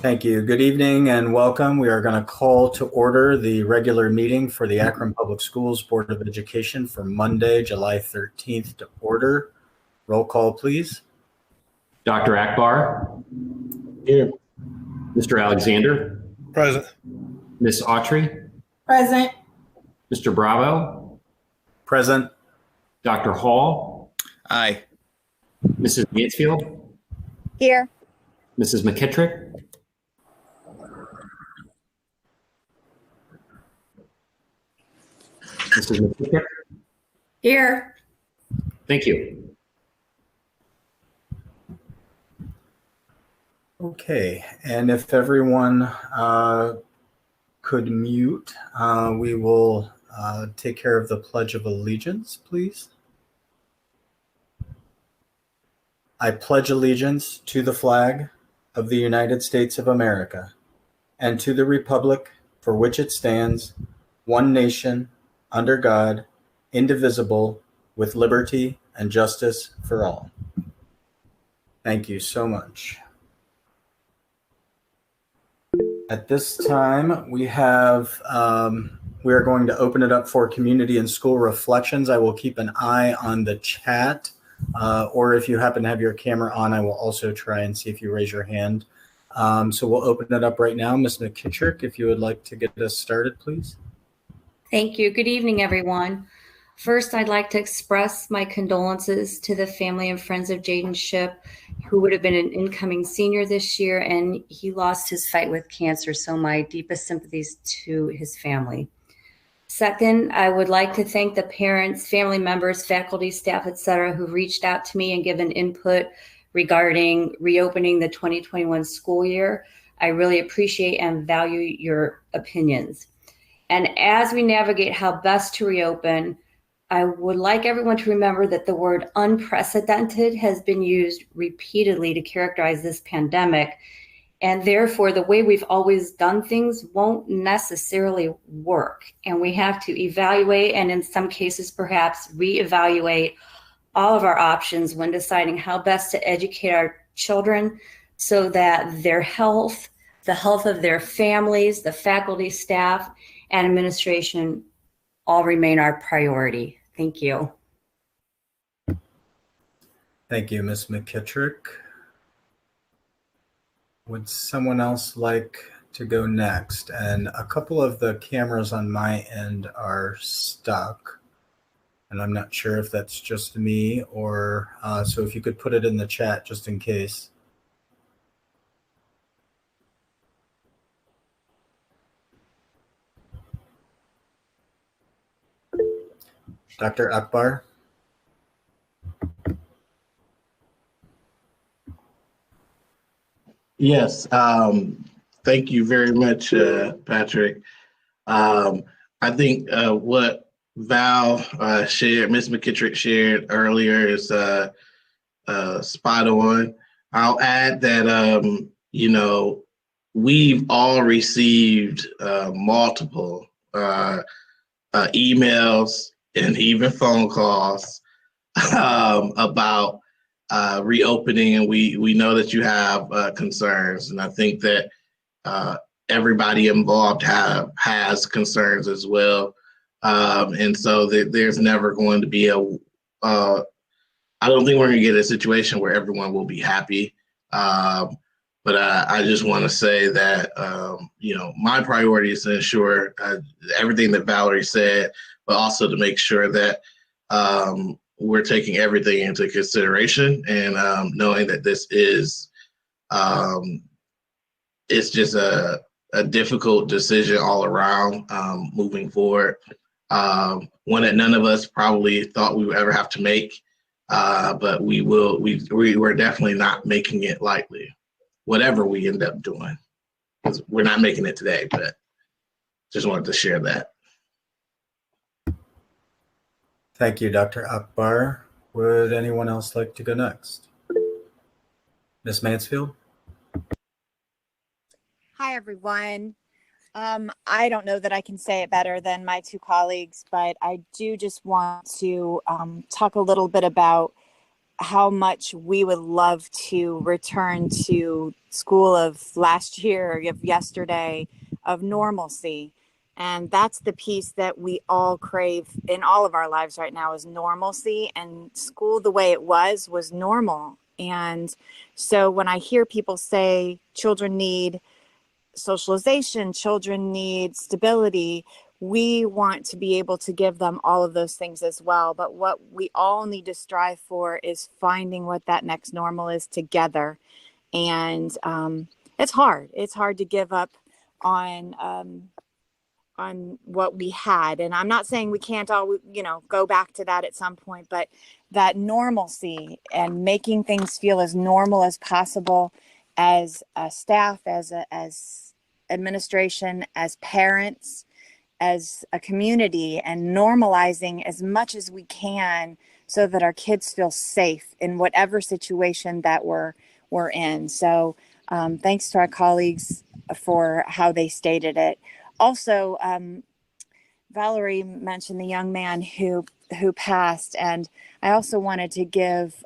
Thank you. Good evening and welcome. We are going to call to order the regular meeting for the Akron Public Schools Board of Education for Monday, July 13th to order. Roll call, please. Dr. Akbar. Here. Mr. Alexander. Present. Ms. Autry. Present. Mr. Bravo. Present. Dr. Hall. Aye. Mrs. Mansfield. Here. Mrs. McKittrick. Mrs. McKittrick. Here. Thank you. Okay, and if everyone could mute, we will take care of the Pledge of Allegiance, please. I pledge allegiance to the flag of the United States of America and to the republic for which it stands, one nation, under God, indivisible, with liberty and justice for all. Thank you so much. At this time, we are going to open it up for community and school reflections. I will keep an eye on the chat, or if you happen to have your camera on, I will also try and see if you raise your hand. So we'll open it up right now. Ms. McKittrick, if you would like to get us started, please. Thank you. Good evening, everyone. First, I'd like to express my condolences to the family and friends of Jaden Shipp, who would have been an incoming senior this year, and he lost his fight with cancer, so my deepest sympathies to his family. Second, I would like to thank the parents, family members, faculty, staff, etc., who reached out to me and given input regarding reopening the 2021 school year. I really appreciate and value your opinions. And as we navigate how best to reopen, I would like everyone to remember that the word unprecedented has been used repeatedly to characterize this pandemic. And therefore, the way we've always done things won't necessarily work. And we have to evaluate, and in some cases, perhaps reevaluate all of our options when deciding how best to educate our children so that their health, the health of their families, the faculty, staff, and administration all remain our priority. Thank you. Thank you, Ms. McKittrick. Would someone else like to go next? And a couple of the cameras on my end are stuck, and I'm not sure if that's just me or so if you could put it in the chat just in case. Dr. Akbar? Yes. Thank you very much, Patrick. I think what Val shared, Ms. McKittrick shared earlier is spot on. I'll add that, we've all received multiple emails and even phone calls about reopening, and we know that you have concerns, and I think that everybody involved has concerns as well, and so there's never going to be I don't think we're going to get a situation where everyone will be happy, but I just want to say that my priority is to ensure everything that Valerie said, but also to make sure that we're taking everything into consideration and knowing that this is it's just a difficult decision all around moving forward. One that none of us probably thought we would ever have to make, but we're definitely not making it lightly, whatever we end up doing. We're not making it today, but just wanted to share that. Thank you, Dr. Akbar. Would anyone else like to go next? Ms. Mansfield? Hi, everyone. I don't know that I can say it better than my two colleagues, but I do just want to talk a little bit about how much we would love to return to school of last year, of yesterday, of normalcy. And that's the piece that we all crave in all of our lives right now, is normalcy. And school, the way it was normal. And so when I hear people say children need socialization, children need stability, we want to be able to give them all of those things as well. But what we all need to strive for is finding what that next normal is together. And it's hard. It's hard to give up on what we had. And I'm not saying we can't all, go back to that at some point, but that normalcy and making things feel as normal as possible, as a staff, as administration, as parents, as a community, and normalizing as much as we can so that our kids feel safe in whatever situation that we're in. So thanks to our colleagues for how they stated it. Also, Valerie mentioned the young man who passed, and I also wanted to give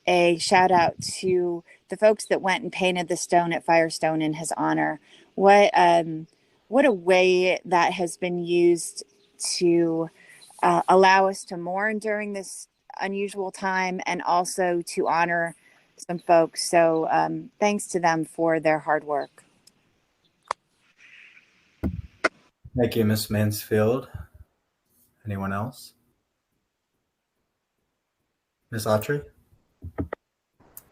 a shout out to the folks that went and painted the stone at Firestone in his honor. What a way that has been used to allow us to mourn during this unusual time, and also to honor some folks. So thanks to them for their hard work. Thank you, Ms. Mansfield. Anyone else? Ms. Autry?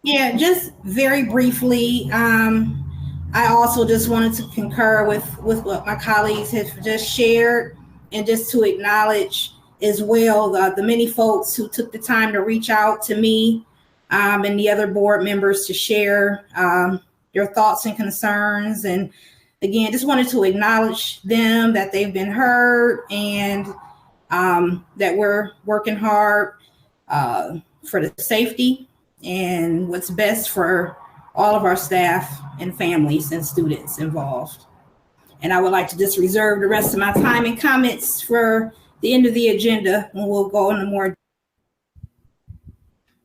Yeah, just very briefly, I also just wanted to concur with what my colleagues have just shared, and just to acknowledge as well the many folks who took the time to reach out to me and the other board members to share your thoughts and concerns. And again, just wanted to acknowledge them, that they've been heard, and that we're working hard for the safety and what's best for all of our staff and families and students involved. And I would like to just reserve the rest of my time and comments for the end of the agenda, when we'll go into more.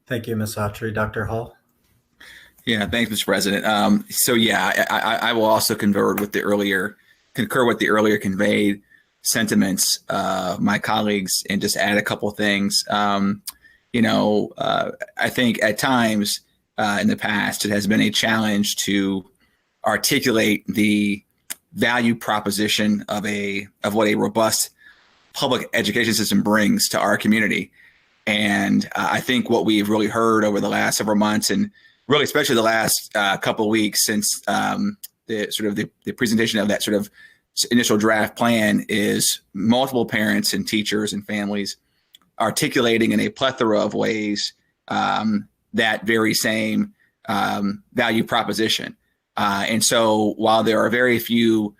Thank you, Ms. Autry. Dr. Hall? Yeah, thanks, Mr. President. I will also concur with the earlier conveyed sentiments of my colleagues, and just add a couple of things. I think at times in the past, it has been a challenge to articulate the value proposition of what a robust public education system brings to our community. And I think what we've really heard over the last several months, and really especially the last couple of weeks since the presentation of that sort of initial draft plan, is multiple parents and teachers and families articulating in a plethora of ways that very same value proposition. And so while there are very few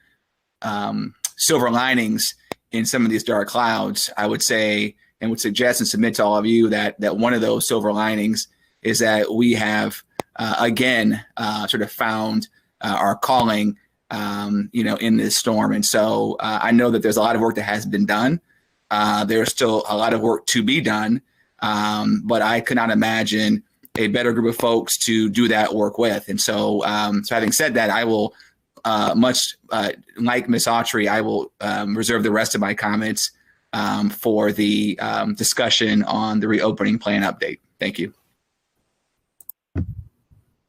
silver linings in some of these dark clouds, I would say, and would suggest and submit to all of you, that one of those silver linings is that we have again sort of found our calling in this storm. And so I know that there's a lot of work that has been done. There's still a lot of work to be done, but I could not imagine a better group of folks to do that work with. And so, having said that, I will, much like Ms. Autry, I will reserve the rest of my comments for the discussion on the reopening plan update. Thank you.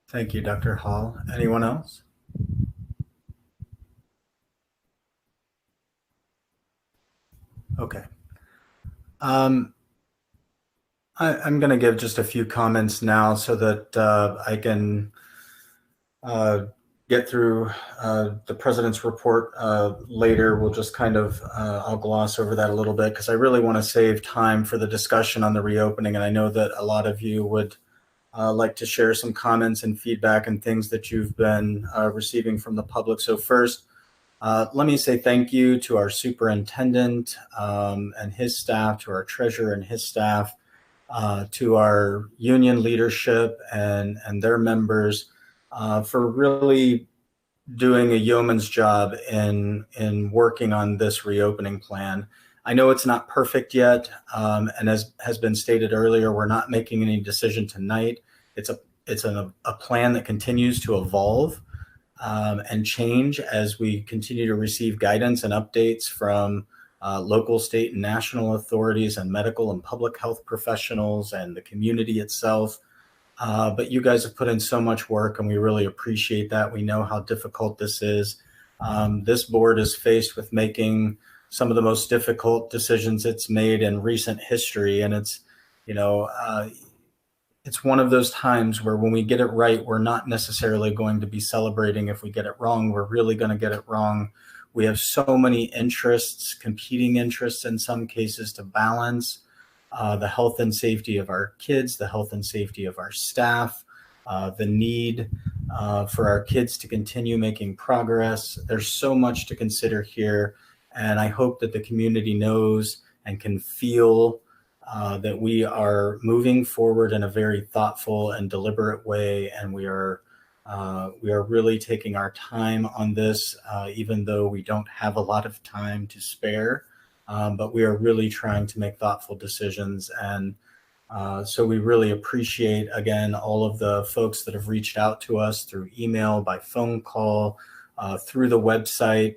Thank you, Dr. Hall. Anyone else? Okay. I'm going to give just a few comments now so that I can get through the president's report later. We'll just kind of, I'll gloss over that a little bit because I really want to save time for the discussion on the reopening. And I know that a lot of you would like to share some comments and feedback and things that you've been receiving from the public. So first, let me say thank you to our superintendent and his staff, to our treasurer and his staff, to our union leadership and their members for really doing a yeoman's job in working on this reopening plan. I know it's not perfect yet, and as has been stated earlier, we're not making any decision tonight. It's a plan that continues to evolve and change as we continue to receive guidance and updates from local, state, and national authorities and medical and public health professionals and the community itself. But you guys have put in so much work, and we really appreciate that. We know how difficult this is. This board is faced with making some of the most difficult decisions it's made in recent history. And it's, it's one of those times where when we get it right, we're not necessarily going to be celebrating if we get it wrong. We're really going to get it wrong. We have so many interests, competing interests in some cases, to balance the health and safety of our kids, the health and safety of our staff, the need for our kids to continue making progress. There's so much to consider here. And I hope that the community knows and can feel that we are moving forward in a very thoughtful and deliberate way. And we are really taking our time on this, even though we don't have a lot of time to spare. But we are really trying to make thoughtful decisions. And so we really appreciate, again, all of the folks that have reached out to us through email, by phone call, through the website.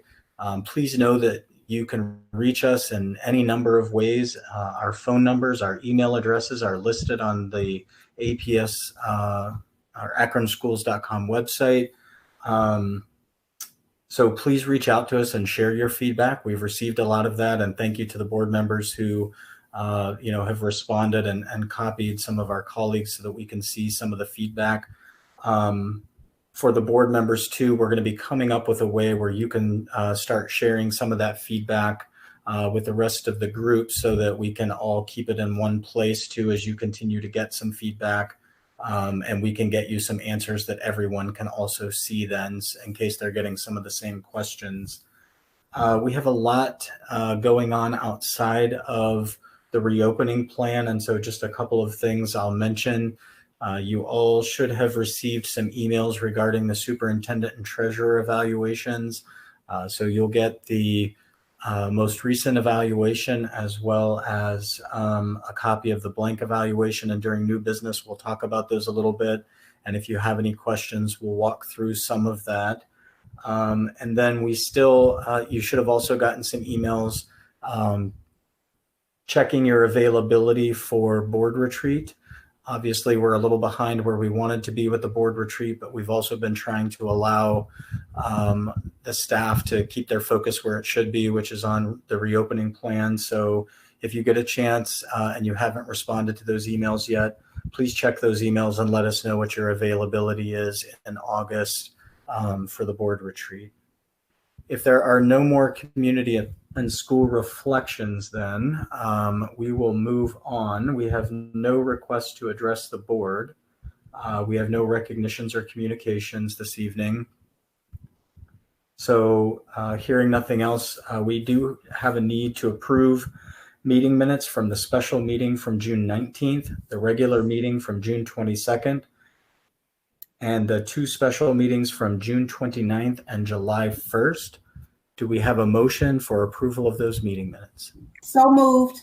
Please know that you can reach us in any number of ways. Our phone numbers, our email addresses are listed on the APS, our akronschools.com website. So please reach out to us and share your feedback. We've received a lot of that, and thank you to the board members who have responded and copied some of our colleagues so that we can see some of the feedback. For the board members too, we're going to be coming up with a way where you can start sharing some of that feedback with the rest of the group so that we can all keep it in one place too as you continue to get some feedback. And we can get you some answers that everyone can also see then in case they're getting some of the same questions. We have a lot going on outside of the reopening plan. And so just a couple of things I'll mention. You all should have received some emails regarding the superintendent and treasurer evaluations. So you'll get the most recent evaluation as well as a copy of the blank evaluation. And during new business, we'll talk about those a little bit. And if you have any questions, we'll walk through some of that. And then we still, you should have also gotten some emails checking your availability for board retreat. Obviously, we're a little behind where we wanted to be with the board retreat, but we've also been trying to allow the staff to keep their focus where it should be, which is on the reopening plan. So if you get a chance and you haven't responded to those emails yet, please check those emails and let us know what your availability is in August for the board retreat. If there are no more community and school reflections, then we will move on. We have no requests to address the board. We have no recognitions or communications this evening. So hearing nothing else, we do have a need to approve meeting minutes from the special meeting from June 19th, the regular meeting from June 22nd, and the two special meetings from June 29th and July 1st. Do we have a motion for approval of those meeting minutes? So moved.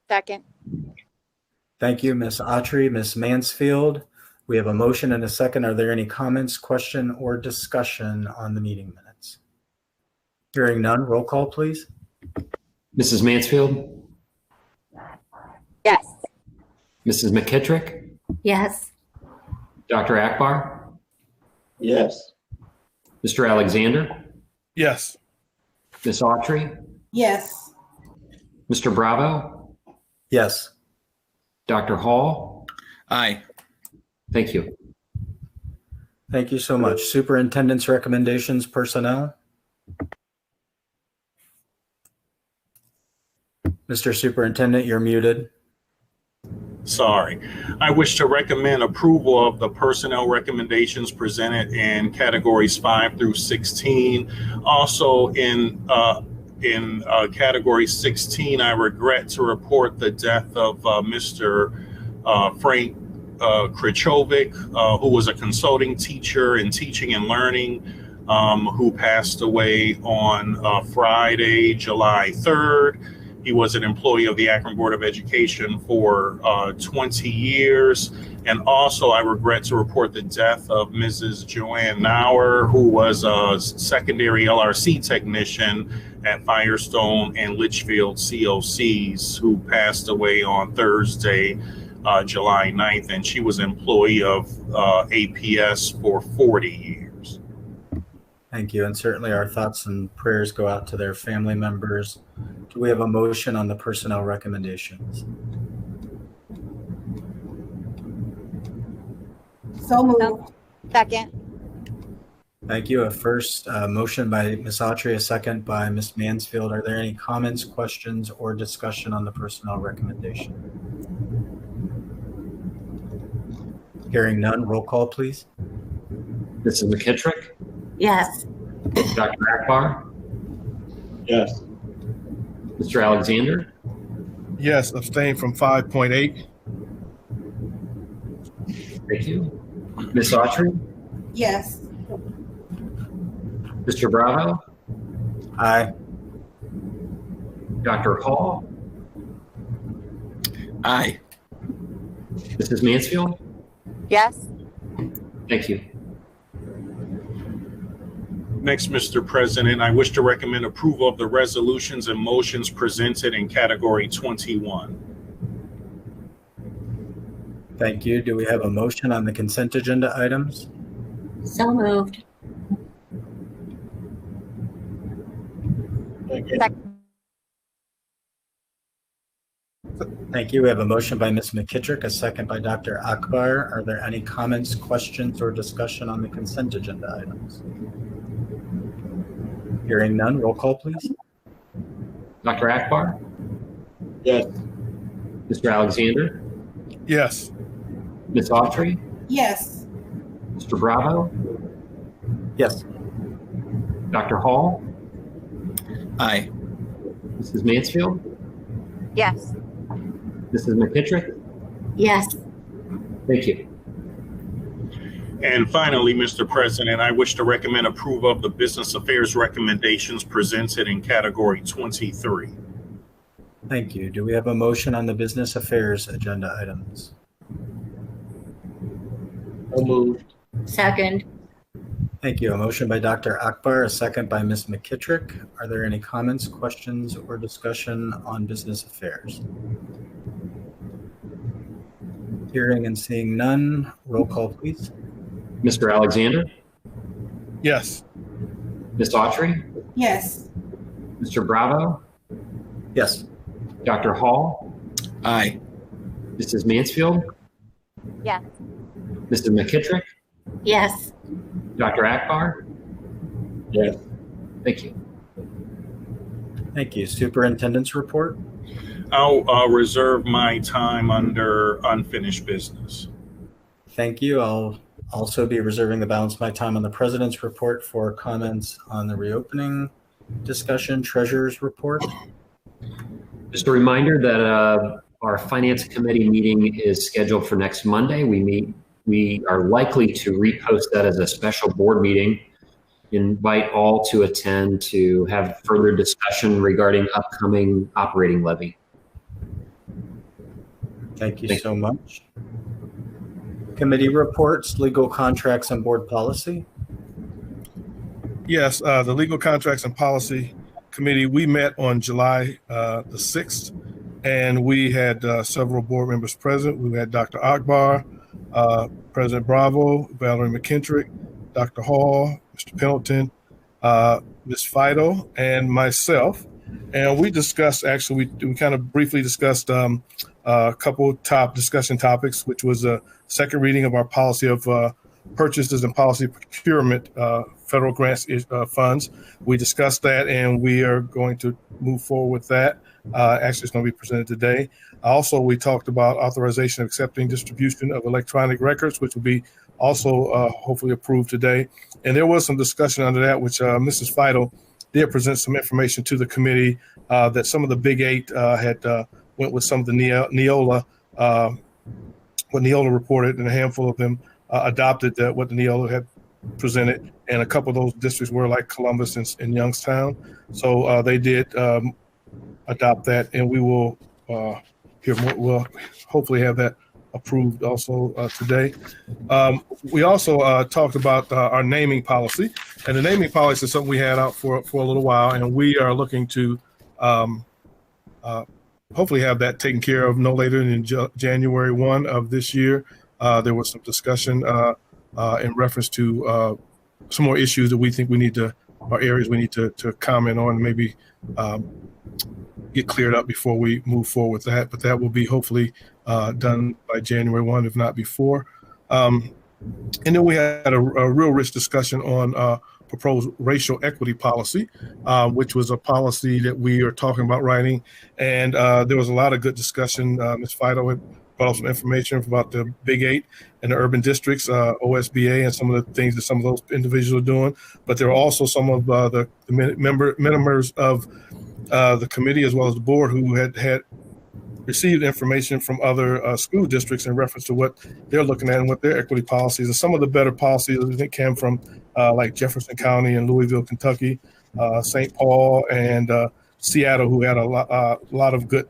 Second. Thank you, Ms. Autry, Ms. Mansfield. We have a motion and a second. Are there any comments, question, or discussion on the meeting minutes? Hearing none, roll call, please. Mrs. Mansfield, Yes. Mrs. McKittrick, Yes. Dr. Akbar, Yes. Mr. Alexander, Yes. Ms. Autry, Yes. Mr. Bravo, Yes. Dr. Hall. Aye. Thank you. Thank you so much. Superintendent's recommendations, personnel. Mr. Superintendent, you're muted. Sorry. I wish to recommend approval of the personnel recommendations presented in categories 5 through 16. Also in category 16, I regret to report the death of Mr. Frank Krichovic, who was a consulting teacher in teaching and learning, who passed away on Friday, July 3rd. He was an employee of the Akron Board of Education for 20 years. And also, I regret to report the death of Mrs. Joanne Nauer, who was a secondary LRC technician at Firestone and Litchfield COCs, who passed away on Thursday, July 9th. And she was an employee of APS for 40 years. Thank you. And certainly our thoughts and prayers go out to their family members. Do we have a motion on the personnel recommendations? So moved. Second. Thank you. A first motion by Ms. Autry, a second by Ms. Mansfield. Are there any comments, questions, or discussion on the personnel recommendation? Hearing none, roll call, please. Mrs. McKittrick, Yes. Dr. Akbar, Yes. Mr. Alexander, Yes, abstain from 5.8. thank you. Ms. Autry, Yes. Mr. Bravo, Aye. Dr. Hall, Aye. Mrs. Mansfield, Yes. thank you. Next, Mr. President, I wish to recommend approval of the resolutions and motions presented in category 21. Thank you. Do we have a motion on the consent agenda items? So moved. Thank you. We have a motion by Ms. McKittrick, a second by Dr. Akbar. Are there any comments, questions, or discussion on the consent agenda items? Hearing none, roll call, please. Dr. Akbar, Yes. Mr. Alexander, Yes. Ms. Autry, Yes. Mr. Bravo, Yes. Dr. Hall, Aye. Mrs. Mansfield, Yes. Mrs. McKittrick, Yes. thank you. And finally, Mr. President, I wish to recommend approval of the business affairs recommendations presented in category 23. Thank you. Do we have a motion on the business affairs agenda items? So moved. Second. Thank you. A motion by Dr. Akbar, a second by Ms. McKittrick. Are there any comments, questions, or discussion on business affairs? Hearing and seeing none, roll call, please. Mr. Alexander, Yes. Ms. Autry, Yes. Mr. Bravo, Yes. Dr. Hall, Aye. Mrs. Mansfield, Yes. Mrs. McKittrick, Yes. Dr. Akbar, Yes. thank you. Thank you. Superintendent's report. I'll reserve my time under unfinished business. Thank you. I'll also be reserving the balance of my time on the president's report for comments on the reopening discussion. Treasurer's report. Just a reminder that our finance committee meeting is scheduled for next Monday. We are likely to repost that as a special board meeting. Invite all to attend to have further discussion regarding upcoming operating levy. Thank you so much. Committee reports, legal contracts, and board policy. Yes, the Legal Contracts and Policy Committee, we met on July the 6th, and we had several board members present. We had Dr. Akbar, President Bravo, Valerie McKittrick, Dr. Hall, Mr. Pendleton, Ms. Fido, and myself. And we discussed, actually, we kind of briefly discussed a couple top discussion topics, which was a second reading of our policy of purchases and policy procurement, federal grants funds. We discussed that, and we are going to move forward with that. Actually, it's going to be presented today. Also, we talked about authorization of accepting distribution of electronic records, which will be also hopefully approved today. And there was some discussion under that, which Mrs. Fido did present some information to the committee that some of the big eight had went with some of the Neola, what Neola reported, and a handful of them adopted what the Neola had presented. And a couple of those districts were like Columbus and Youngstown. So they did adopt that, and we will hear more. We'll hopefully have that approved also today. We also talked about our naming policy, and the naming policy is something we had out for a little while, and we are looking to hopefully have that taken care of no later than January 1 of this year. There was some discussion in reference to some more issues that we think we need to, or areas we need to comment on, and maybe get cleared up before we move forward with that. But that will be hopefully done by January 1, if not before. And then we had a real rich discussion on proposed racial equity policy, which was a policy that we are talking about writing. And there was a lot of good discussion. Ms. Fido had brought up some information about the Big 8 and the urban districts, OSBA, and some of the things that some of those individuals are doing. But there are also some of the members of the committee, as well as the board, who had received information from other school districts in reference to what they're looking at and what their equity policies. And some of the better policies I think came from like Jefferson County and Louisville, Kentucky, St. Paul, and Seattle, who had a lot of good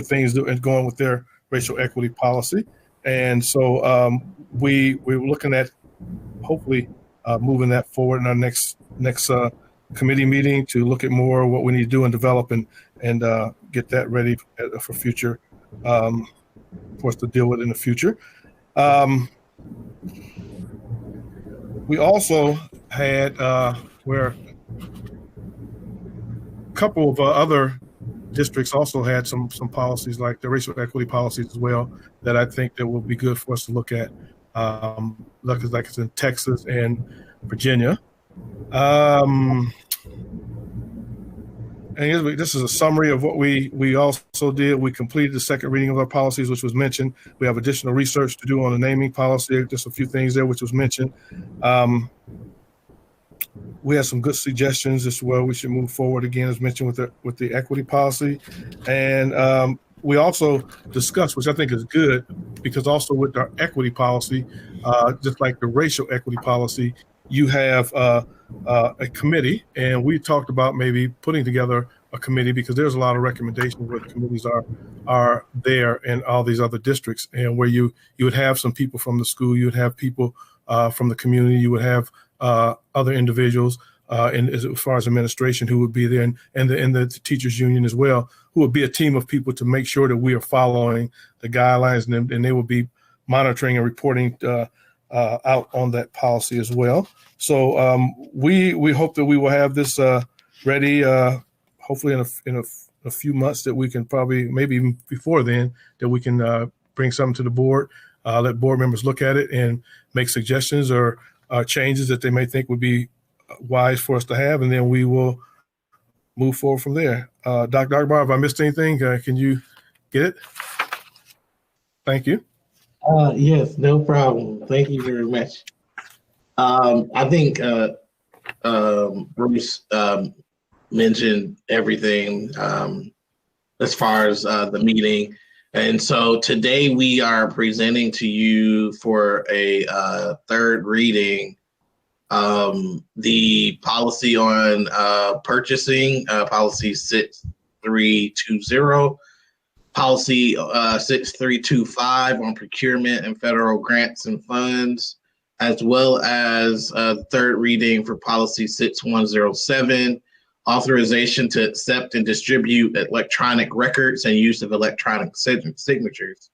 things going with their racial equity policy. And so we're looking at hopefully moving that forward in our next committee meeting to look at more what we need to do and develop and get that ready for future, for us to deal with in the future. We also had where a couple of other districts also had some policies like the racial equity policies as well that I think that will be good for us to look at, like it's in Texas and Virginia. And this is a summary of what we also did. We completed the second reading of our policies, which was mentioned. We have additional research to do on the naming policy. Just a few things there, which was mentioned. We had some good suggestions as well. We should move forward again, as mentioned, with the equity policy. And we also discussed, which I think is good, because also with our equity policy, just like the racial equity policy, you have a committee, and we talked about maybe putting together a committee, because there's a lot of recommendations where the committees are there in all these other districts, and where you would have some people from the school, you would have people from the community, you would have other individuals as far as administration who would be there, and the teachers union as well, who would be a team of people to make sure that we are following the guidelines, and they will be monitoring and reporting out on that policy as well. So we hope that we will have this ready, hopefully in a few months, that we can probably, maybe even before then, that we can bring something to the board, let board members look at it and make suggestions or changes that they may think would be wise for us to have, and then we will move forward from there. Dr. Akbar, if I missed anything, can you get it? Thank you. Yes, no problem. Thank you very much. I think Bruce mentioned everything as far as the meeting. And so today we are presenting to you for a third reading the policy on purchasing, policy 6320, policy 6325 on procurement and federal grants and funds, as well as third reading for policy 6107, authorization to accept and distribute electronic records and use of electronic signatures.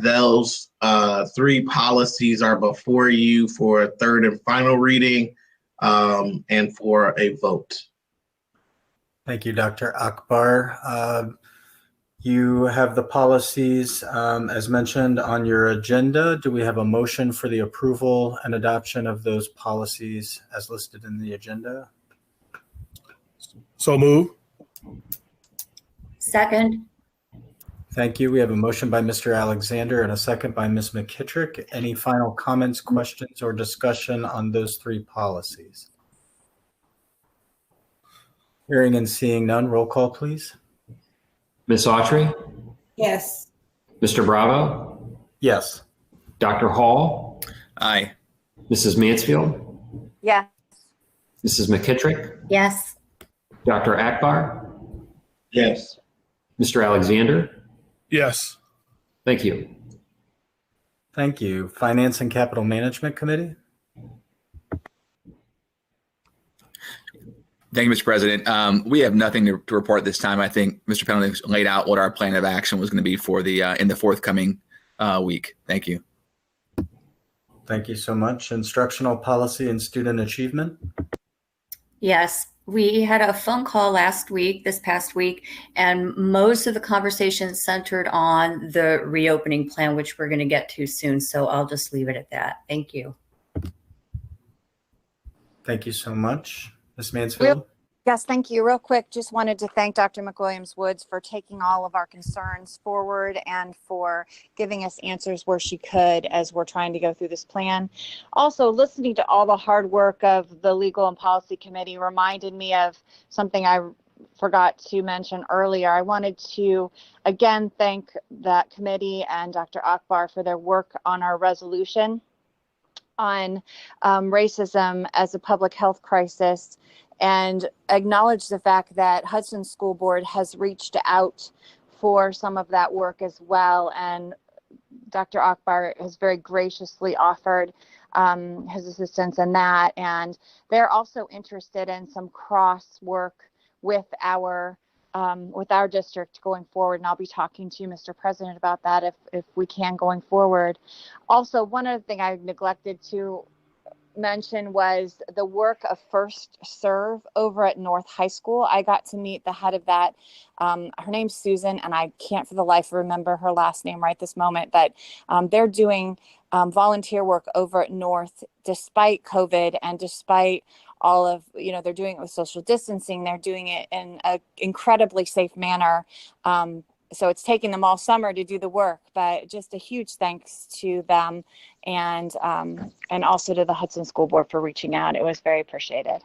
Those three policies are before you for a third and final reading and for a vote. Thank you, Dr. Akbar. You have the policies as mentioned on your agenda. Do we have a motion for the approval and adoption of those policies as listed in the agenda? So move. Second. Thank you. We have a motion by Mr. Alexander and a second by Ms. McKittrick. Any final comments, questions, or discussion on those three policies? Hearing and seeing none, roll call, please. Ms. Autry? Yes. Mr. Bravo? Yes. Dr. Hall? Aye. Mrs. Mansfield? Yes. Mrs. McKittrick? Yes. Dr. Akbar, Yes. Mr. Alexander. Yes. Thank you. Thank you. Finance and Capital Management Committee. Thank you, Mr. President. We have nothing to report this time. I think Mr. Pendleton laid out what our plan of action was going to be for the in the forthcoming week. Thank you. Thank you so much. Instructional Policy and Student Achievement. Yes, we had a phone call this past week, and most of the conversation centered on the reopening plan, which we're going to get to soon. So I'll just leave it at that. Thank you. Thank you so much. Ms. Mansfield? Yes, thank you. Real quick, just wanted to thank Dr. McWilliams-Woods for taking all of our concerns forward and for giving us answers where she could as we're trying to go through this plan. Also, listening to all the hard work of the Legal and Policy Committee reminded me of something I forgot to mention earlier. I wanted to again thank that committee and Dr. Akbar for their work on our resolution on racism as a public health crisis, and acknowledge the fact that Hudson School Board has reached out for some of that work as well. And Dr. Akbar has very graciously offered his assistance in that. And they're also interested in some cross work with our district going forward. And I'll be talking to you, Mr. President, about that if we can going forward. Also, one other thing I neglected to mention was the work of First Serve over at North High School. I got to meet the head of that. Her name's Susan, and I can't for the life remember her last name right this moment, but they're doing volunteer work over at North despite COVID and despite all of, they're doing it with social distancing. They're doing it in an incredibly safe manner. So it's taken them all summer to do the work, but just a huge thanks to them and also to the Hudson School Board for reaching out. It was very appreciated.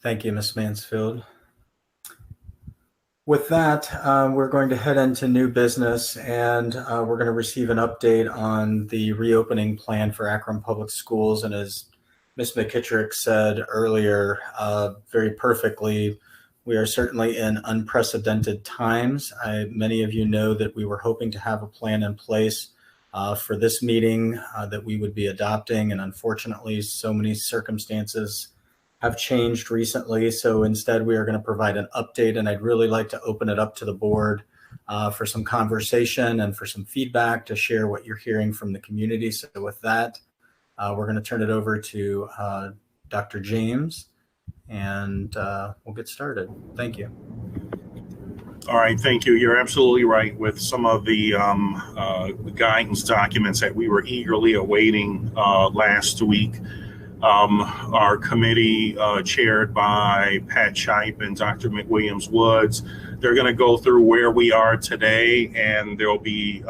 Thank you, Ms. Mansfield. With that, we're going to head into new business, and we're going to receive an update on the reopening plan for Akron Public Schools. And as Ms. McKittrick said earlier, very perfectly, we are certainly in unprecedented times. Many of you know that we were hoping to have a plan in place for this meeting that we would be adopting. And unfortunately, so many circumstances have changed recently. So instead, we are going to provide an update. And I'd really like to open it up to the board for some conversation and for some feedback to share what you're hearing from the community. So with that, we're going to turn it over to Dr. James. And we'll get started. Thank you. All right, thank you. You're absolutely right with some of the guidance documents that we were eagerly awaiting last week. Our committee, chaired by Pat Shipe and Dr. McWilliams-Woods, they're going to go through where we are today, and there'll be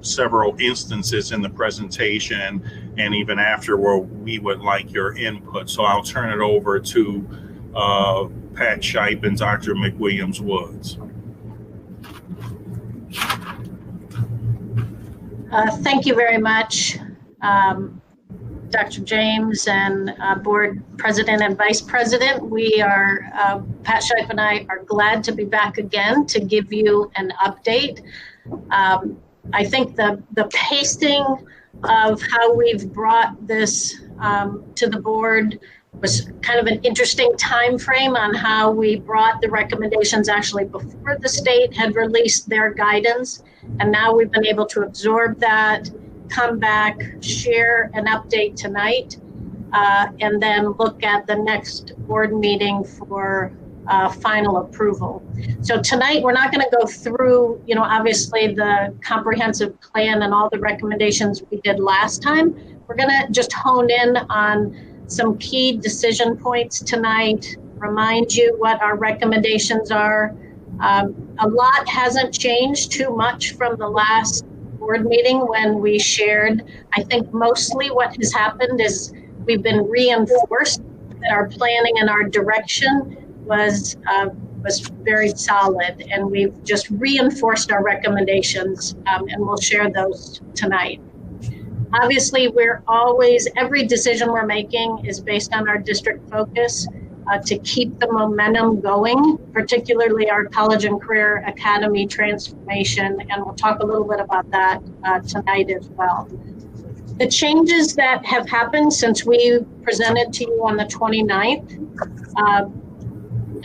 several instances in the presentation and even after where we would like your input. So I'll turn it over to Pat Shipe and Dr. McWilliams-Woods. Thank you very much, Dr. James and Board President and Vice President. We are, Pat Shipe and I are glad to be back again to give you an update. I think the pacing of how we've brought this to the board was kind of an interesting time frame on how we brought the recommendations actually before the state had released their guidance. And now we've been able to absorb that, come back, share an update tonight, and then look at the next board meeting for final approval. So tonight, we're not going to go through, obviously the comprehensive plan and all the recommendations we did last time. We're going to just hone in on some key decision points tonight, remind you what our recommendations are. A lot hasn't changed too much from the last board meeting when we shared. I think mostly what has happened is we've been reinforced that our planning and our direction was very solid, and we've just reinforced our recommendations, and we'll share those tonight. Obviously, every decision we're making is based on our district focus. to keep the momentum going, particularly our College and Career Academy transformation, and we'll talk a little bit about that tonight as well. The changes that have happened since we presented to you on the 29th,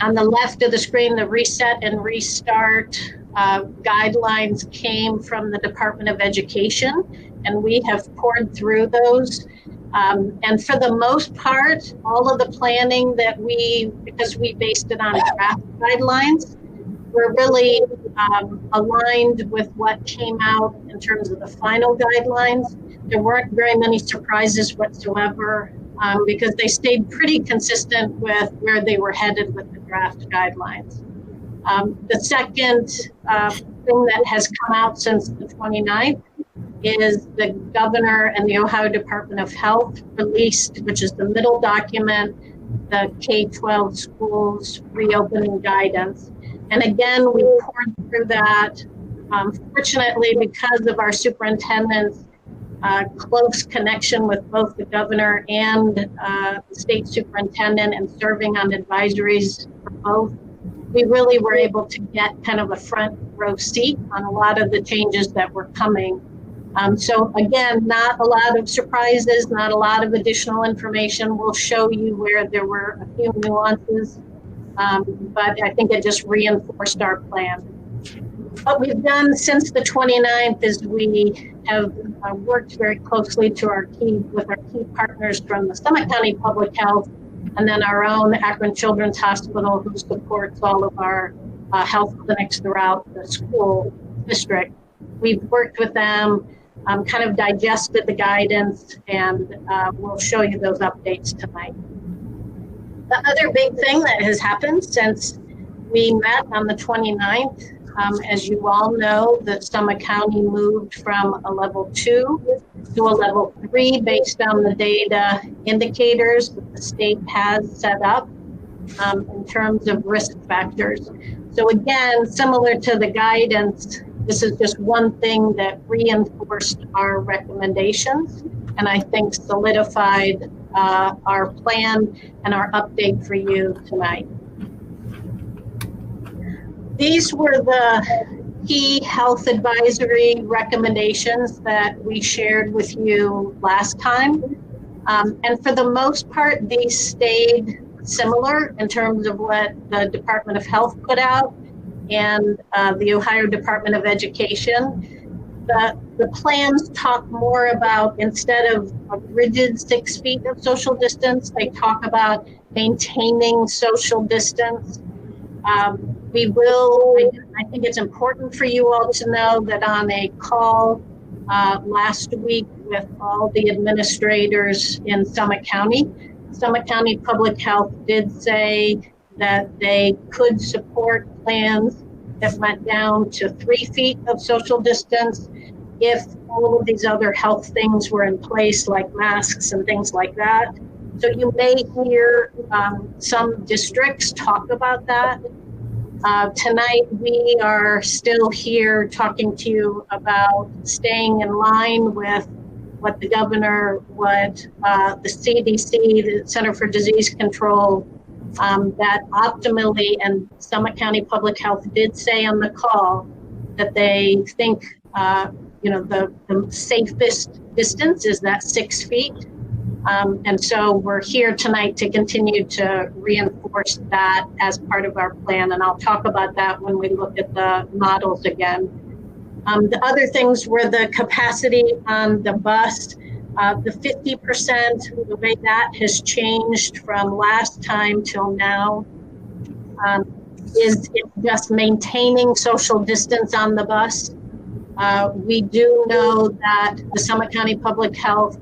on the left of the screen, the reset and restart guidelines came from the Department of Education, and we have poured through those. And for the most part, all of the planning that because we based it on draft guidelines, we're really aligned with what came out in terms of the final guidelines. There weren't very many surprises whatsoever because they stayed pretty consistent with where they were headed with the draft guidelines. The second thing that has come out since the 29th is the governor and the Ohio Department of Health released, which is the middle document, the K-12 schools reopening guidance. And again, we poured through that. Fortunately, because of our superintendent's close connection with both the governor and the state superintendent and serving on advisories for both, we really were able to get kind of a front row seat on a lot of the changes that were coming. So again, not a lot of surprises, not a lot of additional information. We'll show you where there were a few nuances, but I think it just reinforced our plan. What we've done since the 29th is we have worked very closely with our key partners from the Summit County Public Health and then our own Akron Children's Hospital, who supports all of our health clinics throughout the school district. We've worked with them, kind of digested the guidance, and we'll show you those updates tonight. The other big thing that has happened since we met on the 29th, as you all know, that Summit County moved from a level 2 to a level 3 based on the data indicators that the state has set up in terms of risk factors. So again, similar to the guidance, this is just one thing that reinforced our recommendations and I think solidified our plan and our update for you tonight. These were the key health advisory recommendations that we shared with you last time. And for the most part, these stayed similar in terms of what the Department of Health put out and the Ohio Department of Education. The plans talk more about, instead of a rigid 6 feet of social distance, they talk about maintaining social distance. We will, I think it's important for you all to know that on a call last week with all the administrators in Summit County Public Health did say that they could support plans that went down to 3 feet of social distance if all of these other health things were in place, like masks and things like that. So you may hear some districts talk about that. Tonight, we are still here talking to you about staying in line with what the governor, what the CDC, the Center for Disease Control, that optimally, and Summit County Public Health did say on the call that they think, the safest distance is that 6 feet. And so we're here tonight to continue to reinforce that as part of our plan. And I'll talk about that when we look at the models again. The other things were the capacity on the bus. The 50%, the way that has changed from last time till now is just maintaining social distance on the bus. We do know that the Summit County Public Health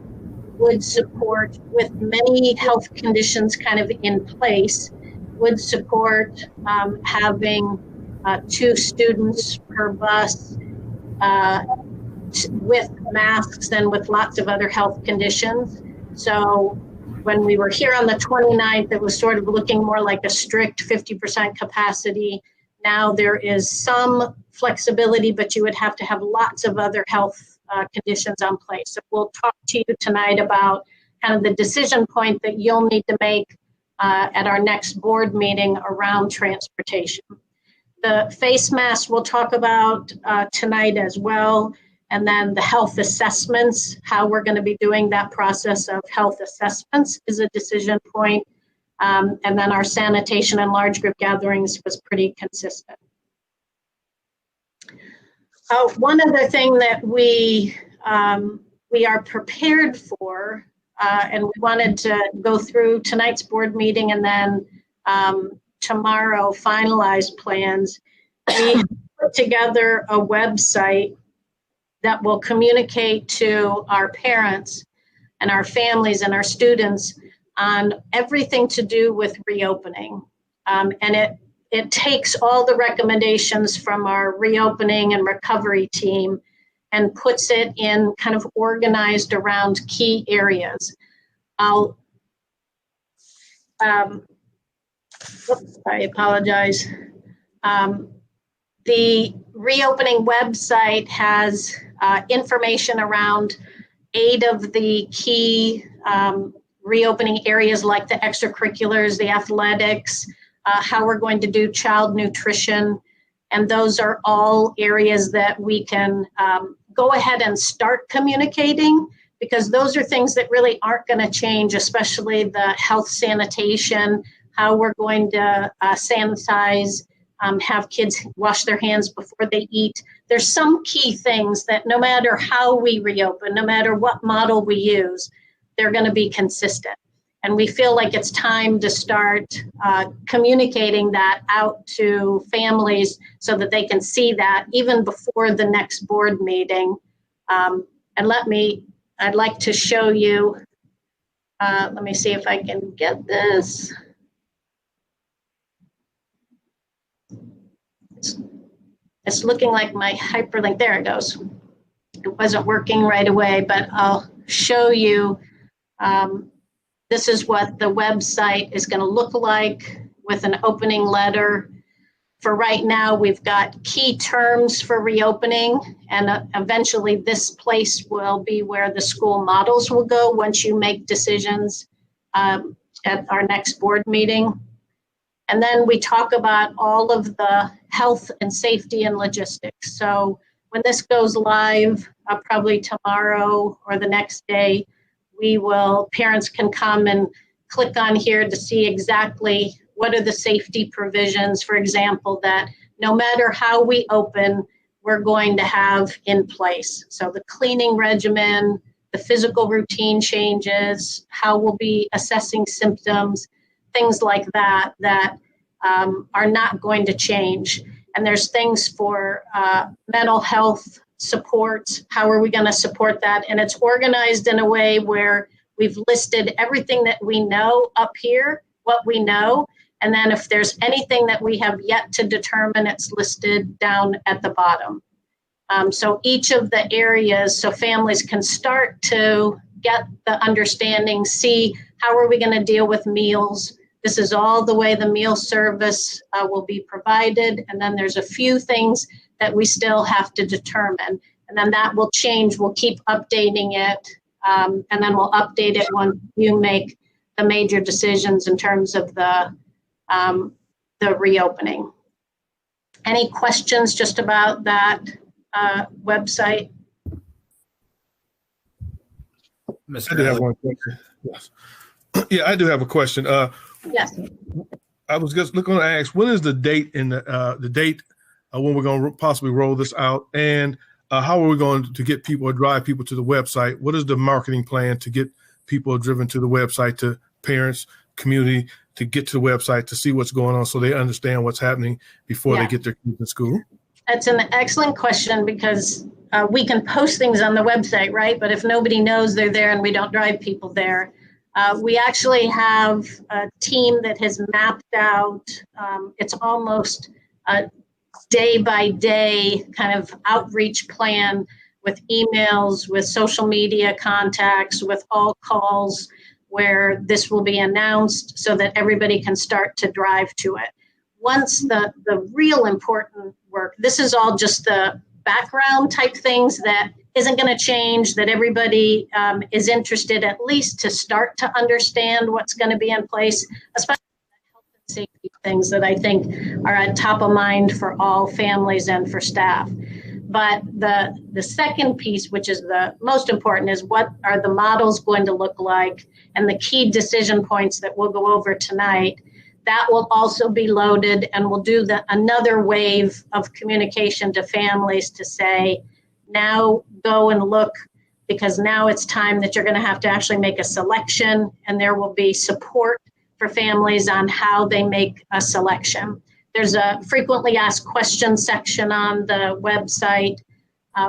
would support, with many health conditions kind of in place, would support having 2 students per bus with masks and with lots of other health conditions. So when we were here on the 29th, it was sort of looking more like a strict 50% capacity. Now there is some flexibility, but you would have to have lots of other health conditions on place. So we'll talk to you tonight about kind of the decision point that you'll need to make at our next board meeting around transportation. The face masks we'll talk about tonight as well. And then the health assessments, how we're going to be doing that process of health assessments is a decision point. And then our sanitation and large group gatherings was pretty consistent. One other thing that we are prepared for, and we wanted to go through tonight's board meeting and then tomorrow finalize plans. We put together a website that will communicate to our parents and our families and our students on everything to do with reopening. And it takes all the recommendations from our reopening and recovery team and puts it in kind of organized around key areas. I apologize. The reopening website has information around 8 of the key reopening areas like the extracurriculars, the athletics, how we're going to do child nutrition. And those are all areas that we can go ahead and start communicating, because those are things that really aren't going to change, especially the health sanitation, how we're going to sanitize, have kids wash their hands before they eat. There's some key things that no matter how we reopen, no matter what model we use, they're going to be consistent. And we feel like it's time to start communicating that out to families so that they can see that even before the next board meeting. And I'd like to show you, let me see if I can get this. It's looking like my hyperlink, there it goes. It wasn't working right away, but I'll show you. This is what the website is going to look like with an opening letter. For right now, we've got key terms for reopening, and eventually this place will be where the school models will go once you make decisions at our next board meeting. And then we talk about all of the health and safety and logistics. So when this goes live, probably tomorrow or the next day, parents can come and click on here to see exactly what are the safety provisions, for example, that no matter how we open, we're going to have in place. So the cleaning regimen, the physical routine changes, how we'll be assessing symptoms, things like that, that are not going to change. And there's things for mental health supports. How are we going to support that? And it's organized in a way where we've listed everything that we know up here, what we know. And then if there's anything that we have yet to determine, it's listed down at the bottom. So each of the areas, so families can start to get the understanding, see how are we going to deal with meals. This is all the way the meal service will be provided. And then there's a few things that we still have to determine. And then that will change. We'll keep updating it. And then we'll update it when you make the major decisions in terms of the reopening. Any questions just about that website? I do have one question. Yes. Yeah, I do have a question. Yes. I was just looking to ask, when is the date in the date when we're going to possibly roll this out, and how are we going to get people or drive people to the website? What is the marketing plan to get people driven to the website, to parents, community, to get to the website to see what's going on so they understand what's happening before they get their kids in school? That's an excellent question, because we can post things on the website, right? But if nobody knows they're there and we don't drive people there, we actually have a team that has mapped out, it's almost a day by day kind of outreach plan with emails, with social media contacts, with all calls where this will be announced so that everybody can start to drive to it. Once the real important work, this is all just the background type things that isn't going to change, that everybody is interested at least to start to understand what's going to be in place, especially health and safety things that I think are at top of mind for all families and for staff. But the second piece, which is the most important, is what are the models going to look like, and the key decision points that we'll go over tonight. That will also be loaded, and we'll do another wave of communication to families to say, now go and look, because now it's time that you're going to have to actually make a selection, and there will be support for families on how they make a selection. There's a frequently asked questions section on the website.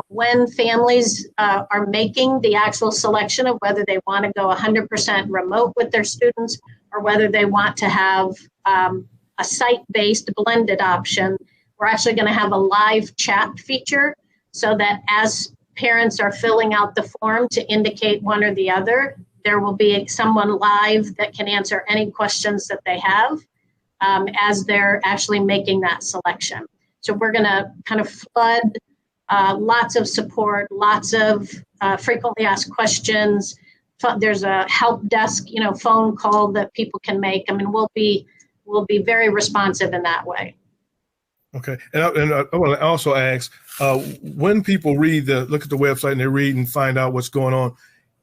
When families are making the actual selection of whether they want to go 100% remote with their students or whether they want to have a site-based blended option, we're actually going to have a live chat feature so that as parents are filling out the form to indicate one or the other, there will be someone live that can answer any questions that they have as they're actually making that selection. So we're going to kind of flood lots of support, lots of frequently asked questions. There's a help desk, phone call that people can make. I mean, we'll be very responsive in that way. Okay, and I want to also ask, when people look at the website and they read and find out what's going on,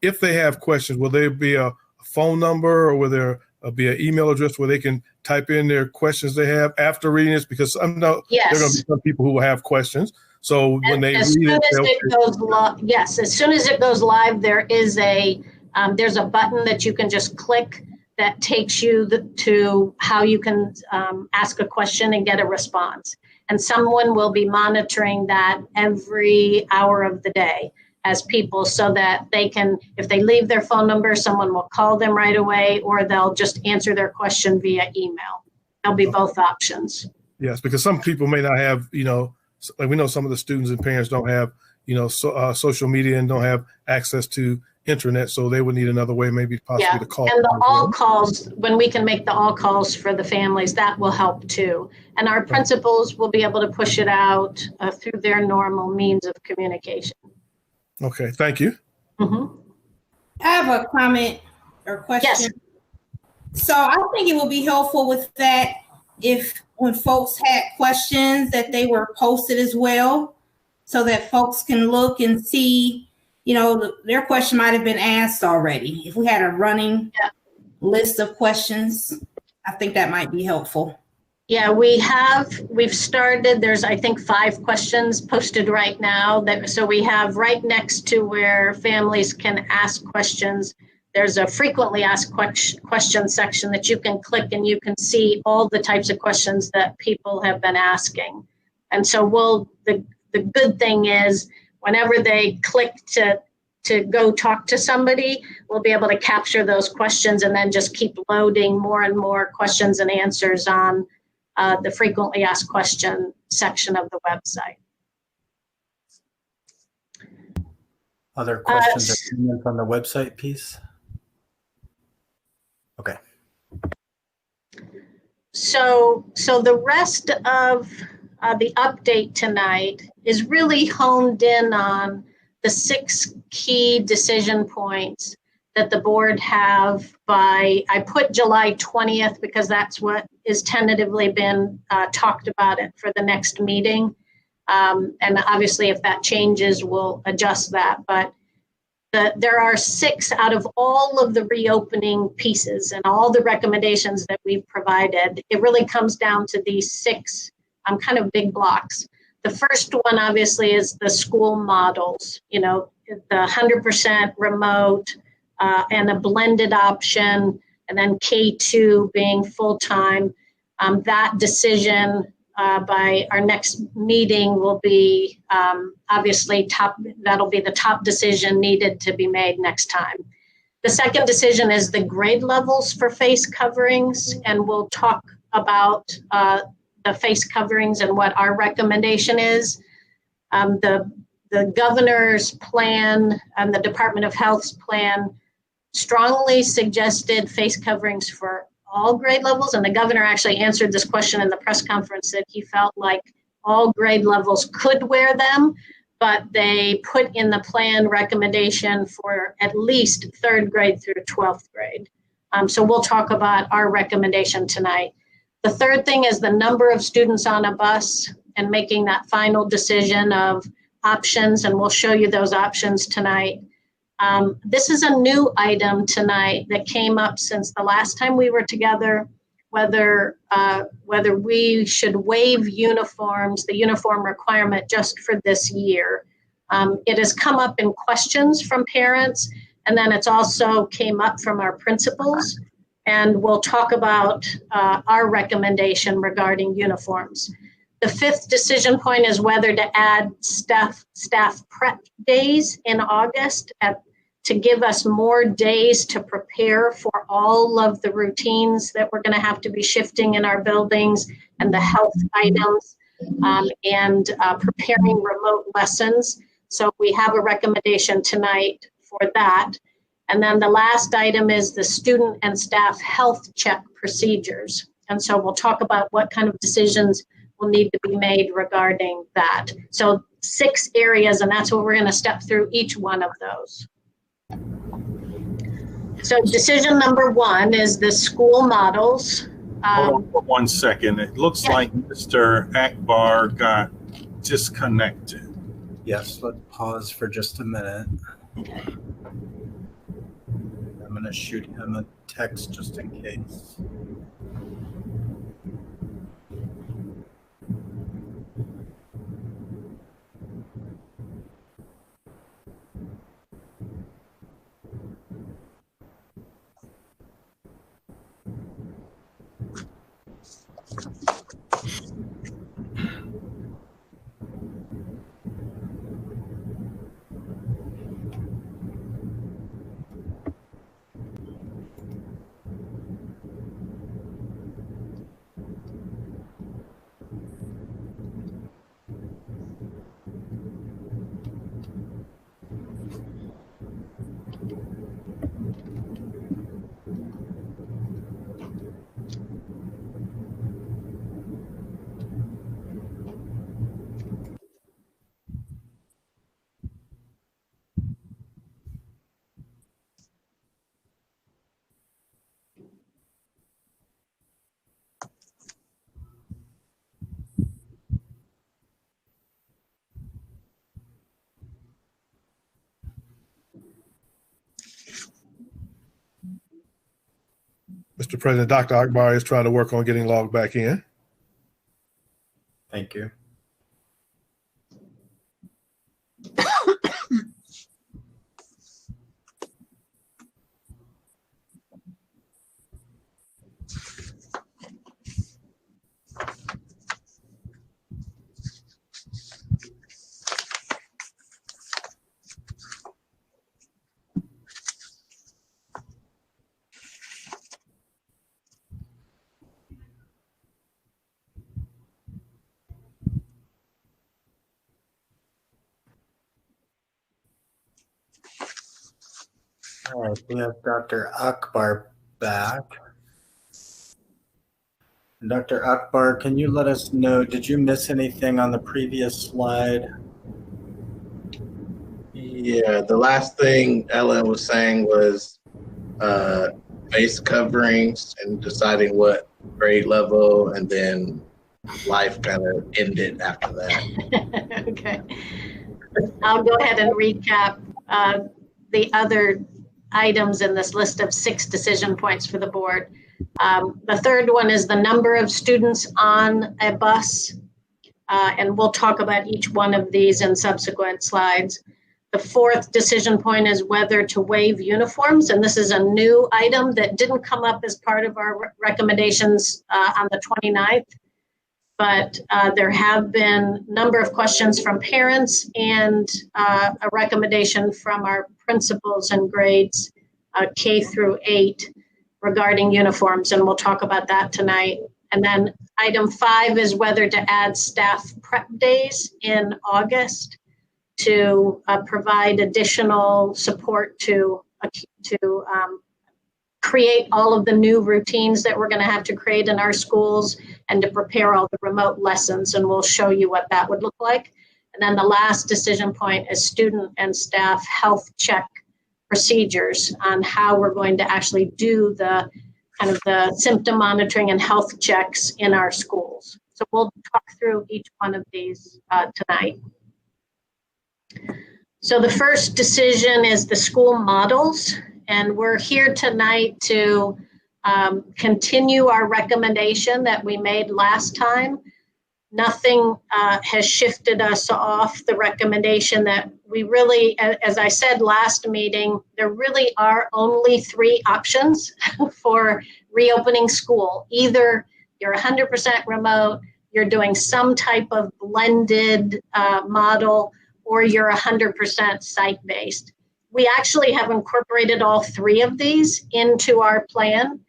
if they have questions, will there be a phone number, or will there be an email address where they can type in their questions they have after reading this? Because I know there are going to be some people who will have questions. So when they read it, yes, as soon as it goes live, there is there's a button that you can just click that takes you to how you can ask a question and get a response. And someone will be monitoring that every hour of the day as people, so that they can, if they leave their phone number, someone will call them right away, or they'll just answer their question via email. There'll be both options. Yes, because some people may not have, like we know some of the students and parents don't have, social media and don't have access to internet, so they would need another way, maybe possibly to call. And the all calls, when we can make the all calls for the families, that will help too. And our principals will be able to push it out through their normal means of communication. Okay, thank you. Mm-hmm. I have a comment or question. Yes. So I think it would be helpful with that if when folks had questions that they were posted as well, so that folks can look and see, their question might have been asked already. If we had a running list of questions, I think that might be helpful. Yeah, we've started, there's I think 5 questions posted right now. So we have right next to where families can ask questions, there's a frequently asked questions section that you can click, and you can see all the types of questions that people have been asking. And so the good thing is, whenever they click to go talk to somebody, we'll be able to capture those questions and then just keep loading more and more questions and answers on the frequently asked question section of the website. Other questions or comments on the website piece? Okay. So the rest of the update tonight is really honed in on the 6 key decision points that the board have by, I put July 20th because that's what is tentatively been talked about it for the next meeting. And obviously if that changes, we'll adjust that. But there are 6 out of all of the reopening pieces and all the recommendations that we've provided. It really comes down to these 6 kind of big blocks. The first one obviously is the school models, the 100% remote, and a blended option, and then K2 being full-time. That decision by our next meeting will be obviously that'll be the top decision needed to be made next time. The second decision is the grade levels for face coverings, and we'll talk about the face coverings and what our recommendation is. The governor's plan and the Department of Health's plan strongly suggested face coverings for all grade levels. And the governor actually answered this question in the press conference that he felt like all grade levels could wear them, but they put in the plan recommendation for at least 3rd grade through 12th grade. So we'll talk about our recommendation tonight. The third thing is the number of students on a bus and making that final decision of options, and we'll show you those options tonight. This is a new item tonight that came up since the last time we were together, whether we should waive uniforms, the uniform requirement just for this year. It has come up in questions from parents, and then it's also came up from our principals, and we'll talk about our recommendation regarding uniforms. The 5th decision point is whether to add staff prep days in August to give us more days to prepare for all of the routines that we're going to have to be shifting in our buildings and the health items and preparing remote lessons. So we have a recommendation tonight for that. And then the last item is the student and staff health check procedures. And so we'll talk about what kind of decisions will need to be made regarding that. So 6 areas, and that's what we're going to step through each one of those. So decision number 1 is the school models. Hold on for 1 second. It looks like Mr. Akbar got disconnected. Yes, let's pause for just a minute. I'm going to shoot him a text just in case. Mr. President, Dr. Akbar is trying to work on getting logged back in. Thank you. All right, we have Dr. Akbar back. Dr. Akbar, can you let us know, did you miss anything on the previous slide? Yeah, the last thing Ellen was saying was face coverings and deciding what grade level, and then life kind of ended after that. Okay. I'll go ahead and recap the other items in this list of 6 decision points for the board. The third one is the number of students on a bus, and we'll talk about each one of these in subsequent slides. The 4th decision point is whether to waive uniforms, and this is a new item that didn't come up as part of our recommendations on the 29th, but there have been a number of questions from parents and a recommendation from our principals and grades K through 8 regarding uniforms, and we'll talk about that tonight. And then item 5 is whether to add staff prep days in August to provide additional support to create all of the new routines that we're going to have to create in our schools and to prepare all the remote lessons, and we'll show you what that would look like. And then the last decision point is student and staff health check procedures on how we're going to actually do the kind of the symptom monitoring and health checks in our schools. So we'll talk through each one of these tonight. So the first decision is the school models, and we're here tonight to continue our recommendation that we made last time. Nothing has shifted us off the recommendation that we really, as I said last meeting, there really are only 3 options for reopening school. Either you're 100% remote, you're doing some type of blended model, or you're 100% site-based. We actually have incorporated all 3 of these into our plan,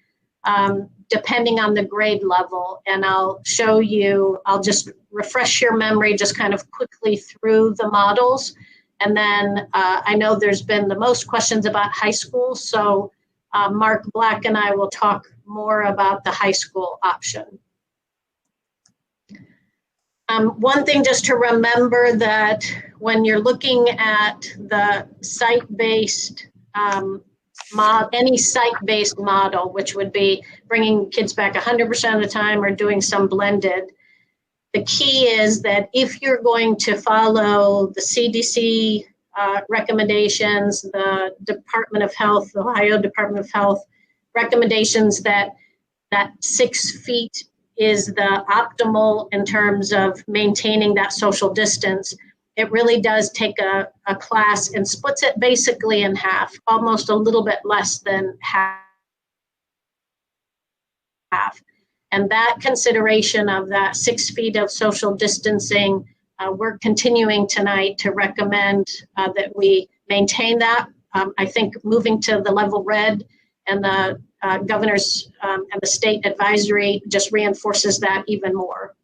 depending on the grade level. And I'll show you, I'll just refresh your memory just kind of quickly through the models. And then I know there's been the most questions about high school, so Mark Black and I will talk more about the high school option. One thing just to remember, that when you're looking at the site-based any site-based model, which would be bringing kids back 100% of the time or doing some blended, the key is that if you're going to follow the CDC recommendations, the Department of Health, the Ohio Department of Health recommendations, that 6 feet is the optimal in terms of maintaining that social distance. It really does take a class and splits it basically in half, almost a little bit less than half. And that consideration of that 6 feet of social distancing, we're continuing tonight to recommend that we maintain that. I think moving to the level red and the governor's and the state advisory just reinforces that even more.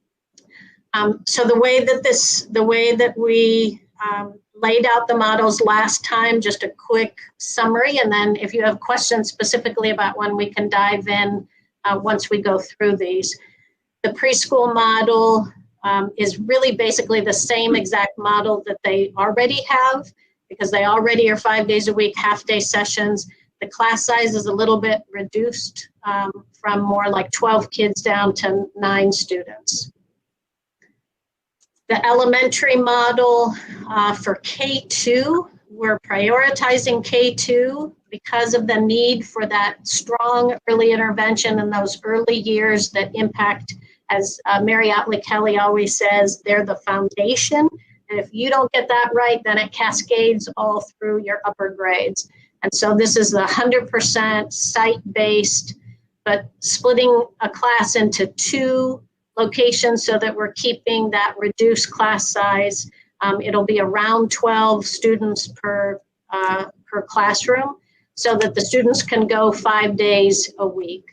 So the way that we laid out the models last time, just a quick summary, and then if you have questions specifically about one, we can dive in once we go through these. The preschool model is really basically the same exact model that they already have, because they already are 5 days a week, half-day sessions. The class size is a little bit reduced from more like 12 kids down to 9 students. The elementary model for K2, we're prioritizing K2 because of the need for that strong early intervention in those early years that impact, as Mary Otley Kelly always says, they're the foundation. And if you don't get that right, then it cascades all through your upper grades. And so this is the 100% site-based, but splitting a class into 2 locations so that we're keeping that reduced class size. It'll be around 12 students per classroom, so that the students can go 5 days a week.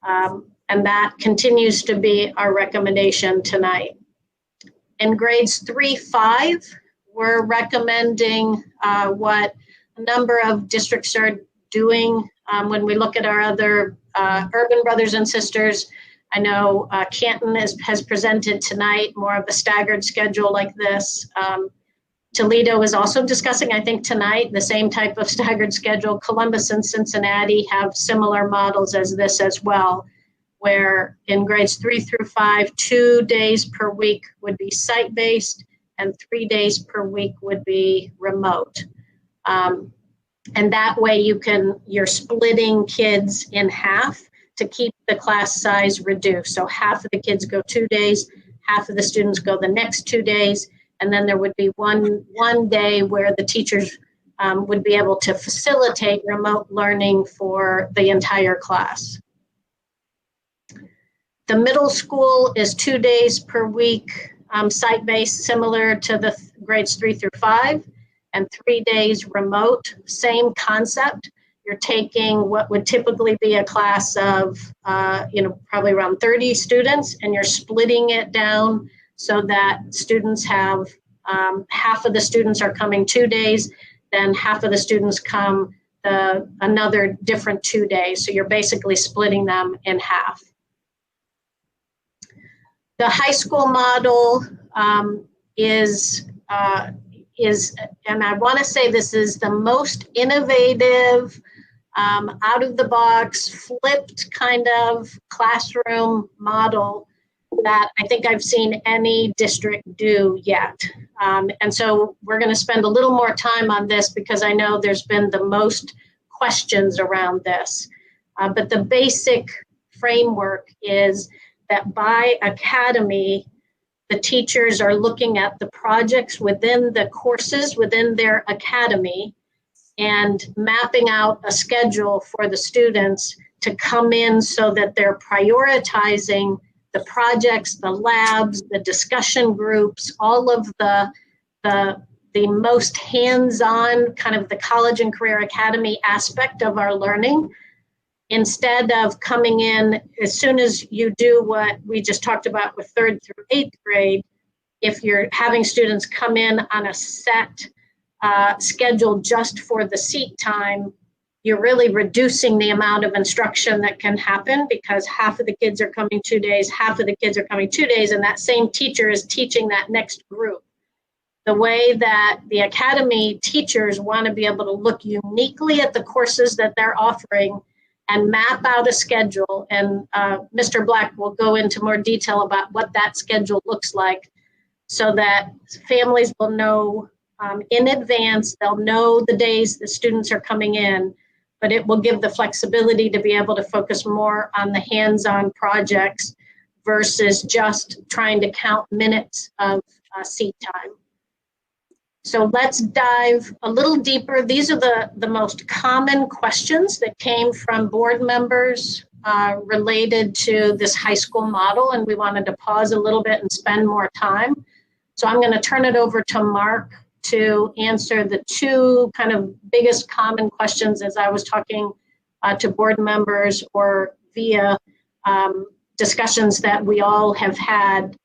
And that continues to be our recommendation tonight. In grades 3-5, we're recommending what a number of districts are doing. When we look at our other urban brothers and sisters, I know Canton has presented tonight more of a staggered schedule like this. Toledo is also discussing, I think tonight, the same type of staggered schedule. Columbus and Cincinnati have similar models as this as well, where in grades 3-5, 2 days per week would be site-based and 3 days per week would be remote. And that way you're splitting kids in half to keep the class size reduced. So half of the kids go 2 days, half of the students go the next 2 days, and then there would be one day where the teachers would be able to facilitate remote learning for the entire class. The middle school is 2 days per week, site-based, similar to the grades 3-5, and 3 days remote, same concept. You're taking what would typically be a class of, probably around 30 students, and you're splitting it down so that students have, half of the students are coming 2 days, then half of the students come another different 2 days. So you're basically splitting them in half. The high school model and I want to say this is the most innovative, out of the box, flipped kind of classroom model that I think I've seen any district do yet. And so we're going to spend a little more time on this because I know there's been the most questions around this. But the basic framework is that by academy, the teachers are looking at the projects within the courses within their academy and mapping out a schedule for the students to come in so that they're prioritizing the projects, the labs, the discussion groups, all of the most hands-on kind of the college and career academy aspect of our learning, instead of coming in as soon as you do what we just talked about with 3rd through 8th grade. If you're having students come in on a set schedule just for the seat time, you're really reducing the amount of instruction that can happen because half of the kids are coming 2 days, half of the kids are coming 2 days, and that same teacher is teaching that next group. The way that the academy teachers want to be able to look uniquely at the courses that they're offering and map out a schedule. And Mr. Black will go into more detail about what that schedule looks like so that families will know in advance, they'll know the days the students are coming in, but it will give the flexibility to be able to focus more on the hands-on projects versus just trying to count minutes of seat time. So let's dive a little deeper. These are the most common questions that came from board members related to this high school model, and we wanted to pause a little bit and spend more time. So I'm going to turn it over to Mark to answer the two kind of biggest common questions as I was talking to board members or via discussions that we all have had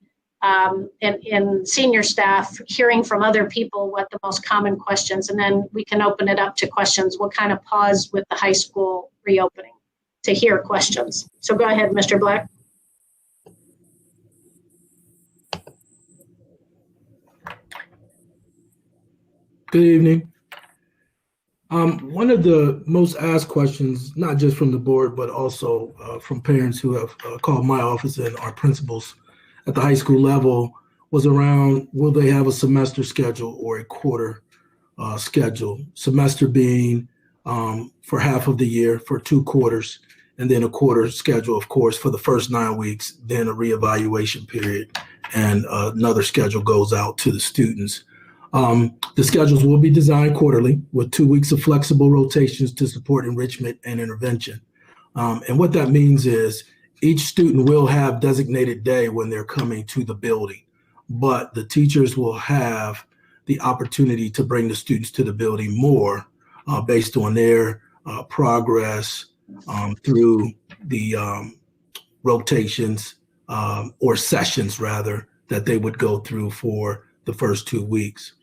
in senior staff, hearing from other people what the most common questions, and then we can open it up to questions. We'll kind of pause with the high school reopening to hear questions. So go ahead, Mr. Black. Good evening. One of the most asked questions, not just from the board, but also from parents who have called my office and our principals at the high school level, was around, will they have a semester schedule or a quarter schedule? Semester being for half of the year for 2 quarters, and then a quarter schedule, of course, for the first 9 weeks, then a reevaluation period, and another schedule goes out to the students. The schedules will be designed quarterly with 2 weeks of flexible rotations to support enrichment and intervention. And what that means is each student will have designated day when they're coming to the building, but the teachers will have the opportunity to bring the students to the building more based on their progress through the rotations or sessions rather that they would go through for the first 2 weeks.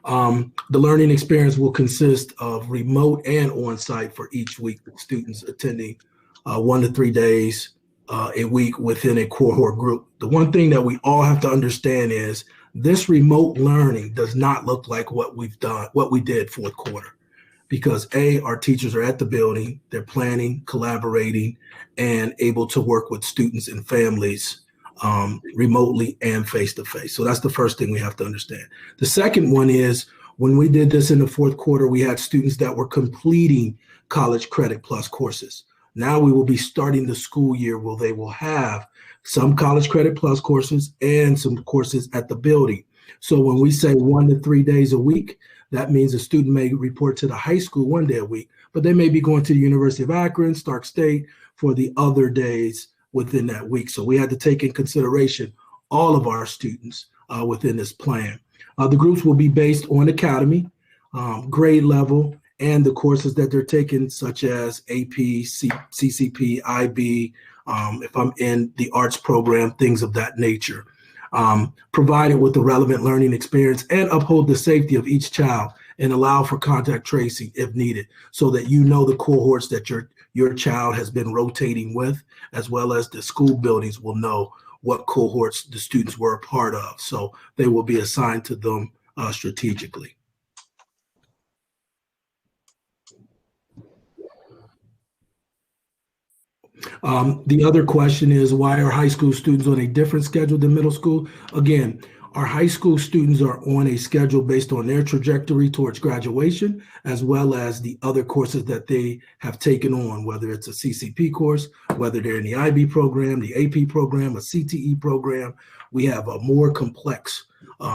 The learning experience will consist of remote and on-site for each week, with students attending 1 to 3 days a week within a cohort group. The one thing that we all have to understand is this remote learning does not look like what we did 4th quarter, because our teachers are at the building, they're planning, collaborating, and able to work with students and families remotely and face-to-face. So that's the first thing we have to understand. The second one is when we did this in the 4th quarter, we had students that were completing college credit plus courses. Now we will be starting the school year where they will have some college credit plus courses and some courses at the building. So when we say 1 to 3 days a week, that means a student may report to the high school 1 day a week, but they may be going to the University of Akron, Stark State for the other days within that week. So we had to take in consideration all of our students within this plan. The groups will be based on academy, grade level, and the courses that they're taking, such as AP, CCP, IB, if I'm in the arts program, things of that nature. Provided with the relevant learning experience and uphold the safety of each child and allow for contact tracing if needed, so that you know the cohorts that your child has been rotating with, as well as the school buildings will know what cohorts the students were a part of. So they will be assigned to them strategically. The other question is, why are high school students on a different schedule than middle school? Again, our high school students are on a schedule based on their trajectory towards graduation, as well as the other courses that they have taken on, whether it's a CCP course, whether they're in the IB program, the AP program, a CTE program. We have a more complex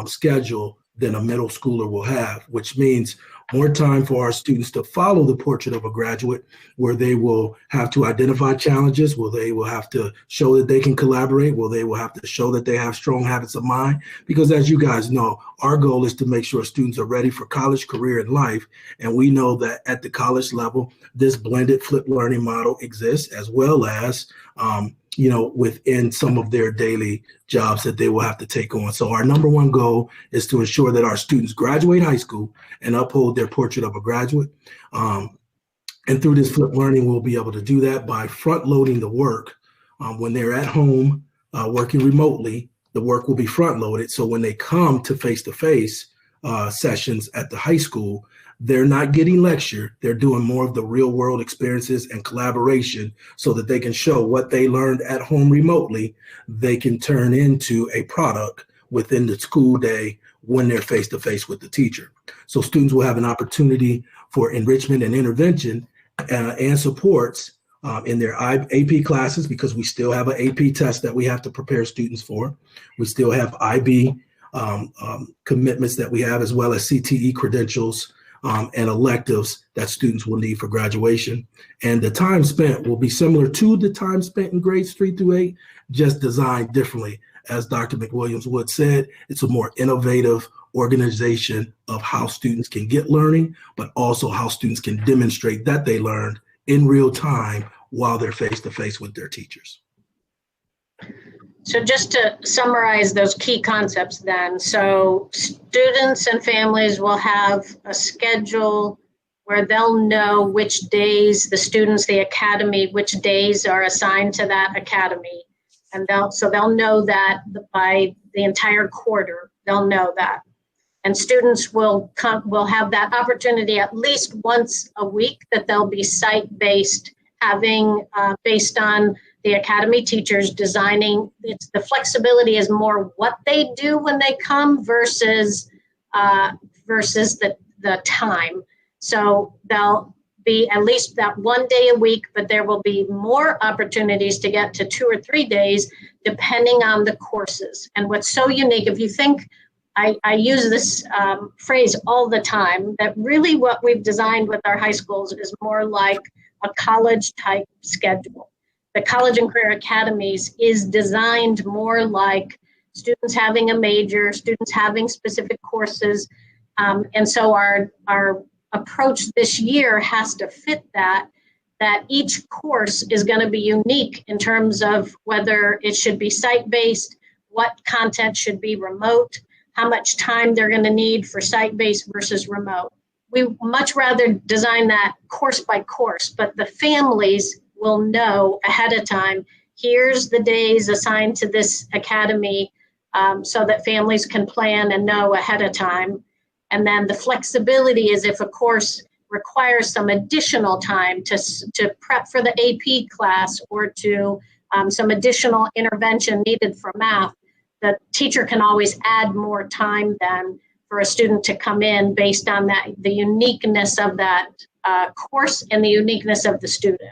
schedule than a middle schooler will have, which means more time for our students to follow the portrait of a graduate, where they will have to identify challenges, where they will have to show that they can collaborate, where they will have to show that they have strong habits of mind. Because as you guys know, our goal is to make sure students are ready for college, career, and life. And we know that at the college level, this blended flipped learning model exists, as well as within some of their daily jobs that they will have to take on. So our number one goal is to ensure that our students graduate high school and uphold their portrait of a graduate. And through this flipped learning, we'll be able to do that by front loading the work. When they're at home working remotely, the work will be front loaded. So when they come to face-to-face sessions at the high school, they're not getting lectured. They're doing more of the real world experiences and collaboration so that they can show what they learned at home remotely, they can turn into a product within the school day when they're face to face with the teacher. So students will have an opportunity for enrichment and intervention and supports in their AP classes, because we still have an AP test that we have to prepare students for. We still have IB commitments that we have, as well as CTE credentials and electives that students will need for graduation. And the time spent will be similar to the time spent in grades 3 through 8, just designed differently. As Dr. McWilliams-Woods said, it's a more innovative organization of how students can get learning, but also how students can demonstrate that they learned in real time while they're face-to-face with their teachers. So just to summarize those key concepts then, so students and families will have a schedule where they'll know which days the students, the academy, which days are assigned to that academy. And they'll know that by the entire quarter, they'll know that. And students will have that opportunity at least once a week that they'll be site-based, having based on the academy teachers designing. The flexibility is more what they do when they come versus the time. So they'll be at least that one day a week, but there will be more opportunities to get to 2 or 3 days depending on the courses. And what's so unique, if you think, I use this phrase all the time, that really what we've designed with our high schools is more like a college type schedule. The college and career academies is designed more like students having a major, students having specific courses. And so our approach this year has to fit that each course is going to be unique in terms of whether it should be site-based, what content should be remote, how much time they're going to need for site-based versus remote. We much rather design that course by course, but the families will know ahead of time, here's the days assigned to this academy, so that families can plan and know ahead of time. And then the flexibility is if a course requires some additional time to prep for the AP class or to some additional intervention needed for math, the teacher can always add more time then for a student to come in based on the uniqueness of that course and the uniqueness of the student.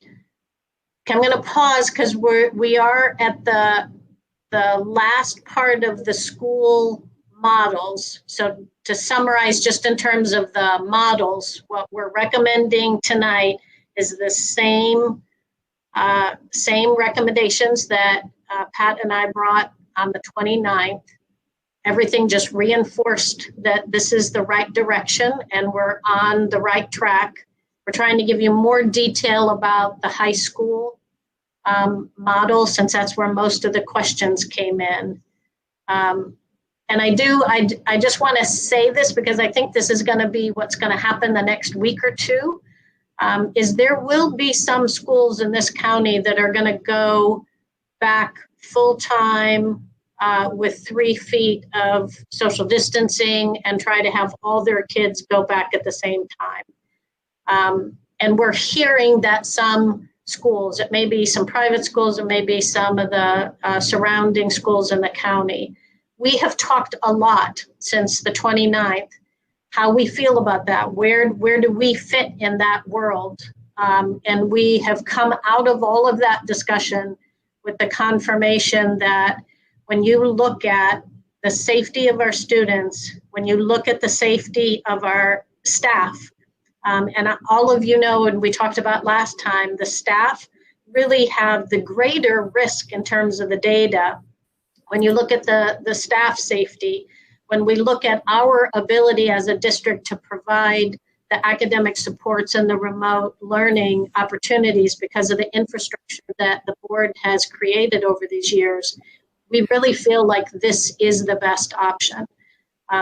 Okay, I'm going to pause because we are at the last part of the school models. So to summarize, just in terms of the models, what we're recommending tonight is the same recommendations that Pat and I brought on the 29th. Everything just reinforced that this is the right direction and we're on the right track. We're trying to give you more detail about the high school model, since that's where most of the questions came in. And I just want to say this because I think this is going to be what's going to happen the next week or two, is there will be some schools in this county that are going to go back full-time with 3 feet of social distancing and try to have all their kids go back at the same time. And we're hearing that some schools, it may be some private schools, it may be some of the surrounding schools in the county. We have talked a lot since the 29th, how we feel about that. Where do we fit in that world? And we have come out of all of that discussion with the confirmation that when you look at the safety of our students, when you look at the safety of our staff, and all of you know, and we talked about last time, the staff really have the greater risk in terms of the data. When you look at the staff safety, when we look at our ability as a district to provide the academic supports and the remote learning opportunities because of the infrastructure that the board has created over these years, we really feel like this is the best option.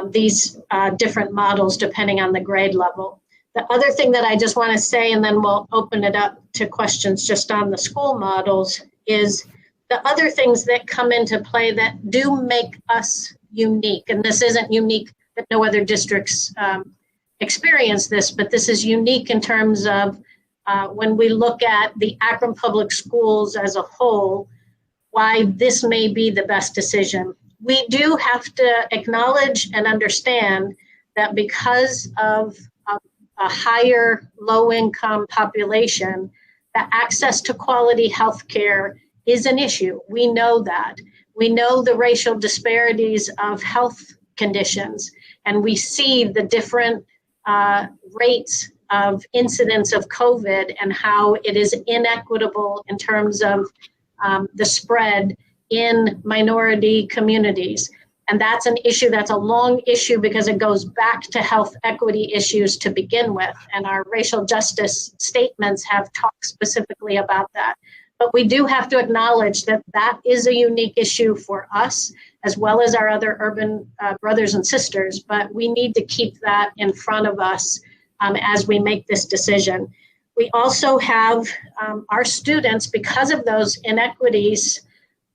These different models depending on the grade level. The other thing that I just want to say, and then we'll open it up to questions just on the school models, is the other things that come into play that do make us unique. And this isn't unique that no other districts experience this, but this is unique in terms of when we look at the Akron Public Schools as a whole, why this may be the best decision. We do have to acknowledge and understand that because of a higher low-income population, that access to quality health care is an issue. We know that. We know the racial disparities of health conditions, and we see the different rates of incidence of COVID and how it is inequitable in terms of the spread in minority communities. And that's an issue that's a long issue because it goes back to health equity issues to begin with. And our racial justice statements have talked specifically about that. But we do have to acknowledge that that is a unique issue for us, as well as our other urban brothers and sisters. But we need to keep that in front of us as we make this decision. We also have our students, because of those inequities,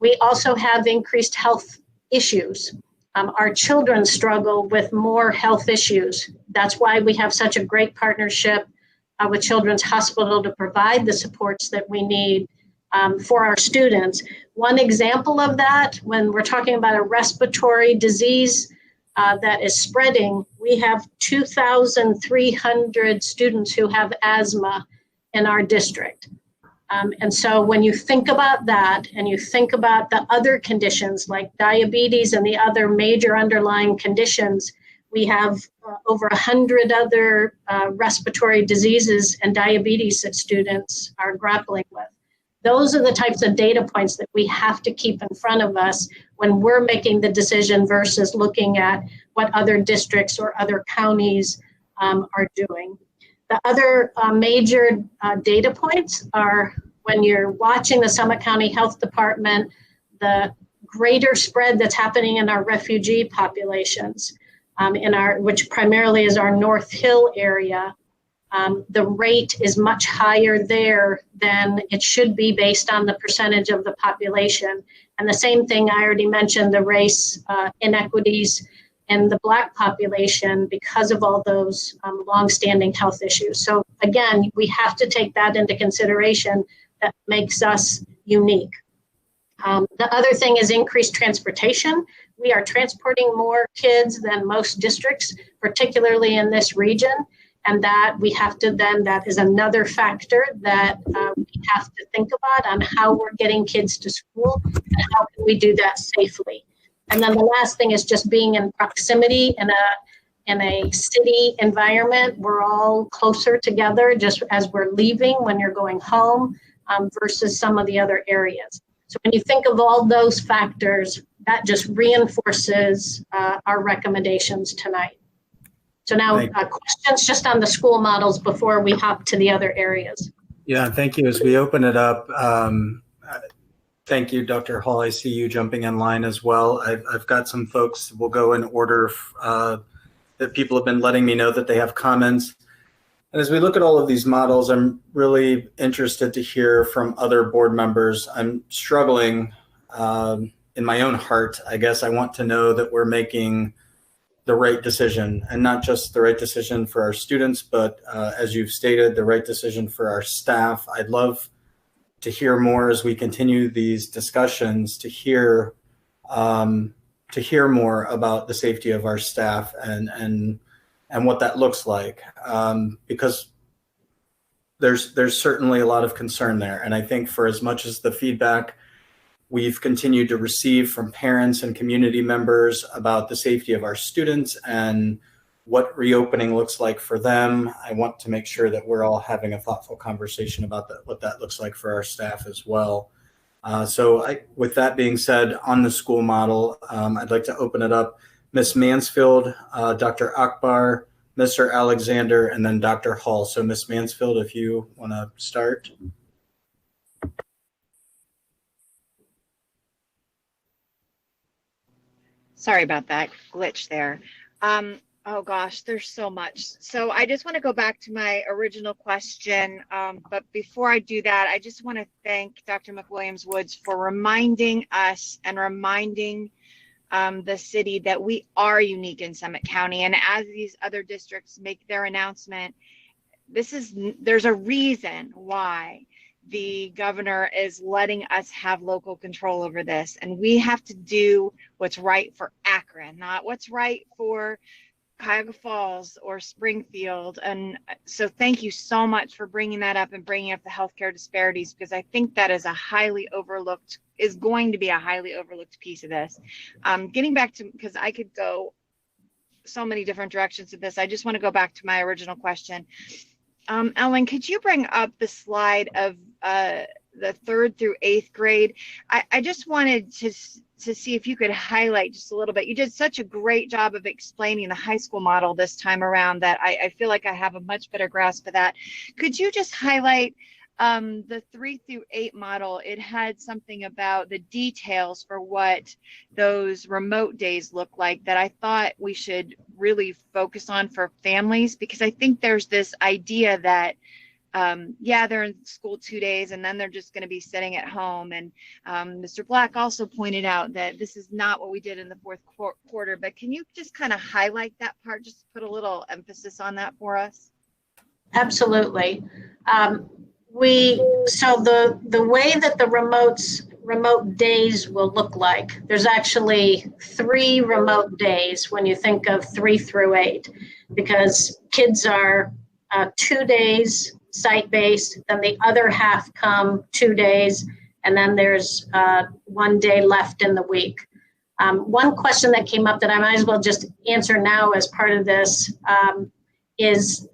we also have increased health issues. Our children struggle with more health issues. That's why we have such a great partnership with Children's Hospital to provide the supports that we need for our students. One example of that, when we're talking about a respiratory disease that is spreading, we have 2,300 students who have asthma in our district. And so when you think about that and you think about the other conditions like diabetes and the other major underlying conditions, we have over 100 other respiratory diseases and diabetes that students are grappling with. Those are the types of data points that we have to keep in front of us when we're making the decision versus looking at what other districts or other counties are doing. The other major data points are when you're watching the Summit County Health Department, the greater spread that's happening in our refugee populations, which primarily is our North Hill area. The rate is much higher there than it should be based on the percentage of the population. And the same thing, I already mentioned the race inequities in the Black population because of all those longstanding health issues. So again, we have to take that into consideration. That makes us unique. The other thing is increased transportation. We are transporting more kids than most districts, particularly in this region. And that we have to then, that is another factor that we have to think about on how we're getting kids to school and how can we do that safely. And then the last thing is just being in proximity in a city environment. We're all closer together just as we're leaving when you're going home versus some of the other areas. So when you think of all those factors, that just reinforces our recommendations tonight. So now questions just on the school models before we hop to the other areas. Yeah, thank you. As we open it up, thank you, Dr. Hall. I see you jumping in line as well. I've got some folks, we'll go in order that people have been letting me know that they have comments. And as we look at all of these models, I'm really interested to hear from other board members. I'm struggling in my own heart. I guess I want to know that we're making the right decision, and not just the right decision for our students, but as you've stated, the right decision for our staff. I'd love to hear more as we continue these discussions, to hear more about the safety of our staff and what that looks like, because there's certainly a lot of concern there. And I think for as much as the feedback we've continued to receive from parents and community members about the safety of our students and what reopening looks like for them, I want to make sure that we're all having a thoughtful conversation about what that looks like for our staff as well. With that being said, on the school model, I'd like to open it up. Ms. Mansfield, Dr. Akbar, Mr. Alexander, and then Dr. Hall. So Ms. Mansfield, if you want to start. Sorry about that glitch there. Oh gosh, there's so much. So I just want to go back to my original question. But before I do that, I just want to thank Dr. McWilliams-Woods for reminding us and reminding the city that we are unique in Summit County. And as these other districts make their announcement, there's a reason why the governor is letting us have local control over this. And we have to do what's right for Akron, not what's right for Cuyahoga Falls or Springfield. And so thank you so much for bringing that up and bringing up the healthcare disparities, because I think that is going to be a highly overlooked piece of this. Getting back to, because I could go so many different directions with this, I just want to go back to my original question. Ellen, could you bring up the slide of the 3rd through 8th grade? I just wanted to see if you could highlight just a little bit. You did such a great job of explaining the high school model this time around that I feel like I have a much better grasp of that. Could you just highlight the 3 through 8 model? It had something about the details for what those remote days look like that I thought we should really focus on for families, because I think there's this idea that they're in school 2 days and then they're just going to be sitting at home. And Mr. Black also pointed out that this is not what we did in the 4th quarter. But can you just kind of highlight that part, just put a little emphasis on that for us? Absolutely. So the way that the remote days will look like, there's actually 3 remote days when you think of 3 through 8, because kids are 2 days site-based, then the other half come 2 days, and then there's 1 day left in the week. One question that came up that I might as well just answer now as part of this is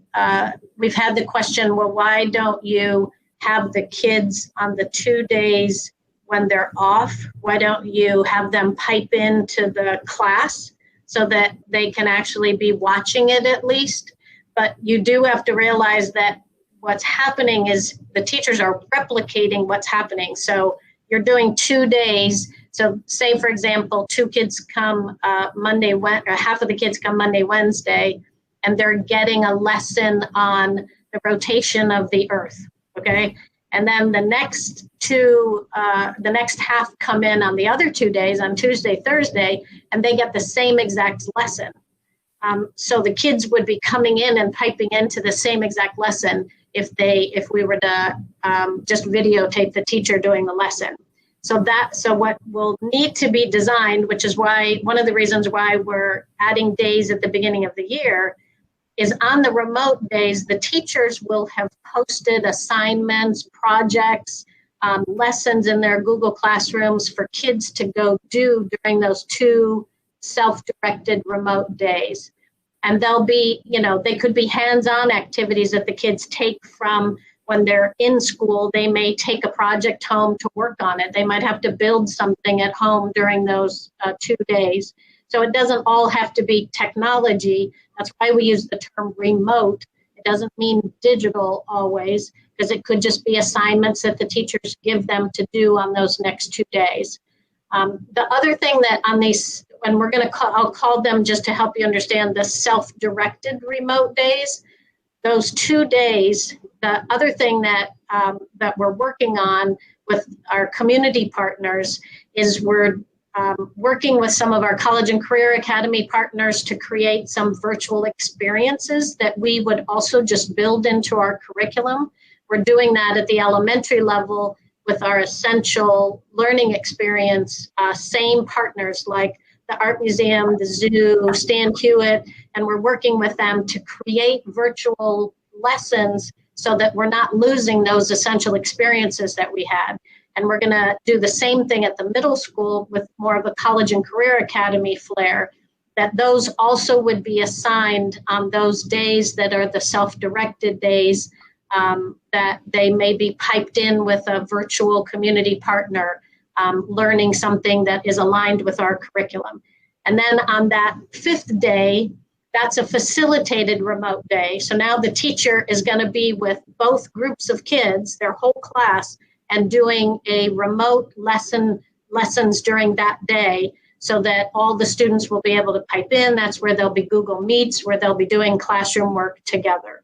we've had the question, well, why don't you have the kids on the 2 days when they're off? Why don't you have them pipe into the class so that they can actually be watching it at least? But you do have to realize that what's happening is the teachers are replicating what's happening. So you're doing 2 days. So say, for example, 2 kids come Monday, or half of the kids come Monday, Wednesday, and they're getting a lesson on the rotation of the earth, okay? And then the next half come in on the other 2 days, on Tuesday, Thursday, and they get the same exact lesson. So the kids would be coming in and piping into the same exact lesson if we were to just videotape the teacher doing the lesson. So what will need to be designed, which is why one of the reasons why we're adding days at the beginning of the year, is on the remote days, the teachers will have posted assignments, projects, lessons in their Google Classrooms for kids to go do during those 2 self-directed remote days. And they'll be, they could be hands-on activities that the kids take from when they're in school. They may take a project home to work on it. They might have to build something at home during those 2 days. So it doesn't all have to be technology. That's why we use the term remote. It doesn't mean digital always, because it could just be assignments that the teachers give them to do on those next 2 days. The other thing that on these, and I'll call them just to help you understand the self-directed remote days. those 2 days, the other thing that that we're working on with our community partners is we're working with some of our college and career academy partners to create some virtual experiences that we would also just build into our curriculum. We're doing that at the elementary level with our essential learning experience, same partners like the Art Museum, the Zoo, Stan Hewitt, and we're working with them to create virtual lessons so that we're not losing those essential experiences that we had. And we're gonna do the same thing at the middle school with more of a college and career academy flair, that those also would be assigned on those days that are the self-directed days, that they may be piped in with a virtual community partner, learning something that is aligned with our curriculum. And then on that 5th day, that's a facilitated remote day. So now the teacher is going to be with both groups of kids, their whole class, and doing a remote lessons during that day so that all the students will be able to pipe in. That's where there'll be Google Meets, where they'll be doing classroom work together.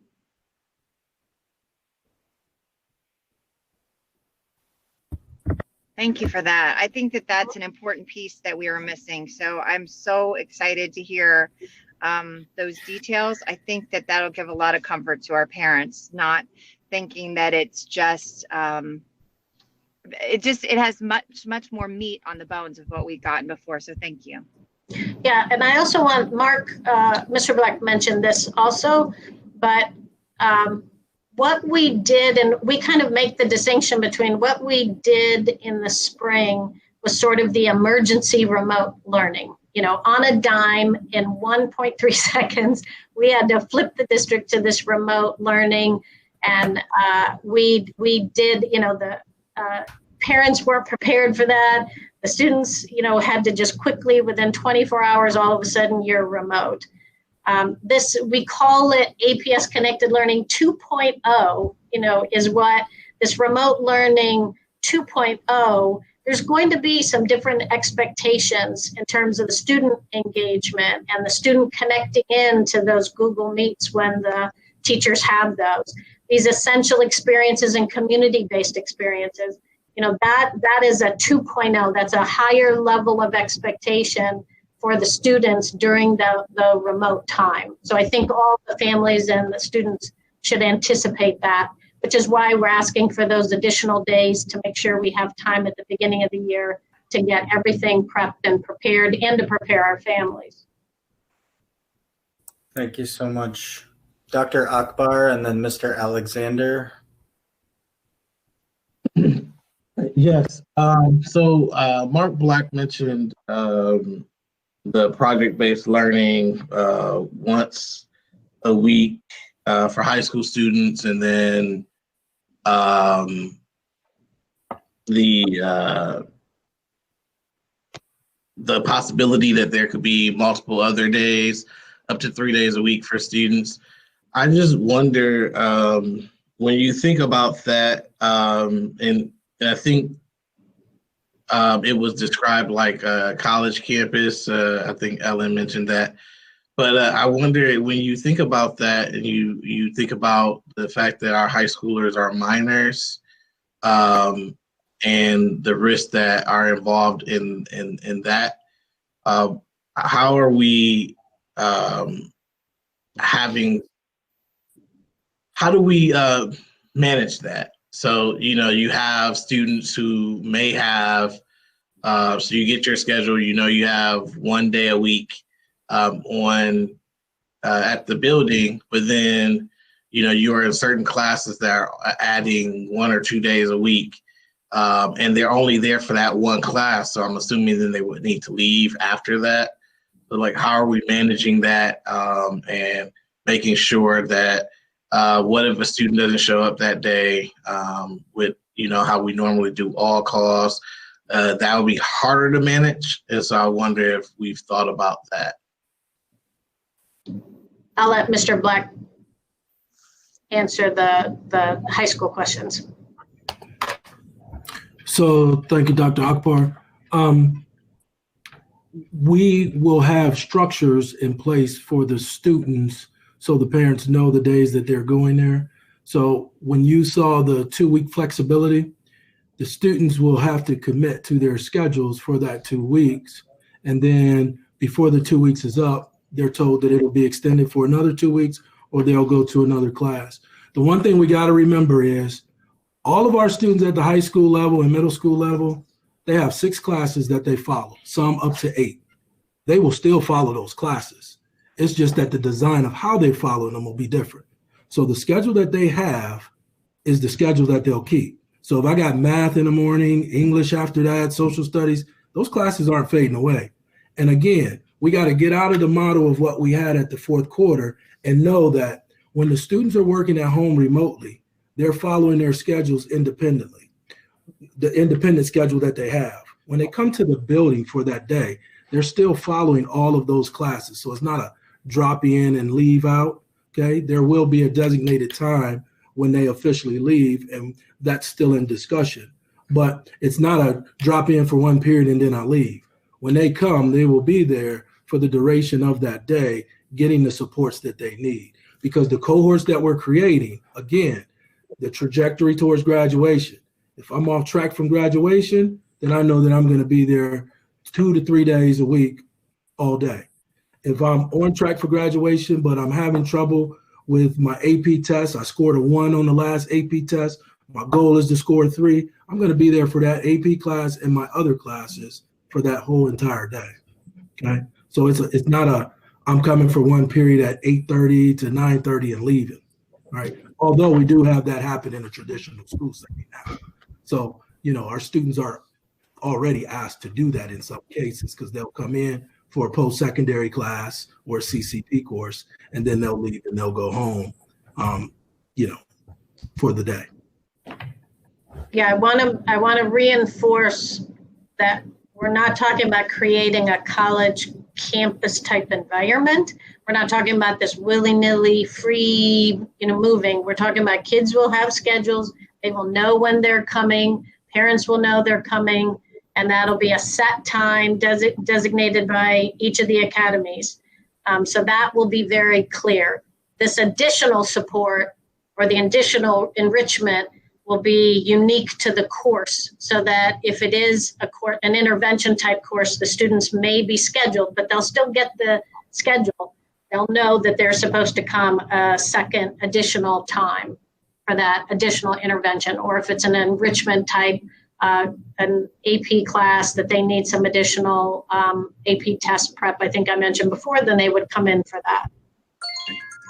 Thank you for that. I think that that's an important piece that we were missing. So I'm so excited to hear those details. I think that that'll give a lot of comfort to our parents, not thinking that it's just, it has much more meat on the bones of what we've gotten before. So thank you. Yeah, and I also want Mark, Mr. Black mentioned this also, but what we did, and we kind of make the distinction between what we did in the spring was sort of the emergency remote learning. You know, on a dime in 1.3 seconds, we had to flip the district to this remote learning. And we did, you know, the parents weren't prepared for that. The students, you know, had to just quickly, within 24 hours, all of a sudden you're remote. This, we call it APS Connected Learning 2.0, you know, is what this remote learning 2.0, there's going to be some different expectations in terms of the student engagement and the student connecting in to those Google Meets when the teachers have those. These essential experiences and community-based experiences, you know, that is a 2.0. That's a higher level of expectation for the students during the remote time. So I think all the families and the students should anticipate that, which is why we're asking for those additional days to make sure we have time at the beginning of the year to get everything prepped and prepared and to prepare our families. Thank you so much. Dr. Akbar and then Mr. Alexander. Yes, so Mark Black mentioned the project-based learning once a week for high school students, and then the possibility that there could be multiple other days, up to 3 days a week for students. I just wonder, when you think about that, and I think it was described like a college campus. I think Ellen mentioned that. But I wonder, when you think about that and you think about the fact that our high schoolers are minors, and the risks that are involved in that, how are we how do we manage that? So, you know, you have students who may have, so you get your schedule, you know, you have 1 day a week on at the building, but then, you know, you're in certain classes that are adding 1 or 2 days a week, and they're only there for that one class. So I'm assuming then they would need to leave after that. So like, how are we managing that and making sure that what if a student doesn't show up that day with, you know, how we normally do all calls? That would be harder to manage. And so I wonder if we've thought about that. I'll let Mr. Black answer the high school questions. So thank you, Dr. Akbar. We will have structures in place for the students so the parents know the days that they're going there. So when you saw the 2-week flexibility, the students will have to commit to their schedules for that 2 weeks. And then before the 2 weeks is up, they're told that it'll be extended for another 2 weeks, or they'll go to another class. The one thing we got to remember is all of our students at the high school level and middle school level, they have 6 classes that they follow, some up to 8. They will still follow those classes. It's just that the design of how they follow them will be different. So the schedule that they have is the schedule that they'll keep. So if I got math in the morning, English after that, social studies, those classes aren't fading away. And again, we got to get out of the model of what we had at the fourth quarter and know that when the students are working at home remotely, they're following their schedules independently, the independent schedule that they have. When they come to the building for that day, they're still following all of those classes. So it's not a drop in and leave out, okay? There will be a designated time when they officially leave, and that's still in discussion. But it's not a drop in for one period and then I leave. When they come, they will be there for the duration of that day, getting the supports that they need. Because the cohorts that we're creating, again, the trajectory towards graduation. If I'm off track from graduation, then I know that I'm going to be there 2 to 3 days a week, all day. If I'm on track for graduation, but I'm having trouble with my AP test, I scored a 1 on the last AP test, my goal is to score 3, I'm going to be there for that AP class and my other classes for that whole entire day, okay? So it's not a, I'm coming for one period at 8:30 to 9:30 and leaving, right? Although we do have that happen in a traditional school setting now. So, you know, our students are already asked to do that in some cases because they'll come in for a post-secondary class or a CCP course, and then they'll leave and they'll go home, you know, for the day. Yeah, I want to reinforce that we're not talking about creating a college campus type environment. We're not talking about this willy-nilly free, you know, moving. We're talking about kids will have schedules. They will know when they're coming. Parents will know they're coming, and that'll be a set time designated by each of the academies. So that will be very clear. This additional support or the additional enrichment will be unique to the course, so that if it is an intervention type course, the students may be scheduled, but they'll still get the schedule. They'll know that they're supposed to come a second additional time for that additional intervention, or if it's an enrichment type, an AP class that they need some additional AP test prep, I think I mentioned before, then they would come in for that.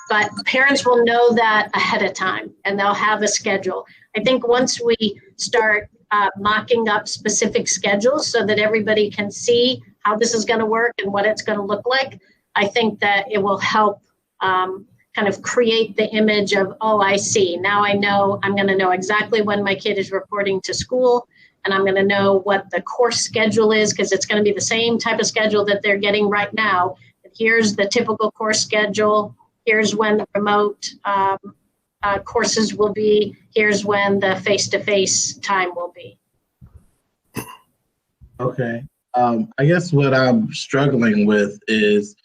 But parents will know that ahead of time, and they'll have a schedule. I think once we start mocking up specific schedules so that everybody can see how this is going to work and what it's going to look like, I think that it will help kind of create the image of, oh, I see. Now I know I'm going to know exactly when my kid is reporting to school, and I'm going to know what the course schedule is, because it's going to be the same type of schedule that they're getting right now. Here's the typical course schedule. Here's when the remote courses will be. Here's when the face-to-face time will be. Okay. I guess what I'm struggling with is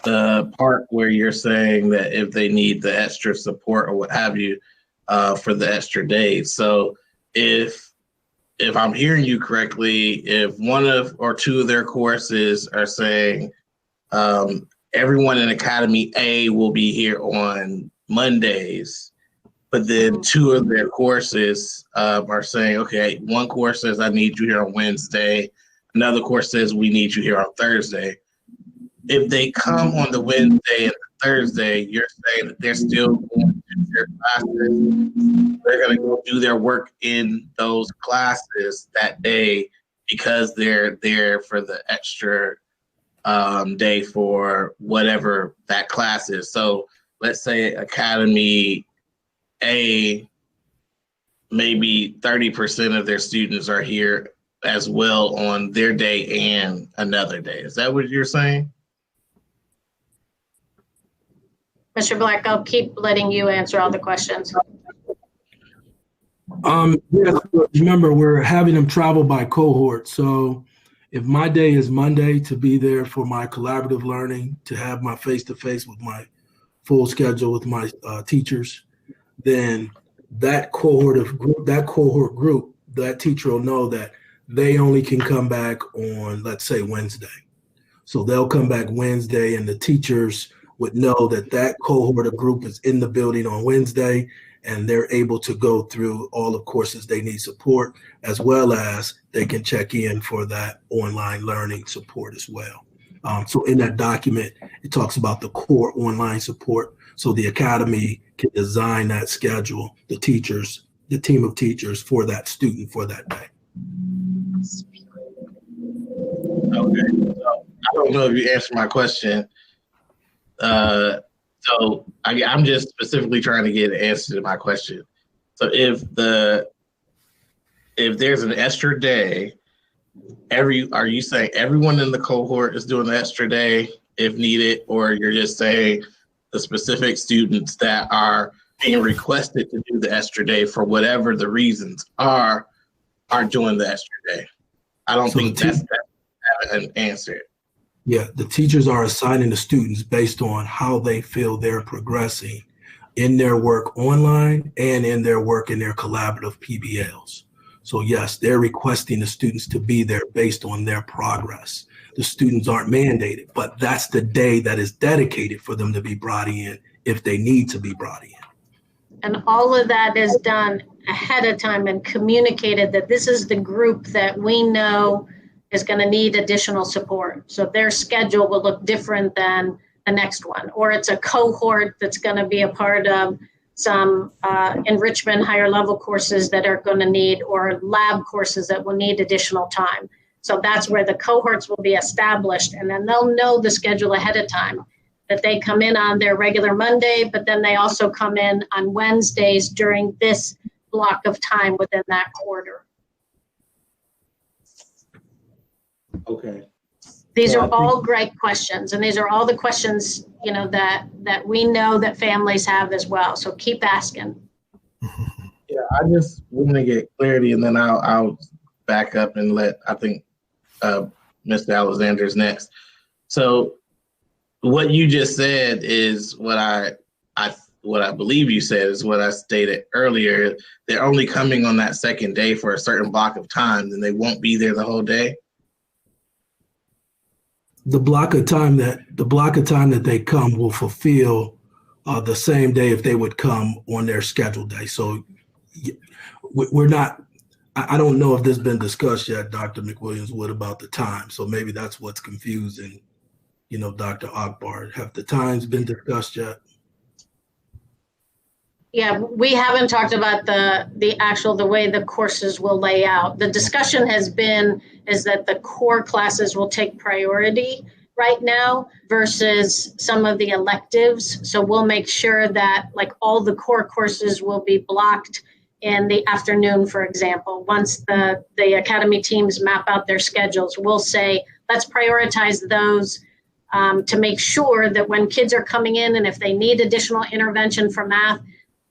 the part where you're saying that if they need the extra support or what have you for the extra days. So if I'm hearing you correctly, if one of or two of their courses are saying everyone in Academy A will be here on Mondays, but then two of their courses are saying, okay, one course says I need you here on Wednesday, another course says we need you here on Thursday. If they come on the Wednesday and the Thursday, you're saying that they're still going to do their classes. They're going to go do their work in those classes that day because they're there for the extra day for whatever that class is. So let's say Academy A, maybe 30% of their students are here as well on their day and another day. Is that what you're saying? Mr. Black, I'll keep letting you answer all the questions. Yes, remember, we're having them travel by cohort. So if my day is Monday to be there for my collaborative learning, to have my face-to-face with my full schedule with my teachers, then that cohort group, that teacher will know that they only can come back on, let's say, Wednesday. So they'll come back Wednesday, and the teachers would know that that cohort of group is in the building on Wednesday, and they're able to go through all the courses they need support, as well as they can check in for that online learning support as well. So in that document, it talks about the core online support. So the academy can design that schedule, the teachers, the team of teachers for that student for that day. Okay. So I don't know if you answered my question. So I'm just specifically trying to get an answer to my question. So if there's an extra day, are you saying everyone in the cohort is doing the extra day if needed, or you're just saying the specific students that are being requested to do the extra day for whatever the reasons are doing the extra day? I don't think that's an answer. Yeah, the teachers are assigning the students based on how they feel they're progressing in their work online and in their work in their collaborative PBLs. So yes, they're requesting the students to be there based on their progress. The students aren't mandated, but that's the day that is dedicated for them to be brought in if they need to be brought in. And all of that is done ahead of time and communicated that this is the group that we know is going to need additional support. So their schedule will look different than the next one, or it's a cohort that's going to be a part of some enrichment higher level courses that are going to need, or lab courses that will need additional time. So that's where the cohorts will be established, and then they'll know the schedule ahead of time, that they come in on their regular Monday, but then they also come in on Wednesdays during this block of time within that quarter. Okay. These are all great questions, and these are all the questions, you know, that we know that families have as well. So keep asking. Yeah, I just want to get clarity, and then I'll back up and let, I think, Mr. Alexander's next. So what you just said is what I believe you said is what I stated earlier. They're only coming on that second day for a certain block of time, and they won't be there the whole day. The block of time that they come will fulfill the same day if they would come on their scheduled day. So we're not, I don't know if this has been discussed yet, Dr. McWilliams-Woods, about the time. So maybe that's what's confusing, you know, Dr. Akbar. Have the times been discussed yet? Yeah, we haven't talked about the way the courses will lay out. The discussion has been is that the core classes will take priority right now versus some of the electives. So we'll make sure that like all the core courses will be blocked in the afternoon, for example. Once the academy teams map out their schedules, we'll say, let's prioritize those to make sure that when kids are coming in and if they need additional intervention for math,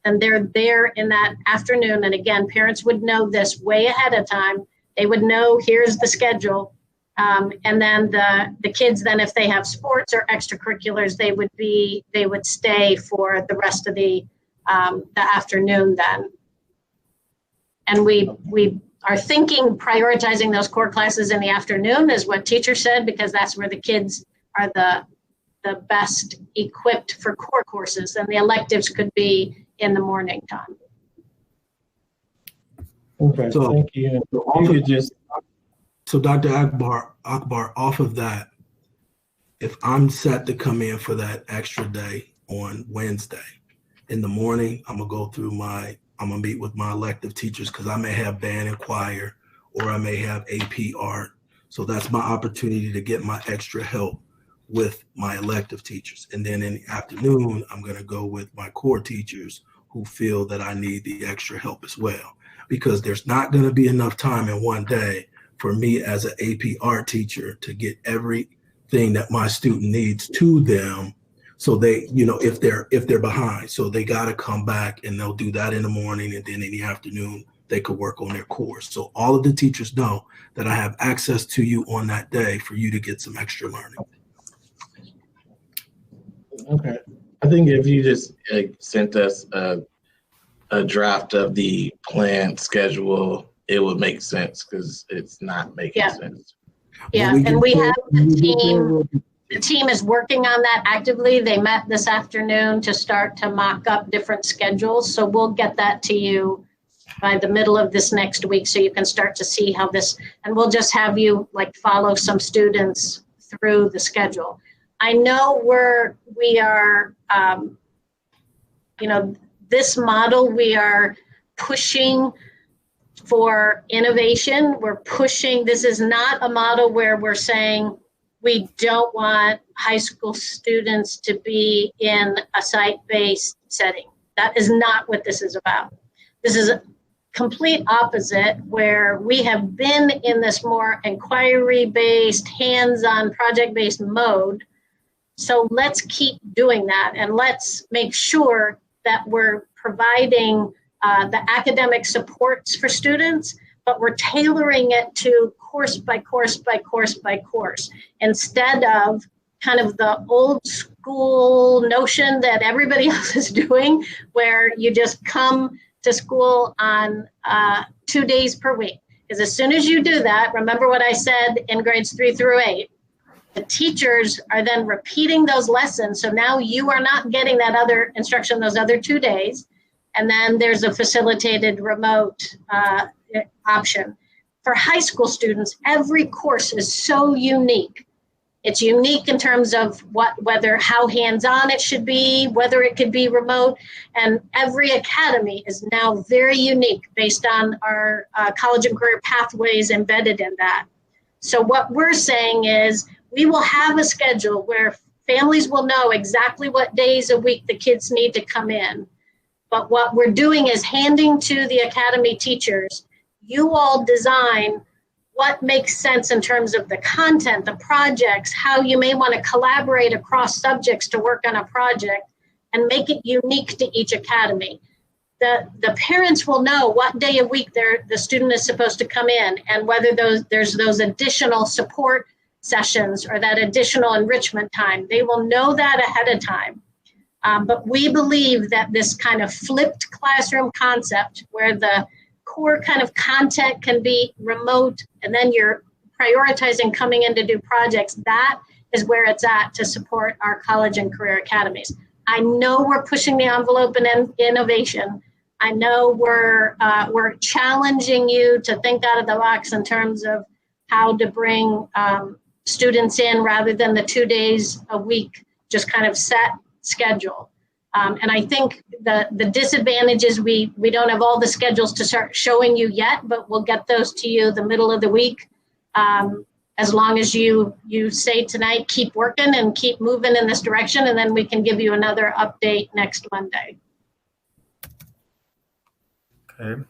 and they're there in that afternoon. And again, parents would know this way ahead of time. They would know here's the schedule. And then the kids, then if they have sports or extracurriculars, they would stay for the rest of the afternoon then. And we are thinking prioritizing those core classes in the afternoon is what teacher said, because that's where the kids are the best equipped for core courses, and the electives could be in the morning time. Okay, so, thank you. So Dr. Akbar, off of that, if I'm set to come in for that extra day on Wednesday in the morning, I'm gonna meet with my elective teachers because I may have band and choir, or I may have AP art. So that's my opportunity to get my extra help with my elective teachers. And then in the afternoon, I'm going to go with my core teachers who feel that I need the extra help as well, because there's not going to be enough time in one day for me as an AP art teacher to get everything that my student needs to them. So they, you know, if they're behind, so they got to come back and they'll do that in the morning, and then in the afternoon, they could work on their course. So all of the teachers know that I have access to you on that day for you to get some extra learning. Okay. I think if you just sent us a draft of the planned schedule, it would make sense because it's not making sense. Yeah, and we have the team. The team is working on that actively. They met this afternoon to start to mock up different schedules. So we'll get that to you by the middle of this next week so you can start to see how this, and we'll just have you like follow some students through the schedule. I know we are, this model, we are pushing for innovation. We're pushing, this is not a model where we're saying we don't want high school students to be in a site-based setting. That is not what this is about. This is a complete opposite, where we have been in this more inquiry-based, hands-on, project-based mode. So let's keep doing that, and let's make sure that we're providing the academic supports for students, but we're tailoring it to course by course by course by course, instead of kind of the old school notion that everybody else is doing, where you just come to school on 2 days per week. Because as soon as you do that, remember what I said in grades 3 through 8, the teachers are then repeating those lessons. So now you are not getting that other instruction those other 2 days. And then there's a facilitated remote option. For high school students, every course is so unique. It's unique in terms of how hands-on it should be, whether it could be remote, and every academy is now very unique based on our college and career pathways embedded in that. So what we're saying is we will have a schedule where families will know exactly what days a week the kids need to come in. But what we're doing is handing to the academy teachers, you all design what makes sense in terms of the content, the projects, how you may want to collaborate across subjects to work on a project, and make it unique to each academy. The parents will know what day of week the student is supposed to come in, and whether there's those additional support sessions or that additional enrichment time. They will know that ahead of time. But we believe that this kind of flipped classroom concept, where the core kind of content can be remote, and then you're prioritizing coming in to do projects, that is where it's at to support our college and career academies. I know we're pushing the envelope in innovation. I know we're challenging you to think out of the box in terms of how to bring students in rather than the 2 days a week, just kind of set schedule. And I think the disadvantage is we don't have all the schedules to start showing you yet, but we'll get those to you the middle of the week. As long as you say tonight, keep working and keep moving in this direction, and then we can give you another update next Monday. Okay.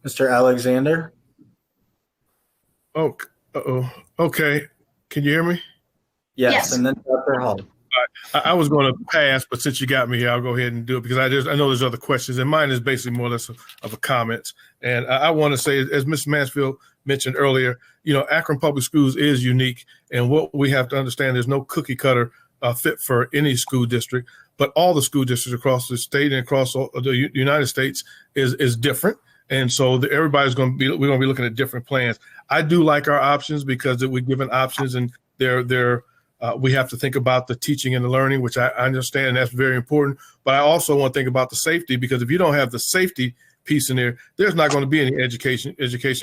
Mr. Alexander? Oh, okay. Can you hear me? Yes. And then Dr. Hall. I was going to pass, but since you got me here, I'll go ahead and do it because I know there's other questions, and mine is basically more or less of a comment. And I want to say, as Ms. Mansfield mentioned earlier, Akron Public Schools is unique, and what we have to understand, there's no cookie cutter fit for any school district, but all the school districts across the state and across the United States is different. And so we're going to be looking at different plans. I do like our options because we're given options, and we have to think about the teaching and the learning, which I understand, and that's very important. But I also want to think about the safety, because if you don't have the safety piece in there, there's not going to be any education,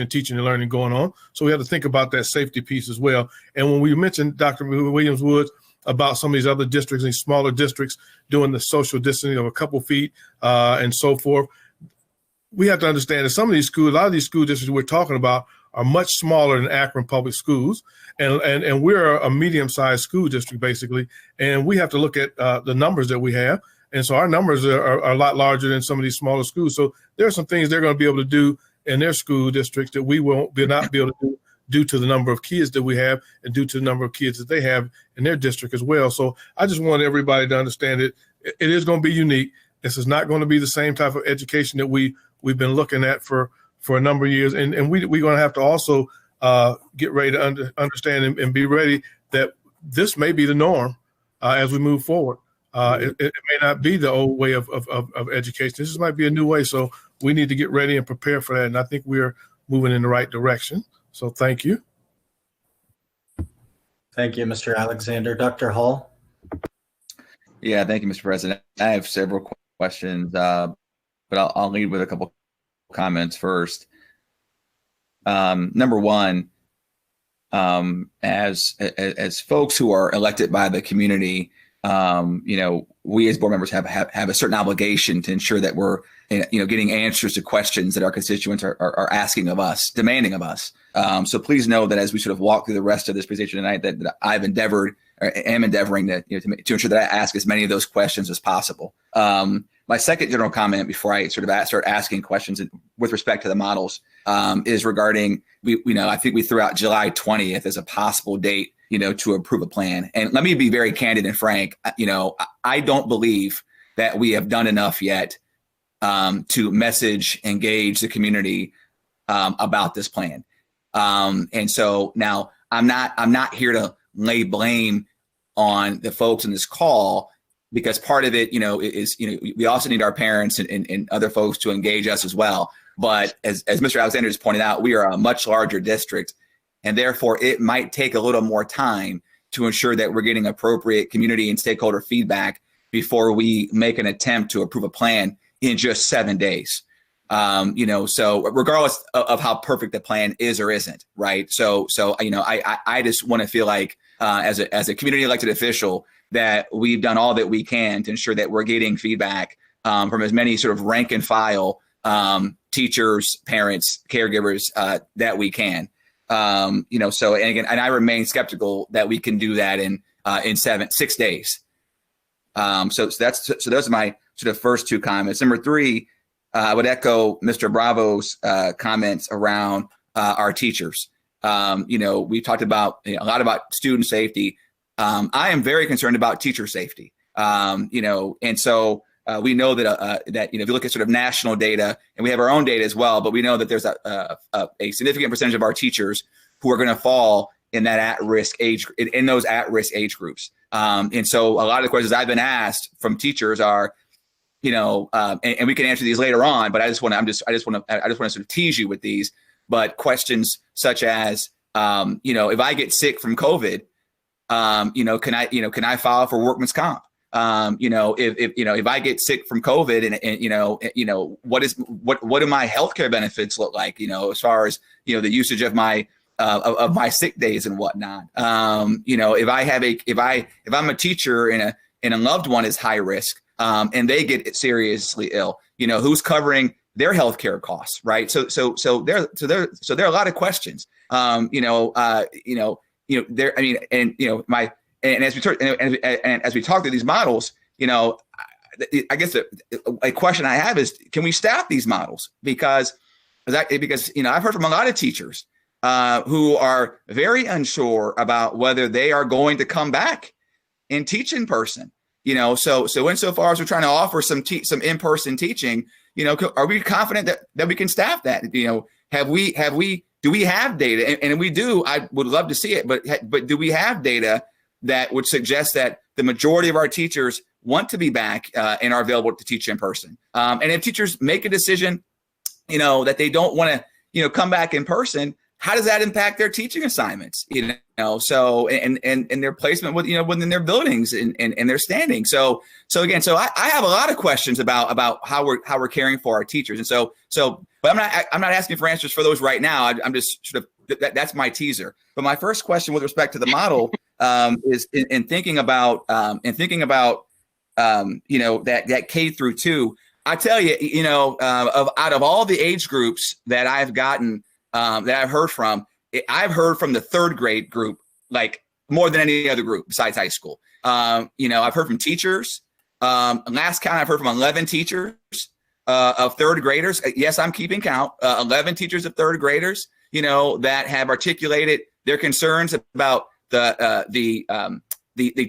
teaching, and learning going on. So we have to think about that safety piece as well. And when we mentioned Dr. McWilliams-Woods about some of these other districts, these smaller districts doing the social distancing of a couple feet and so forth, we have to understand that some of these schools, a lot of these school districts we're talking about are much smaller than Akron Public Schools. And we're a medium-sized school district, basically. And we have to look at the numbers that we have. And so our numbers are a lot larger than some of these smaller schools. So there are some things they're going to be able to do in their school districts that we won't not be able to do due to the number of kids that we have and due to the number of kids that they have in their district as well. So I just want everybody to understand it is going to be unique. This is not going to be the same type of education that we've been looking at for a number of years. And we're going to have to also get ready to understand and be ready that this may be the norm as we move forward. It may not be the old way of education. This might be a new way. So we need to get ready and prepare for that. And I think we're moving in the right direction. So thank you. Thank you, Mr. Alexander. Dr. Hall? Yeah, thank you, Mr. President. I have several questions, but I'll lead with a couple comments first. Number one, as folks who are elected by the community, we as board members have a certain obligation to ensure that we're, getting answers to questions that our constituents are asking of us, demanding of us. So please know that as we sort of walk through the rest of this presentation tonight, that I've endeavored, or am endeavoring to ensure that I ask as many of those questions as possible. My second general comment before I sort of start asking questions with respect to the models is regarding, I think we threw out July 20th as a possible date, to approve a plan. And let me be very candid and frank. I don't believe that we have done enough yet to engage the community about this plan. And so now I'm not here to lay blame on the folks in this call, because part of it, is we also need our parents and other folks to engage us as well. But as Mr. Alexander just pointed out, we are a much larger district, and therefore it might take a little more time to ensure that we're getting appropriate community and stakeholder feedback before we make an attempt to approve a plan in just 7 days. So regardless of how perfect the plan is or isn't, right? So I just want to feel like as a community elected official that we've done all that we can to ensure that we're getting feedback from as many sort of rank and file teachers, parents, caregivers that we can. So and again, and I remain skeptical that we can do that in 6 days. So those are my sort of first two comments. Number three, I would echo Mr. Bravo's comments around our teachers. We talked about a lot about student safety. I am very concerned about teacher safety. And so we know that if you look at sort of national data, and we have our own data as well, but we know that there's a significant percentage of our teachers who are going to fall in that at-risk age, in those at-risk age groups. And so a lot of the questions I've been asked from teachers are, and we can answer these later on, but I just want to sort of tease you with these. But questions such as, if I get sick from COVID, can I file for workman's comp? If I get sick from COVID what do my healthcare benefits look like, as far as, the usage of my sick days and whatnot. If I'm a teacher and a loved one is high risk, and they get seriously ill, who's covering their healthcare costs, right? So there are a lot of questions. As we talk through these models, I guess a question I have is, can we staff these models? Because I've heard from a lot of teachers who are very unsure about whether they are going to come back and teach in person. So insofar as we're trying to offer some in-person teaching, are we confident that we can staff that? Do we have data? And we do. I would love to see it, but do we have data that would suggest that the majority of our teachers want to be back and are available to teach in person? And if teachers make a decision, that they don't want to, come back in person, how does that impact their teaching assignments? So and their placement within their buildings and their standing. So I have a lot of questions about how we're caring for our teachers. And but I'm not asking for answers for those right now. I'm just sort of that's my teaser. But my first question with respect to the model is in thinking about that K through 2. I tell you, out of all the age groups that I've gotten. That I've heard from the third grade group, like more than any other group besides high school. I've heard from teachers. Last count, I've heard from 11 teachers of third graders. Yes, I'm keeping count. 11 teachers of third graders, that have articulated their concerns about the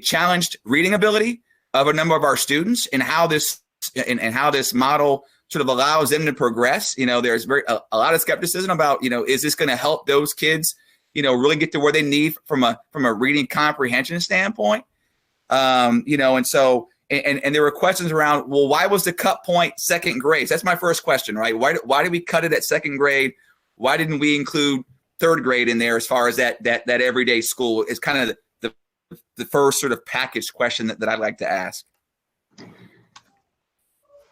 challenged reading ability of a number of our students and how this model sort of allows them to progress. There's a lot of skepticism about, is this going to help those kids, really get to where they need from a reading comprehension standpoint? And and there were questions around, well, why was the cut point second grade? So that's my first question, right? Why did we cut it at second grade? Why didn't we include third grade in there as far as that everyday school? Is kind of the first sort of packaged question that I'd like to ask.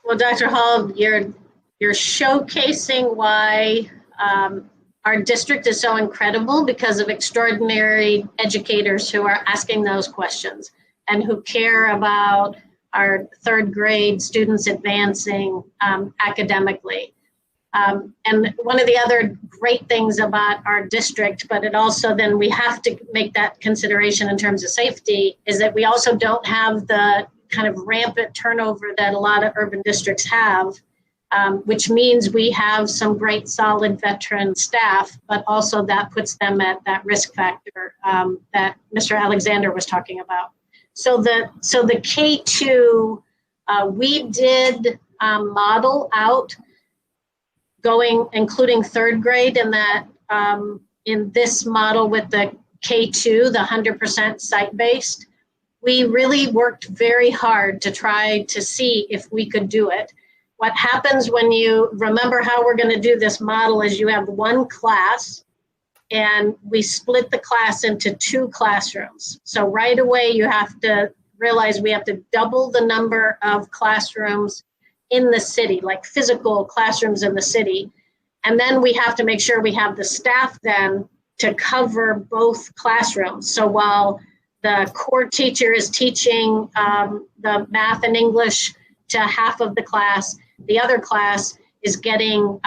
Well, Dr. Hall, you're showcasing why our district is so incredible, because of extraordinary educators who are asking those questions and who care about our third grade students advancing academically. And one of the other great things about our district, but it also then we have to make that consideration in terms of safety, is that we also don't have the kind of rampant turnover that a lot of urban districts have, which means we have some great solid veteran staff, but also that puts them at that risk factor that Mr. Alexander was talking about. So the K2, we did model out including third grade, and that in this model with the K2, the 100% site-based, we really worked very hard to try to see if we could do it. What happens when you remember how we're going to do this model is you have one class, and we split the class into 2 classrooms. So right away, you have to realize we have to double the number of classrooms in the city, like physical classrooms in the city. And then we have to make sure we have the staff then to cover both classrooms. So while the core teacher is teaching the math and English to half of the class, the other class is getting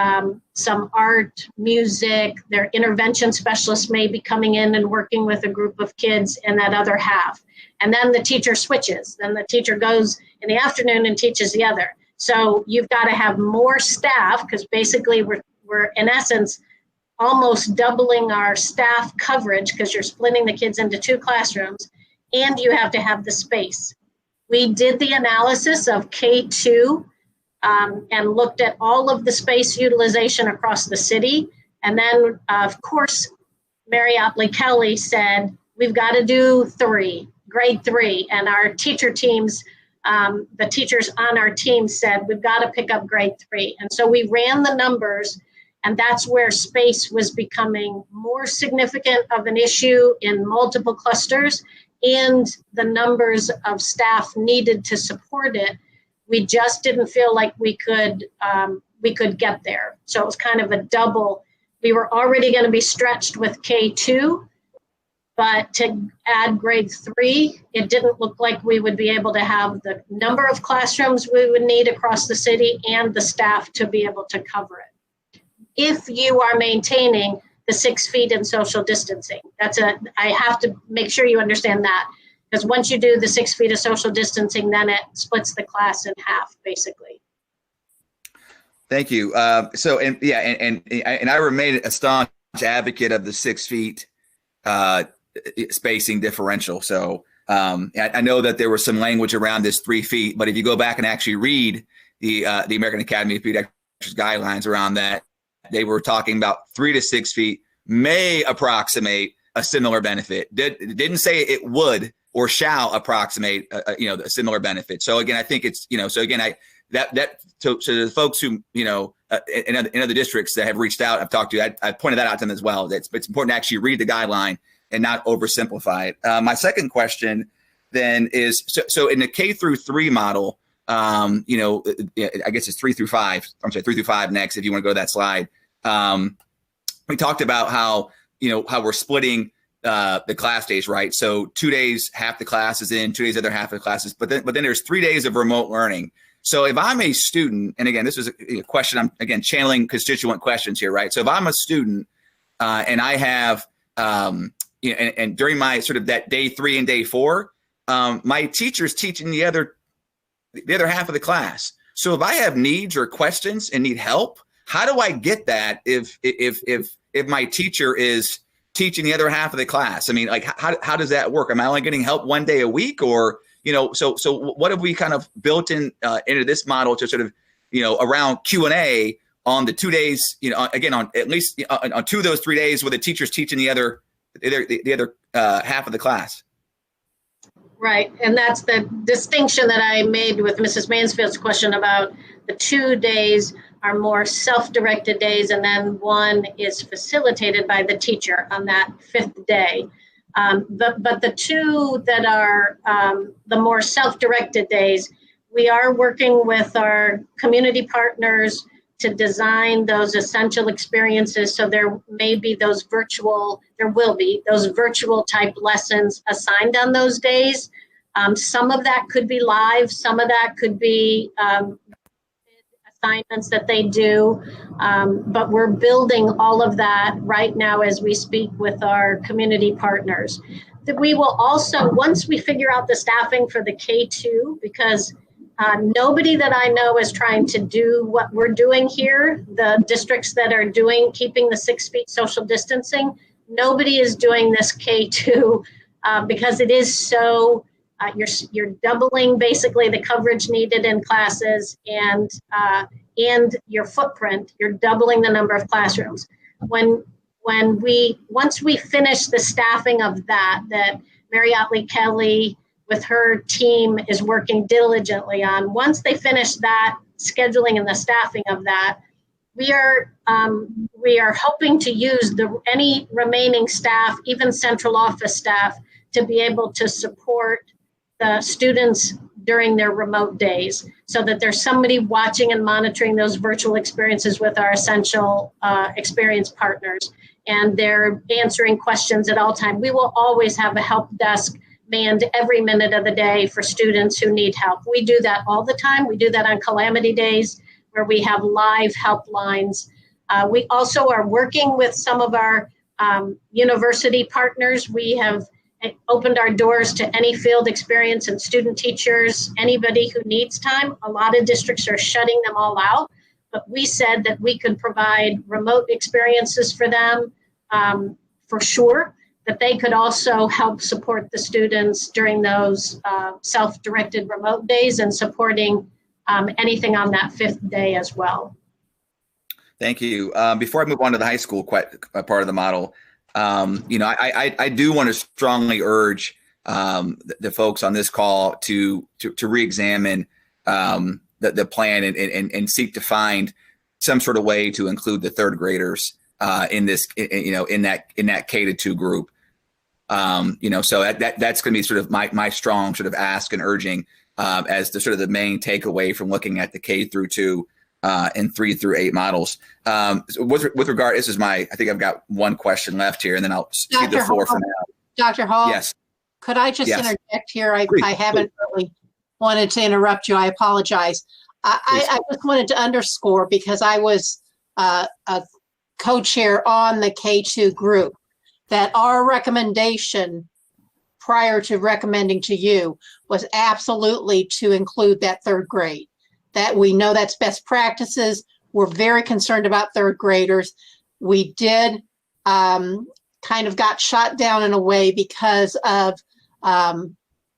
some art, music. Their intervention specialists may be coming in and working with a group of kids in that other half. And then the teacher switches. Then the teacher goes in the afternoon and teaches the other. So you've got to have more staff, because basically we're in essence almost doubling our staff coverage, because you're splitting the kids into 2 classrooms, and you have to have the space. We did the analysis of K2 and looked at all of the space utilization across the city. And then, of course, Mary Opley Kelly said, we've got to do grade 3. And our teacher teams, the teachers on our team said, we've got to pick up grade 3. And so we ran the numbers, and that's where space was becoming more significant of an issue in multiple clusters, and the numbers of staff needed to support it. We just didn't feel like we could get there. So it was kind of a double. We were already going to be stretched with K2, but to add grade 3, it didn't look like we would be able to have the number of classrooms we would need across the city and the staff to be able to cover it. If you are maintaining the 6 feet in social distancing, I have to make sure you understand that, because once you do the 6 feet of social distancing, then it splits the class in half, basically. Thank you. So, and I remain a staunch advocate of the 6 feet spacing differential. So I know that there was some language around this 3 feet, but if you go back and actually read the American Academy of Pediatrics guidelines around that, they were talking about 3 to 6 feet may approximate a similar benefit. It didn't say it would or shall approximate a similar benefit. So again, I think it's, so again, so the folks who, in other districts that have reached out, I've talked to, I pointed that out to them as well. It's important to actually read the guideline and not oversimplify it. My second question then is, so in the K through 3 model, I guess it's 3 through 5. I'm sorry, 3 through 5 next, if you want to go to that slide. We talked about how we're splitting the class days, right? So 2 days, half the class is in, 2 days, other half of the classes, but then there's 3 days of remote learning. So if I'm a student, and again, this is a question, I'm again channeling constituent questions here, right? So if I'm a student and I have, and during my sort of that day 3 and day 4, my teacher's teaching the other half of the class. So if I have needs or questions and need help, how do I get that if my teacher is teaching the other half of the class? I mean, like, how does that work? Am I only getting help 1 day a week, or so what have we kind of built in into this model to sort of around Q&A on the 2 days, again, on at least on 2 of those 3 days where the teacher's teaching the other half of the class? Right, and that's the distinction that I made with Mrs. Mansfield's question about the 2 days are more self-directed days, and then one is facilitated by the teacher on that 5th day. But the two that are the more self-directed days, we are working with our community partners to design those essential experiences. So there will be those virtual type lessons assigned on those days. Some of that could be live, some of that could be assignments that they do, but we're building all of that right now as we speak with our community partners. That we will also, once we figure out the staffing for the K2, because nobody that I know is trying to do what we're doing here. The districts that are keeping the 6 feet social distancing, nobody is doing this K2 because it is so, you're doubling basically the coverage needed in classes and your footprint, you're doubling the number of classrooms. Once we finish the staffing of that Mary Otley Kelly with her team is working diligently on. Once they finish that scheduling and the staffing of that, we are hoping to use any remaining staff, even central office staff, to be able to support the students during their remote days, so that there's somebody watching and monitoring those virtual experiences with our essential experience partners, and they're answering questions at all time. We will always have a help desk manned every minute of the day for students who need help. We do that all the time. We do that on calamity days where we have live helplines. We also are working with some of our university partners. We have opened our doors to any field experience and student teachers, anybody who needs time. A lot of districts are shutting them all out, but we said that we could provide remote experiences for them for sure, that they could also help support the students during those self-directed remote days and supporting anything on that 5th day as well. Thank you. Before I move on to the high school part of the model, I do want to strongly urge the folks on this call to re-examine the plan and seek to find some sort of way to include the 3rd graders in this, in that K-2 group. So that's going to be sort of my strong sort of ask and urging as the sort of the main takeaway from looking at the K-2 and 3 through 8 models. With regard, I think I've got one question left here, and then I'll cede the floor for now. Dr. Hall? Yes. Could I just interject here? I haven't really wanted to interrupt you. I apologize. I just wanted to underscore, because I was a co-chair on the K-2 group, that our recommendation prior to recommending to you was absolutely to include that 3rd grade. That we know that's best practices. We're very concerned about 3rd graders. We did kind of got shot down in a way because of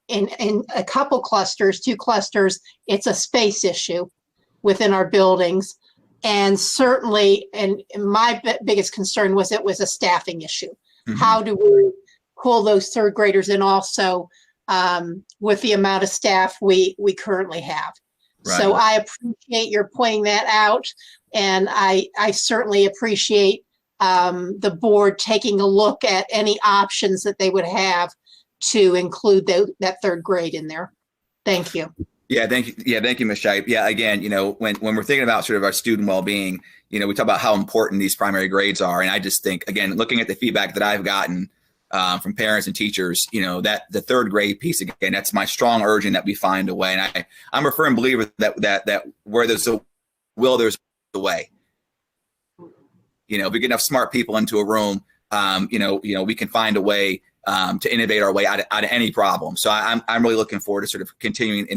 in a couple clusters, 2 clusters, it's a space issue within our buildings. And certainly, and my biggest concern was it was a staffing issue. Mm-hmm. How do we pull those 3rd graders in also with the amount of staff we currently have? Right. So I appreciate your pointing that out. And I certainly appreciate the board taking a look at any options that they would have to include that 3rd grade in there. Thank you. Yeah, thank you. Yeah, thank you, Ms. Shipe. Yeah, again, when we're thinking about sort of our student well-being, we talk about how important these primary grades are. And I just think, again, looking at the feedback that I've gotten from parents and teachers, that the 3rd grade piece, again, that's my strong urging that we find a way. And I'm a firm believer that where there's a will, there's a way. If we get enough smart people into a room, we can find a way to innovate our way out of any problem. So I'm really looking forward to sort of continuing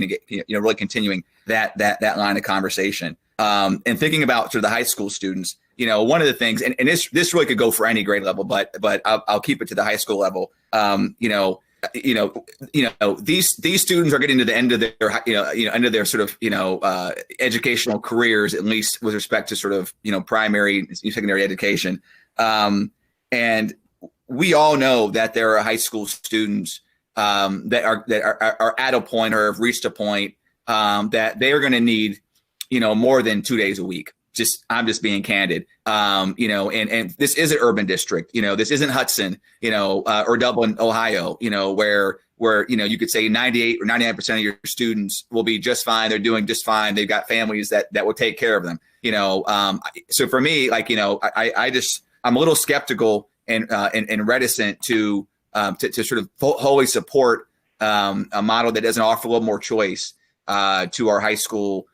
really continuing that line of conversation. And thinking about sort of the high school students, one of the things, and this really could go for any grade level, but I'll keep it to the high school level. These students are getting to the end of their end of their sort of educational careers, at least with respect to sort of primary and secondary education. And we all know that there are high school students that are at a point or have reached a point that they are going to need, more than 2 days a week. I'm just being candid. And this is an urban district. This isn't Hudson, or Dublin, Ohio, where you could say 98 or 99% of your students will be just fine. They're doing just fine. They've got families that will take care of them. So for me, I'm a little skeptical and reticent to sort of wholly support a model that doesn't offer a little more choice to our high school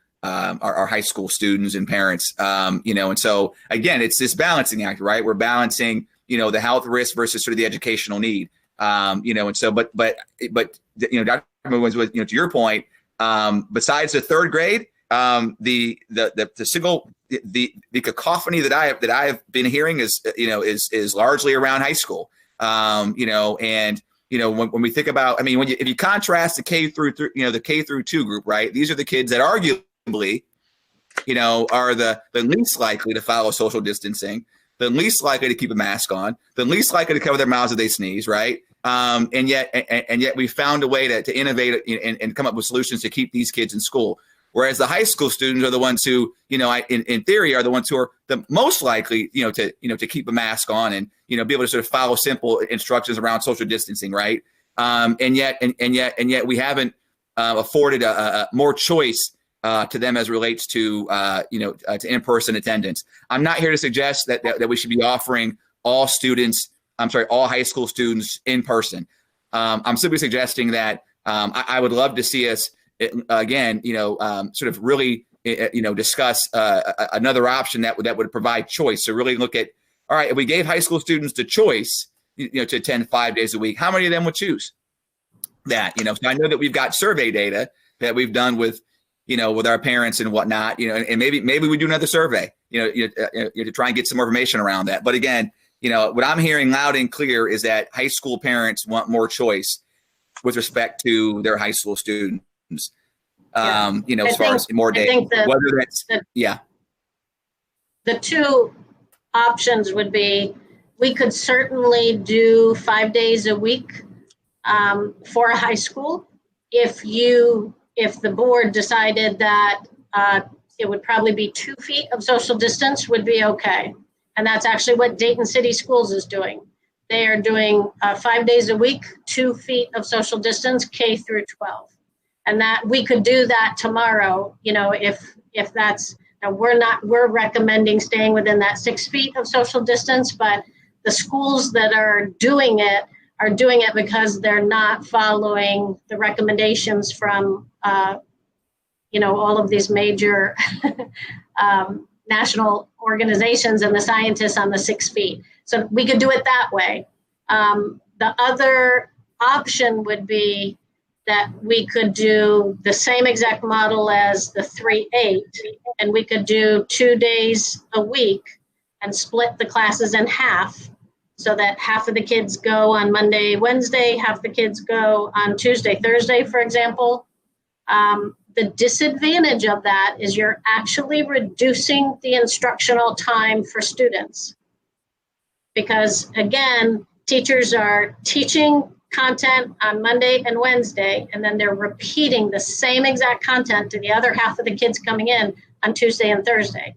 students and parents. And so again, it's this balancing act, right? We're balancing, the health risk versus sort of the educational need. And so, but Dr. McWilliams-Woods, to your point, besides the third grade, the cacophony that I have been hearing is largely around high school. When we think about, if you contrast the K through the K through 2 group, right? These are the kids that arguably, are the least likely to follow social distancing, the least likely to keep a mask on, the least likely to cover their mouths if they sneeze, right? And yet we found a way to innovate and come up with solutions to keep these kids in school. Whereas the high school students are the ones who, in theory, are the ones who are the most likely, to keep a mask on and, be able to sort of follow simple instructions around social distancing, right? And yet we haven't afforded more choice to them as it relates to in-person attendance. I'm not here to suggest that we should be offering all high school students in person. I'm simply suggesting that I would love to see us again, sort of really, discuss another option that would provide choice. So really look at, all right, if we gave high school students the choice, to attend 5 days a week, how many of them would choose that? So I know that we've got survey data that we've done with our parents and whatnot, and maybe we do another survey, to try and get some more information around that. But again, what I'm hearing loud and clear is that high school parents want more choice with respect to their high school students. As far as more days, whether that's, The two options would be, we could certainly do 5 days a week for a high school. If the board decided that it would probably be 2 feet of social distance would be okay. And that's actually what Dayton City Schools is doing. They are doing 5 days a week, 2 feet of social distance, K through 12. And that we could do that tomorrow, if that's, now we're recommending staying within that 6 feet of social distance, but the schools that are doing it because they're not following the recommendations from, all of these major national organizations and the scientists on the 6 feet. So we could do it that way. The other option would be that we could do the same exact model as the 3-8, and we could do 2 days a week and split the classes in half so that half of the kids go on Monday, Wednesday, half the kids go on Tuesday, Thursday, for example. The disadvantage of that is you're actually reducing the instructional time for students. Because again, teachers are teaching content on Monday and Wednesday, and then they're repeating the same exact content to the other half of the kids coming in on Tuesday and Thursday.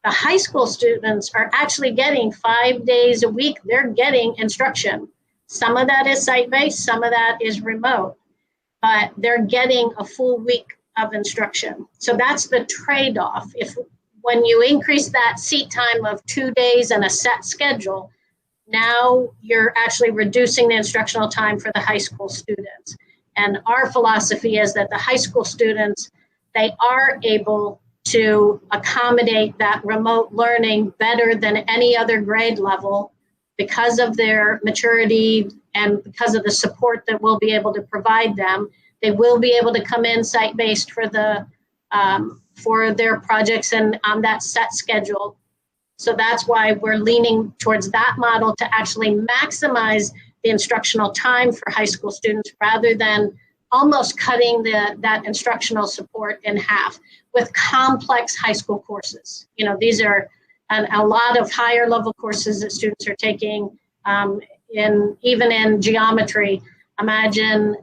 The high school students are actually getting 5 days a week. They're getting instruction. Some of that is site-based, some of that is remote, but they're getting a full week of instruction. So that's the trade-off. When you increase that seat time of 2 days and a set schedule, now you're actually reducing the instructional time for the high school students. And our philosophy is that the high school students, they are able to accommodate that remote learning better than any other grade level because of their maturity and because of the support that we'll be able to provide them. They will be able to come in site-based for their projects and on that set schedule. So that's why we're leaning towards that model to actually maximize the instructional time for high school students rather than almost cutting that instructional support in half with complex high school courses. These are a lot of higher level courses that students are taking even in geometry. imagine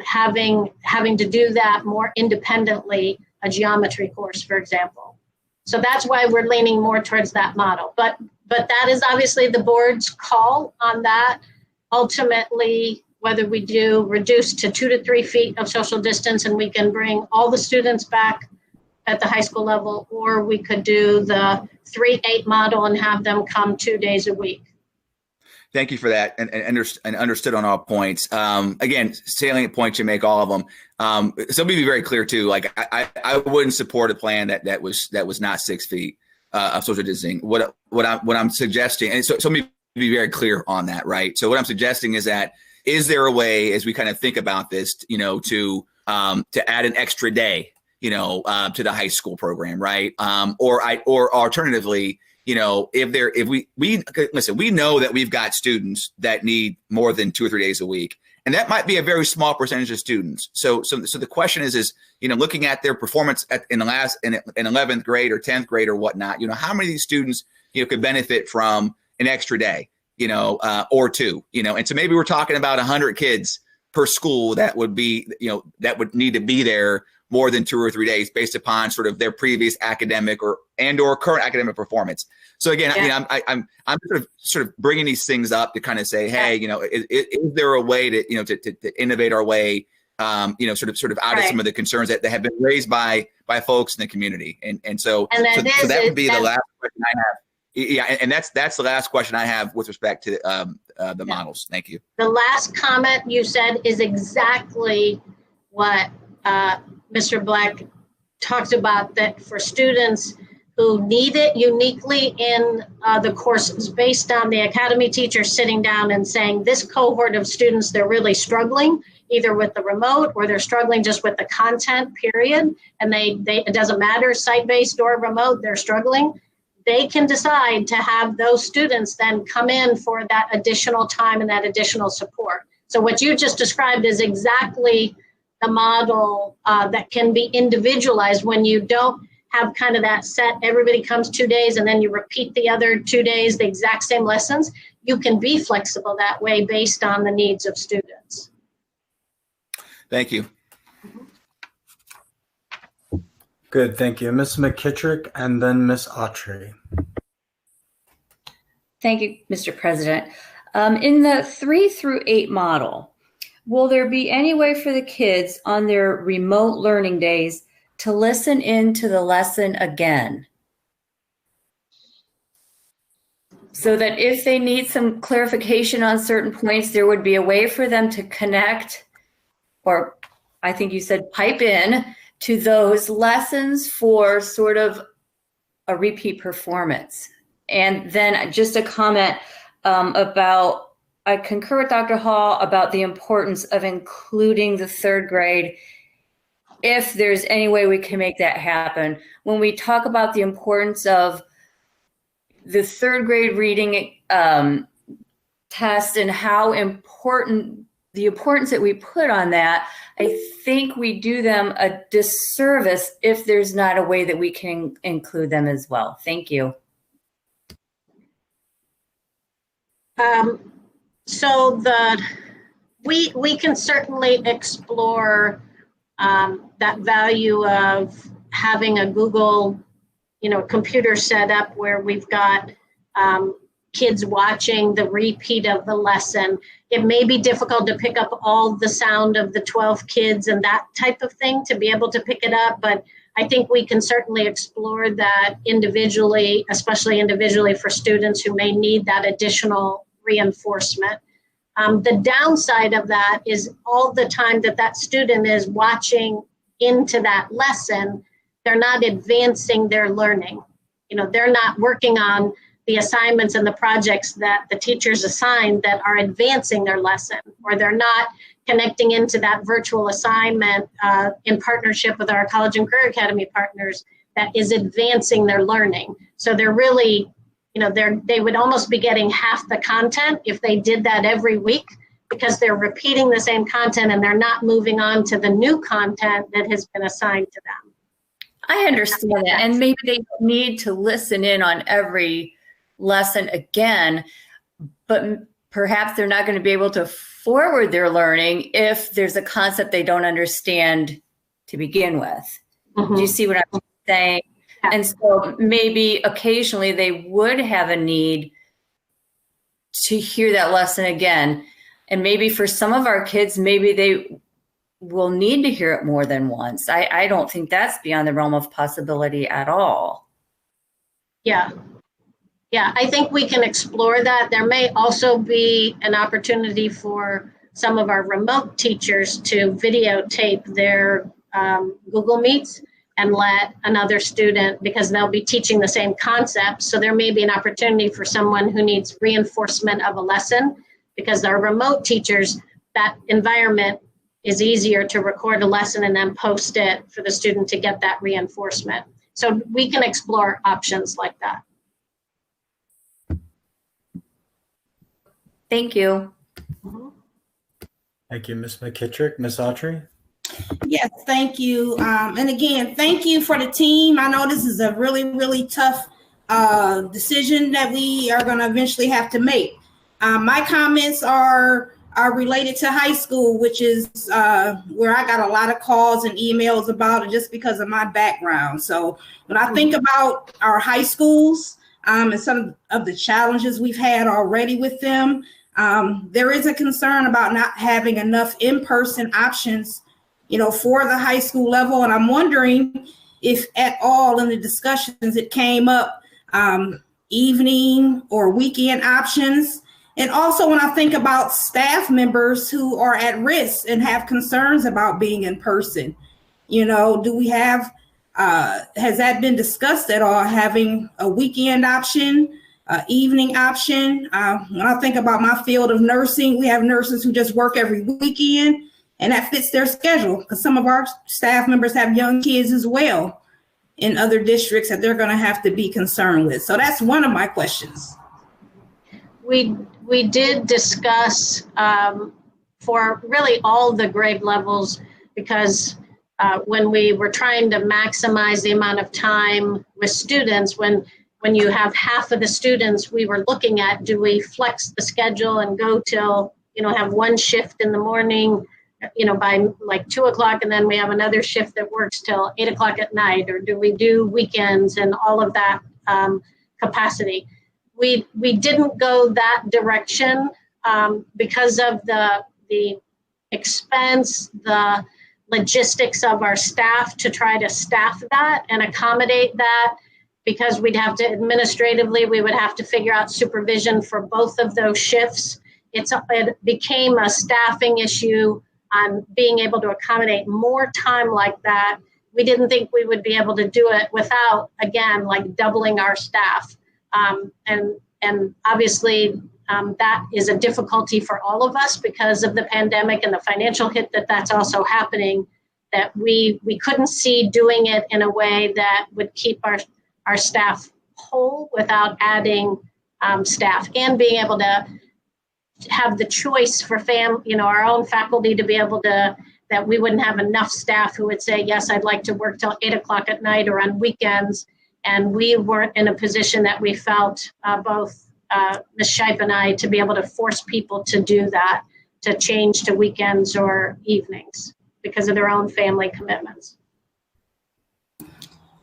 having to do that more independently, a geometry course, for example. So that's why we're leaning more towards that model. But that is obviously the board's call on that. Ultimately, whether we do reduce to 2 to 3 feet of social distance and we can bring all the students back at the high school level, or we could do the 3-8 model and have them come 2 days a week. Thank you for that, and understood on all points. Again, salient points, you make all of them. So let me be very clear too. Like I wouldn't support a plan that was not 6 feet of social distancing. What I'm suggesting, and so let me be very clear on that, right? So what I'm suggesting is that, is there a way, as we kind of think about this, to add an extra day, to the high school program, right? Or alternatively, if we listen, we know that we've got students that need more than 2 or 3 days a week, and that might be a very small percentage of students. So the question is, looking at their performance in 11th grade or 10th grade or whatnot, how many of these students, could benefit from an extra day, or two, and so maybe we're talking about 100 kids per school that would be, that would need to be there more than 2 or 3 days based upon sort of their previous academic or current academic performance. So again, I'm sort of bringing these things up to kind of say, hey, is there a way to, to innovate our way, sort of out of some of the concerns that have been raised by folks in the community. So that would be the last question I have. Yeah, and that's the last question I have with respect to the models. Thank you. The last comment you said is exactly what Mr. Black talked about, that for students who need it uniquely in the courses, based on the academy teacher sitting down and saying, this cohort of students, they're really struggling either with the remote or they're struggling just with the content, period. And it doesn't matter, site-based or remote, they're struggling. They can decide to have those students then come in for that additional time and that additional support. So what you just described is exactly the model that can be individualized when you don't have kind of that set, everybody comes 2 days and then you repeat the other 2 days, the exact same lessons. You can be flexible that way based on the needs of students. Thank you. Good, thank you. Ms. McKittrick and then Ms. Autry. Thank you, Mr. President. In the 3 through 8 model, will there be any way for the kids on their remote learning days to listen in to the lesson again? So that if they need some clarification on certain points, there would be a way for them to connect, or I think you said pipe in, to those lessons for sort of a repeat performance. And then just a comment about, I concur with Dr. Hall about the importance of including the 3rd grade, if there's any way we can make that happen. When we talk about the importance of the 3rd grade reading test and how important, the importance that we put on that, I think we do them a disservice if there's not a way that we can include them as well. Thank you. So we can certainly explore that value of having a Google, computer set up where we've got kids watching the repeat of the lesson. It may be difficult to pick up all the sound of the 12 kids and that type of thing to be able to pick it up, but I think we can certainly explore that individually, especially individually for students who may need that additional reinforcement. The downside of that is all the time that student is watching into that lesson, they're not advancing their learning. They're not working on the assignments and the projects that the teachers assign that are advancing their lesson, or they're not connecting into that virtual assignment in partnership with our College and Career Academy partners that is advancing their learning. So they're really, they would almost be getting half the content if they did that every week, because they're repeating the same content and they're not moving on to the new content that has been assigned to them. I understand that, and maybe they need to listen in on every lesson again, but perhaps they're not going to be able to forward their learning if there's a concept they don't understand to begin with. Do you see what I'm saying? Yeah. And so maybe occasionally they would have a need to hear that lesson again. And maybe for some of our kids, maybe they will need to hear it more than once. I don't think that's beyond the realm of possibility at all. Yeah. Yeah, I think we can explore that. There may also be an opportunity for some of our remote teachers to videotape their Google Meets and let another student, because they'll be teaching the same concept. So there may be an opportunity for someone who needs reinforcement of a lesson, because our remote teachers, that environment is easier to record a lesson and then post it for the student to get that reinforcement. So we can explore options like that. Thank you. Thank you, Ms. McKittrick. Ms. Autry? Yes, thank you. And again, thank you for the team. I know this is a really, really tough decision that we are going to eventually have to make. My comments are related to high school, which is where I got a lot of calls and emails about it just because of my background. So when I think about our high schools and some of the challenges we've had already with them, there is a concern about not having enough in-person options, for the high school level. And I'm wondering if at all in the discussions it came up, evening or weekend options. And also when I think about staff members who are at risk and have concerns about being in person, do we have, has that been discussed at all, having a weekend option, evening option? When I think about my field of nursing, we have nurses who just work every weekend, and that fits their schedule, because some of our staff members have young kids as well in other districts that they're going to have to be concerned with. So that's one of my questions. We did discuss for really all the grade levels, because when we were trying to maximize the amount of time with students, when you have half of the students, we were looking at, do we flex the schedule and go till, have one shift in the morning, by like 2 o'clock, and then we have another shift that works till 8 o'clock at night, or do we do weekends and all of that capacity? We didn't go that direction because of the expense, the logistics of our staff to try to staff that and accommodate that, because we'd have to administratively, we would have to figure out supervision for both of those shifts. It became a staffing issue on being able to accommodate more time like that. We didn't think we would be able to do it without, again, like doubling our staff. And obviously that is a difficulty for all of us because of the pandemic and the financial hit that's also happening, that we couldn't see doing it in a way that would keep our staff whole without adding staff, and being able to have the choice for our own faculty to be able to, that we wouldn't have enough staff who would say, yes, I'd like to work till 8 o'clock at night or on weekends. And we weren't in a position that we felt, both Ms. Shipe and I, to be able to force people to do that, to change to weekends or evenings because of their own family commitments.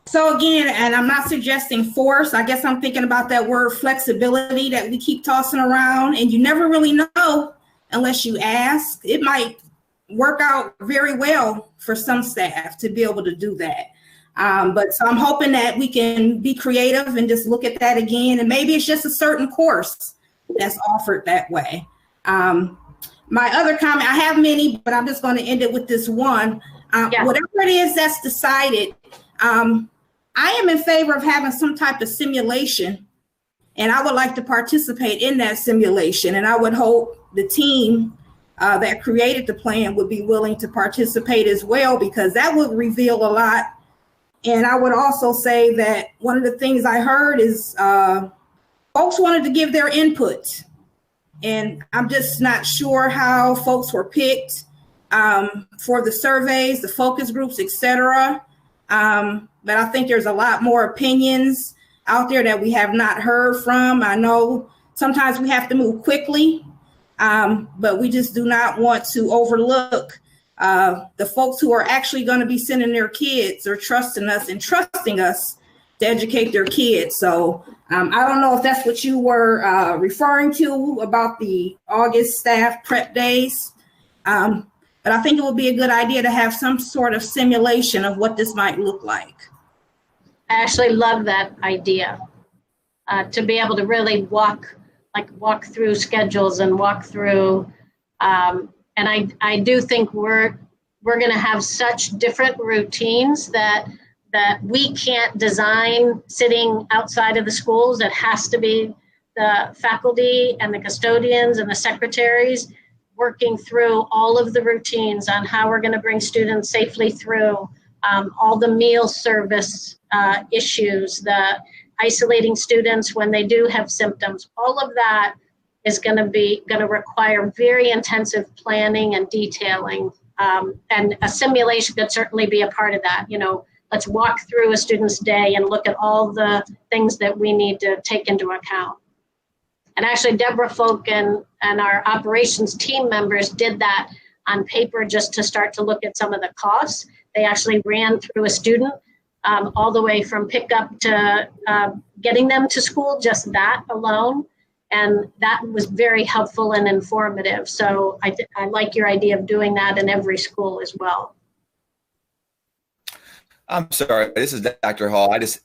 So again, and I'm not suggesting force, I guess I'm thinking about that word flexibility that we keep tossing around, and you never really know unless you ask. It might work out very well for some staff to be able to do that. But so I'm hoping that we can be creative and just look at that again. And maybe it's just a certain course that's offered that way. My other comment, I have many, but I'm just going to end it with this one. Whatever it is that's decided, I am in favor of having some type of simulation, and I would like to participate in that simulation. And I would hope the team that created the plan would be willing to participate as well, because that would reveal a lot. And I would also say that one of the things I heard is folks wanted to give their input, and I'm just not sure how folks were picked for the surveys, the focus groups, etc. But I think there's a lot more opinions out there that we have not heard from. I know sometimes we have to move quickly But we just do not want to overlook the folks who are actually going to be sending their kids or trusting us to educate their kids. So I don't know if that's what you were referring to about the August staff prep days. But I think it would be a good idea to have some sort of simulation of what this might look like. I actually love that idea, to be able to really walk through schedules and walk through. And I do think we're going to have such different routines that we can't design sitting outside of the schools. It has to be the faculty and the custodians and the secretaries working through all of the routines on how we're going to bring students safely through all the meal service issues, the isolating students when they do have symptoms. All of that is going to require very intensive planning and detailing, and a simulation could certainly be a part of that. Let's walk through a student's day and look at all the things that we need to take into account. And actually, Deborah Folk and our operations team members did that on paper just to start to look at some of the costs. They actually ran through a student all the way from pickup to getting them to school, just that alone. And that was very helpful and informative. So I like your idea of doing that in every school as well. I'm sorry, this is Dr. Hall. Miss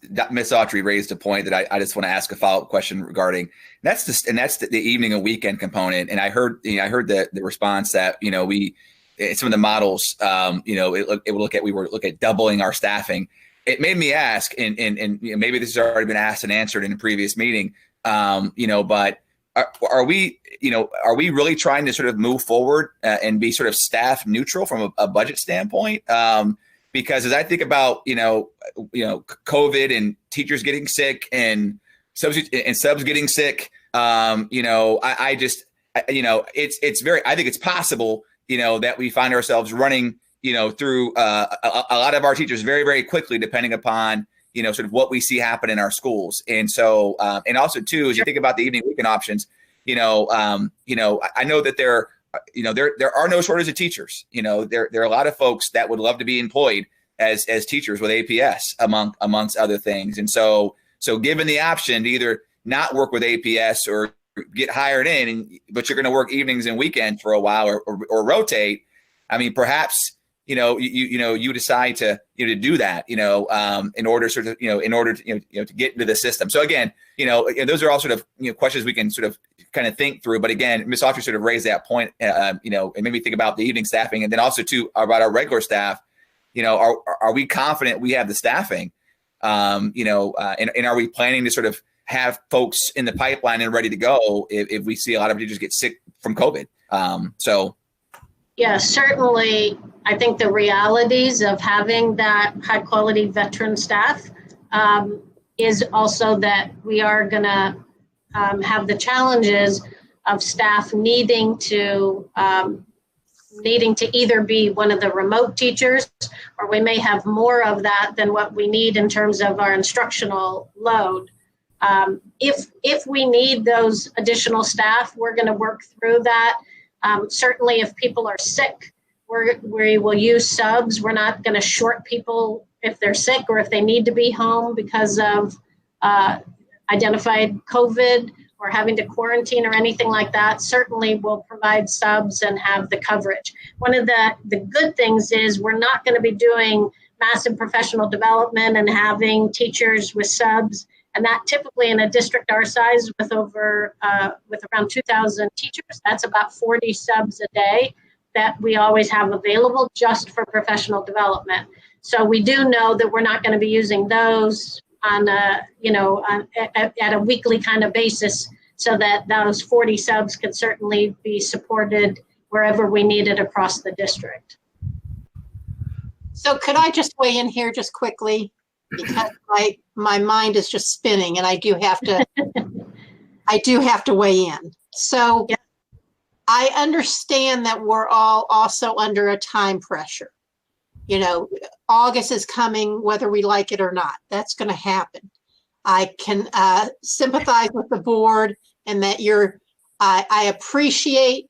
Autry raised a point that I just want to ask a follow-up question regarding. That's the evening and weekend component. And I heard the response that some of the models we were looking at doubling our staffing. It made me ask, and maybe this has already been asked and answered in a previous meeting, but are we really trying to sort of move forward and be sort of staff neutral from a budget standpoint? Because as I think about, COVID and teachers getting sick and subs getting sick, I think it's possible, that we find ourselves running, through a lot of our teachers very, very quickly, depending upon, sort of what we see happen in our schools. And so, and also too, as you think about the evening weekend options, I know that there are no shortage of teachers. There are a lot of folks that would love to be employed as teachers with APS amongst other things. And so given the option to either not work with APS or get hired in, but you're going to work evenings and weekends for a while or rotate, I mean, perhaps, you decide to do that, in order to get into the system. So again, those are all sort of questions we can sort of kind of think through. But again, Ms. Autry sort of raised that point, and made me think about the evening staffing, and then also too about our regular staff. Are we confident we have the staffing? And are we planning to sort of have folks in the pipeline and ready to go if we see a lot of teachers get sick from COVID? Yeah, certainly. I think the realities of having that high quality veteran staff is also that we are going to have the challenges of staff needing to either be one of the remote teachers, or we may have more of that than what we need in terms of our instructional load. If we need those additional staff, we're going to work through that. Certainly if people are sick, we will use subs. We're not going to short people if they're sick or if they need to be home because of identified COVID or having to quarantine or anything like that. Certainly we'll provide subs and have the coverage. One of the good things is we're not going to be doing massive professional development and having teachers with subs. And that typically in a district our size with around 2,000 teachers, that's about 40 subs a day that we always have available just for professional development. So we do know that we're not going to be using those on at a weekly kind of basis, so that those 40 subs can certainly be supported wherever we need it across the district. So could I just weigh in here just quickly? Because my mind is just spinning, and I do have to weigh in. So yeah. I understand that we're all also under a time pressure. August is coming, whether we like it or not. That's going to happen. I can sympathize with the board and that you're I appreciate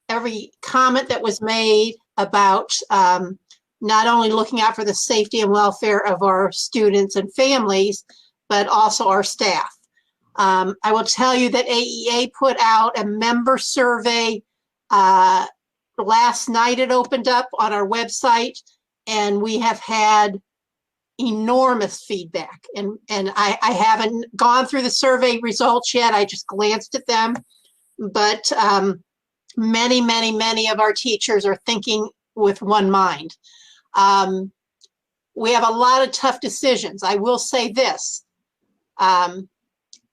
every comment that was made about not only looking out for the safety and welfare of our students and families, but also our staff. I will tell you that AEA put out a member survey last night. It opened up on our website, and we have had enormous feedback. And I haven't gone through the survey results yet. I just glanced at them. But many of our teachers are thinking with one mind. We have a lot of tough decisions. I will say this.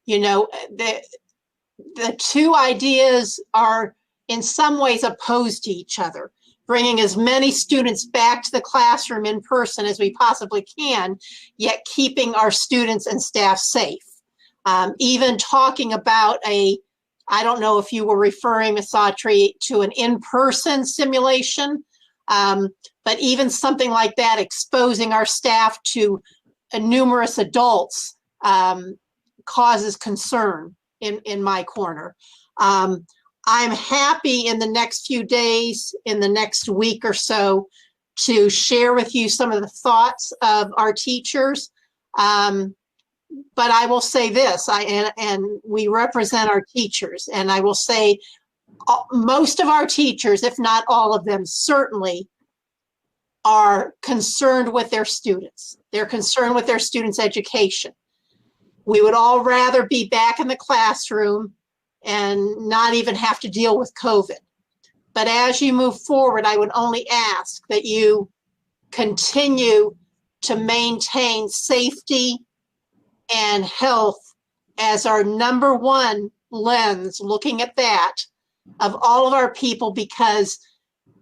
You know, the two ideas are in some ways opposed to each other. Bringing as many students back to the classroom in person as we possibly can, yet keeping our students and staff safe. Even talking about I don't know if you were referring, Ms. Autry, to an in-person simulation, but even something like that, exposing our staff to numerous adults causes concern in my corner. I'm happy in the next few days, in the next week or so, to share with you some of the thoughts of our teachers. But I will say this, and we represent our teachers, and I will say most of our teachers, if not all of them, certainly are concerned with their students. They're concerned with their students' education. We would all rather be back in the classroom and not even have to deal with COVID. But as you move forward, I would only ask that you continue to maintain safety and health as our number one lens, looking at that, of all of our people, because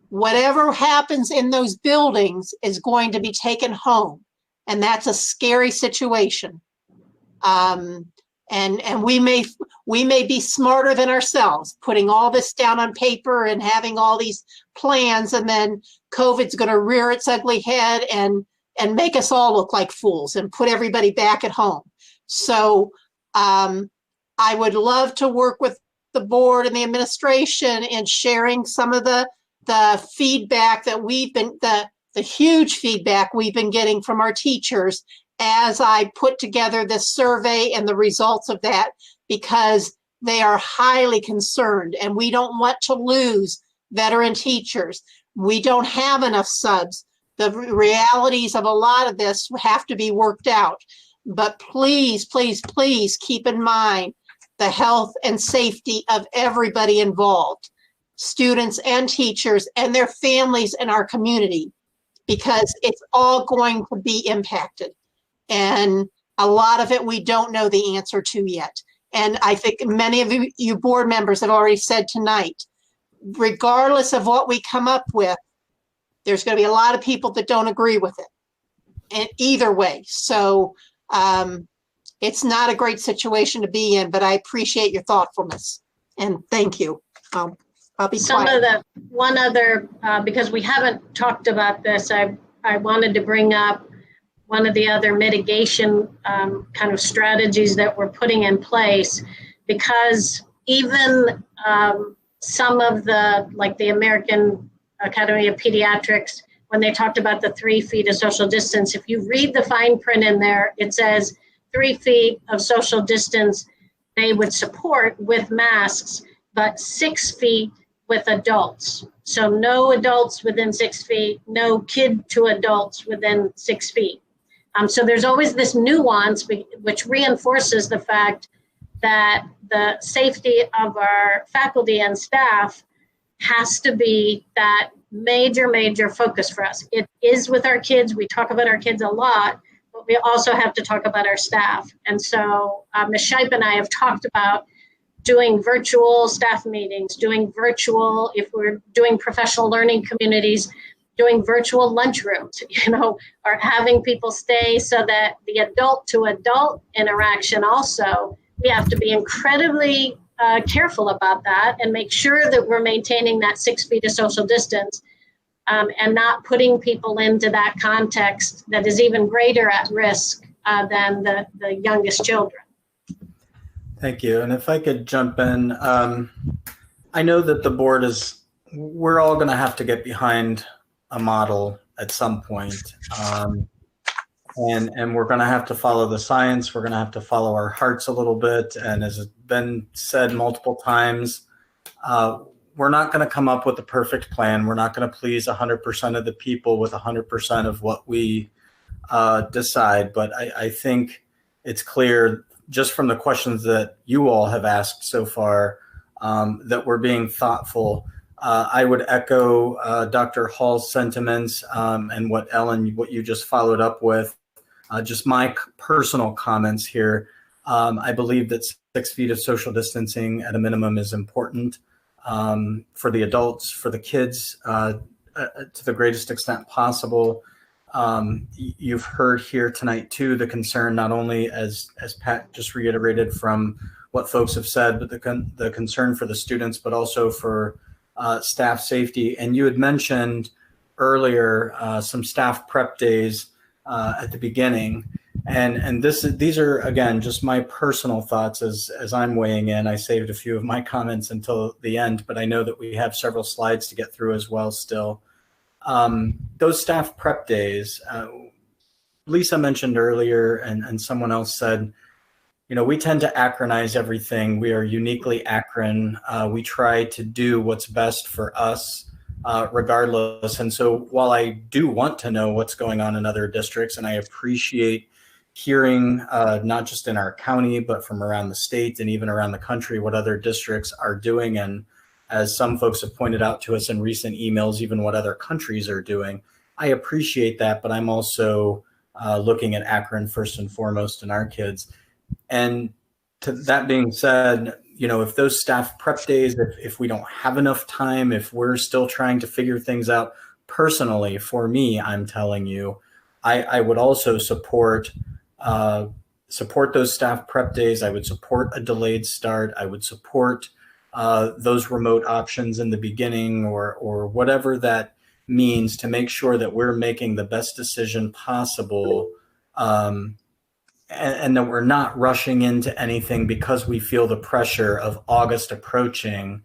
whatever happens in those buildings is going to be taken home. And that's a scary situation. And we may be smarter than ourselves, putting all this down on paper and having all these plans, and then COVID's going to rear its ugly head and make us all look like fools and put everybody back at home. So I would love to work with the board and the administration in sharing some of the feedback that the huge feedback we've been getting from our teachers as I put together this survey and the results of that, because they are highly concerned and we don't want to lose veteran teachers. We don't have enough subs. The realities of a lot of this have to be worked out. But please, please, please keep in mind the health and safety of everybody involved, students and teachers and their families in our community, because it's all going to be impacted. And a lot of it we don't know the answer to yet. And I think many of you board members have already said tonight, regardless of what we come up with, there's going to be a lot of people that don't agree with it. And either way. So it's not a great situation to be in, but I appreciate your thoughtfulness. And thank you. I'll be quiet. One other, because we haven't talked about this, I wanted to bring up one of the other mitigation kind of strategies that we're putting in place, because even some of the American Academy of Pediatrics, when they talked about the 3 feet of social distance, if you read the fine print in there, it says 3 feet of social distance they would support with masks, but 6 feet with adults. So no adults within 6 feet, no kid to adults within 6 feet. So there's always this nuance which reinforces the fact that the safety of our faculty and staff has to be that major focus for us. It is with our kids. We talk about our kids a lot, but we also have to talk about our staff. And so Ms. Shipe and I have talked about doing virtual staff meetings, doing virtual, if we're doing professional learning communities, doing virtual lunchrooms, or having people stay, so that the adult to adult interaction also, we have to be incredibly careful about that and make sure that we're maintaining that 6 feet of social distance and not putting people into that context that is even greater at risk than the youngest children. Thank you. And if I could jump in, I know that the board we're all going to have to get behind a model at some point. And we're going to have to follow the science. We're going to have to follow our hearts a little bit. And as has been said multiple times, we're not going to come up with a perfect plan. We're not going to please 100% of the people with 100% of what we decide. But I think it's clear just from the questions that you all have asked so far that we're being thoughtful. I would echo Dr. Hall's sentiments and what you just followed up with. Just my personal comments here. I believe that 6 feet of social distancing at a minimum is important for the adults, for the kids, to the greatest extent possible. You've heard here tonight too the concern, not only as Pat just reiterated from what folks have said, but the concern for the students, but also for staff safety. And you had mentioned earlier some staff prep days at the beginning. And these are, again, just my personal thoughts as I'm weighing in. I saved a few of my comments until the end, but I know that we have several slides to get through as well still. Those staff prep days, Lisa mentioned earlier, and someone else said, we tend to Akronize everything. We are uniquely Akron. We try to do what's best for us, regardless. And so while I do want to know what's going on in other districts, and I appreciate hearing not just in our county, but from around the state and even around the country, what other districts are doing. And as some folks have pointed out to us in recent emails, even what other countries are doing. I appreciate that, but I'm also looking at Akron first and foremost and our kids. And to that being said, if those staff prep days, if we don't have enough time, if we're still trying to figure things out personally, for me, I'm telling you, I would also support those staff prep days. I would support a delayed start. I would support those remote options in the beginning or whatever that means to make sure that we're making the best decision possible and that we're not rushing into anything because we feel the pressure of August approaching,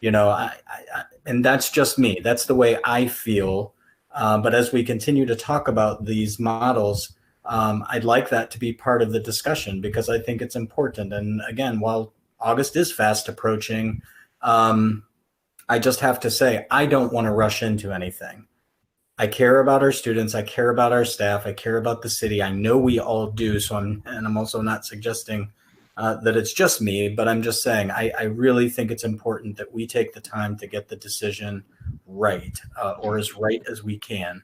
and that's just me. That's the way I feel. But as we continue to talk about these models, I'd like that to be part of the discussion because I think it's important. And again, while August is fast approaching, I just have to say, I don't want to rush into anything. I care about our students. I care about our staff. I care about the city. I know we all do. So I'm also not suggesting that it's just me, but I'm just saying, I really think it's important that we take the time to get the decision right or as right as we can.